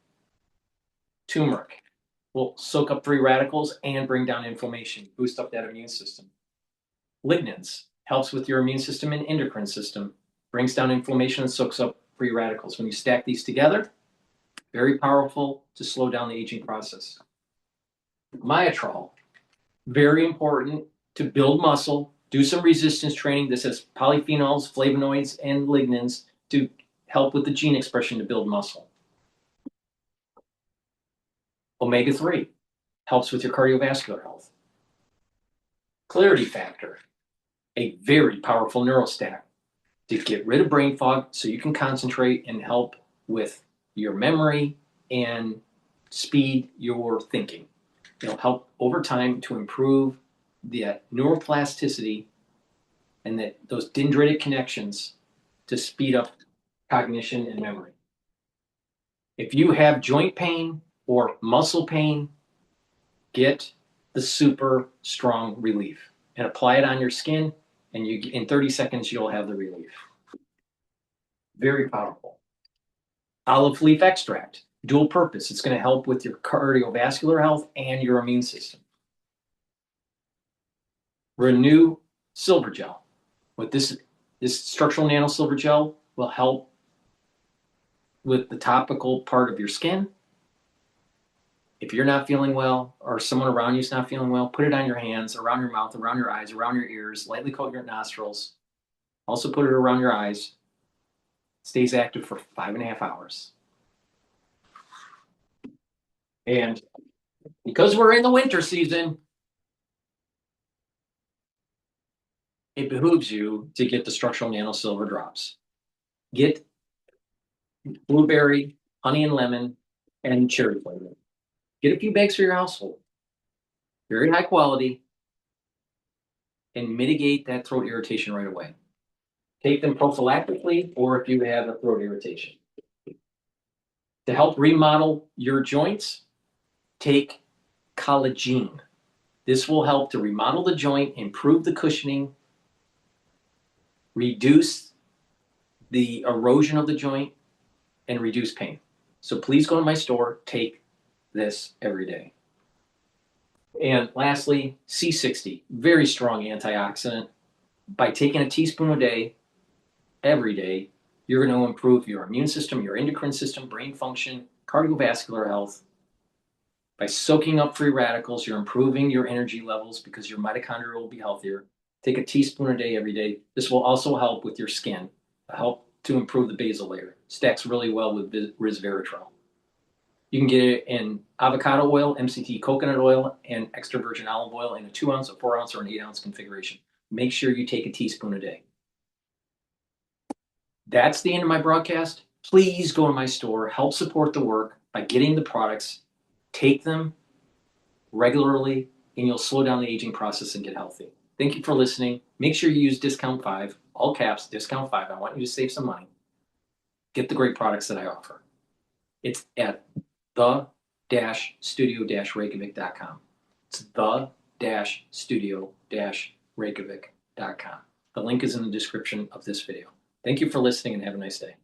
A: Turmeric will soak up free radicals and bring down inflammation, boost up that immune system. Lignans helps with your immune system and endocrine system, brings down inflammation and soaks up free radicals. When you stack these together, very powerful to slow down the aging process. Myotrol, very important to build muscle, do some resistance training. This has polyphenols, flavonoids, and lignans to help with the gene expression to build muscle. Omega-3 helps with your cardiovascular health. Clarity Factor, a very powerful neurostat to get rid of brain fog so you can concentrate and help with your memory and speed your thinking. It'll help over time to improve the neuroplasticity and those dendritic connections to speed up cognition and memory. If you have joint pain or muscle pain, get the super strong relief and apply it on your skin, and in 30 seconds you'll have the relief. Very powerful. Olive leaf extract, dual purpose. It's going to help with your cardiovascular health and your immune system. Renew silver gel. With this structural nano silver gel will help with the topical part of your skin. If you're not feeling well or someone around you is not feeling well, put it on your hands, around your mouth, around your eyes, around your ears, lightly coat your nostrils. Also put it around your eyes. Stays active for 5.5 hours. And because we're in the winter season, it behooves you to get the structural nano silver drops. Get blueberry, honey and lemon, and cherry flavor. Get a few bags for your household. Very high quality, and mitigate that throat irritation right away. Take them prophylactically or if you have a throat irritation. To help remodel your joints, take collagen. This will help to remodel the joint, improve the cushioning, reduce the erosion of the joint, and reduce pain. So please go to my store, take this every day. And lastly, C60, very strong antioxidant. By taking a teaspoon a day, every day, you're going to improve your immune system, your endocrine system, brain function, cardiovascular health. By soaking up free radicals, you're improving your energy levels because your mitochondria will be healthier. Take a teaspoon a day every day. This will also help with your skin, help to improve the basal layer. Stacks really well with resveratrol. You can get it in avocado oil, MCT coconut oil, and extra virgin olive oil in a 2 ounce, a 4 ounce, or an 8 ounce configuration. Make sure you take a teaspoon a day. That's the end of my broadcast. Please go to my store, help support the work by getting the products, take them regularly, and you'll slow down the aging process and get healthy. Thank you for listening. Make sure you use discount 5, all caps, discount 5. I want you to save some money. Get the great products that I offer. It's at the-studio-reykjavik.com. It's the-studio-reykjavik.com. The link is in the description of this video. Thank you for listening and have a nice day.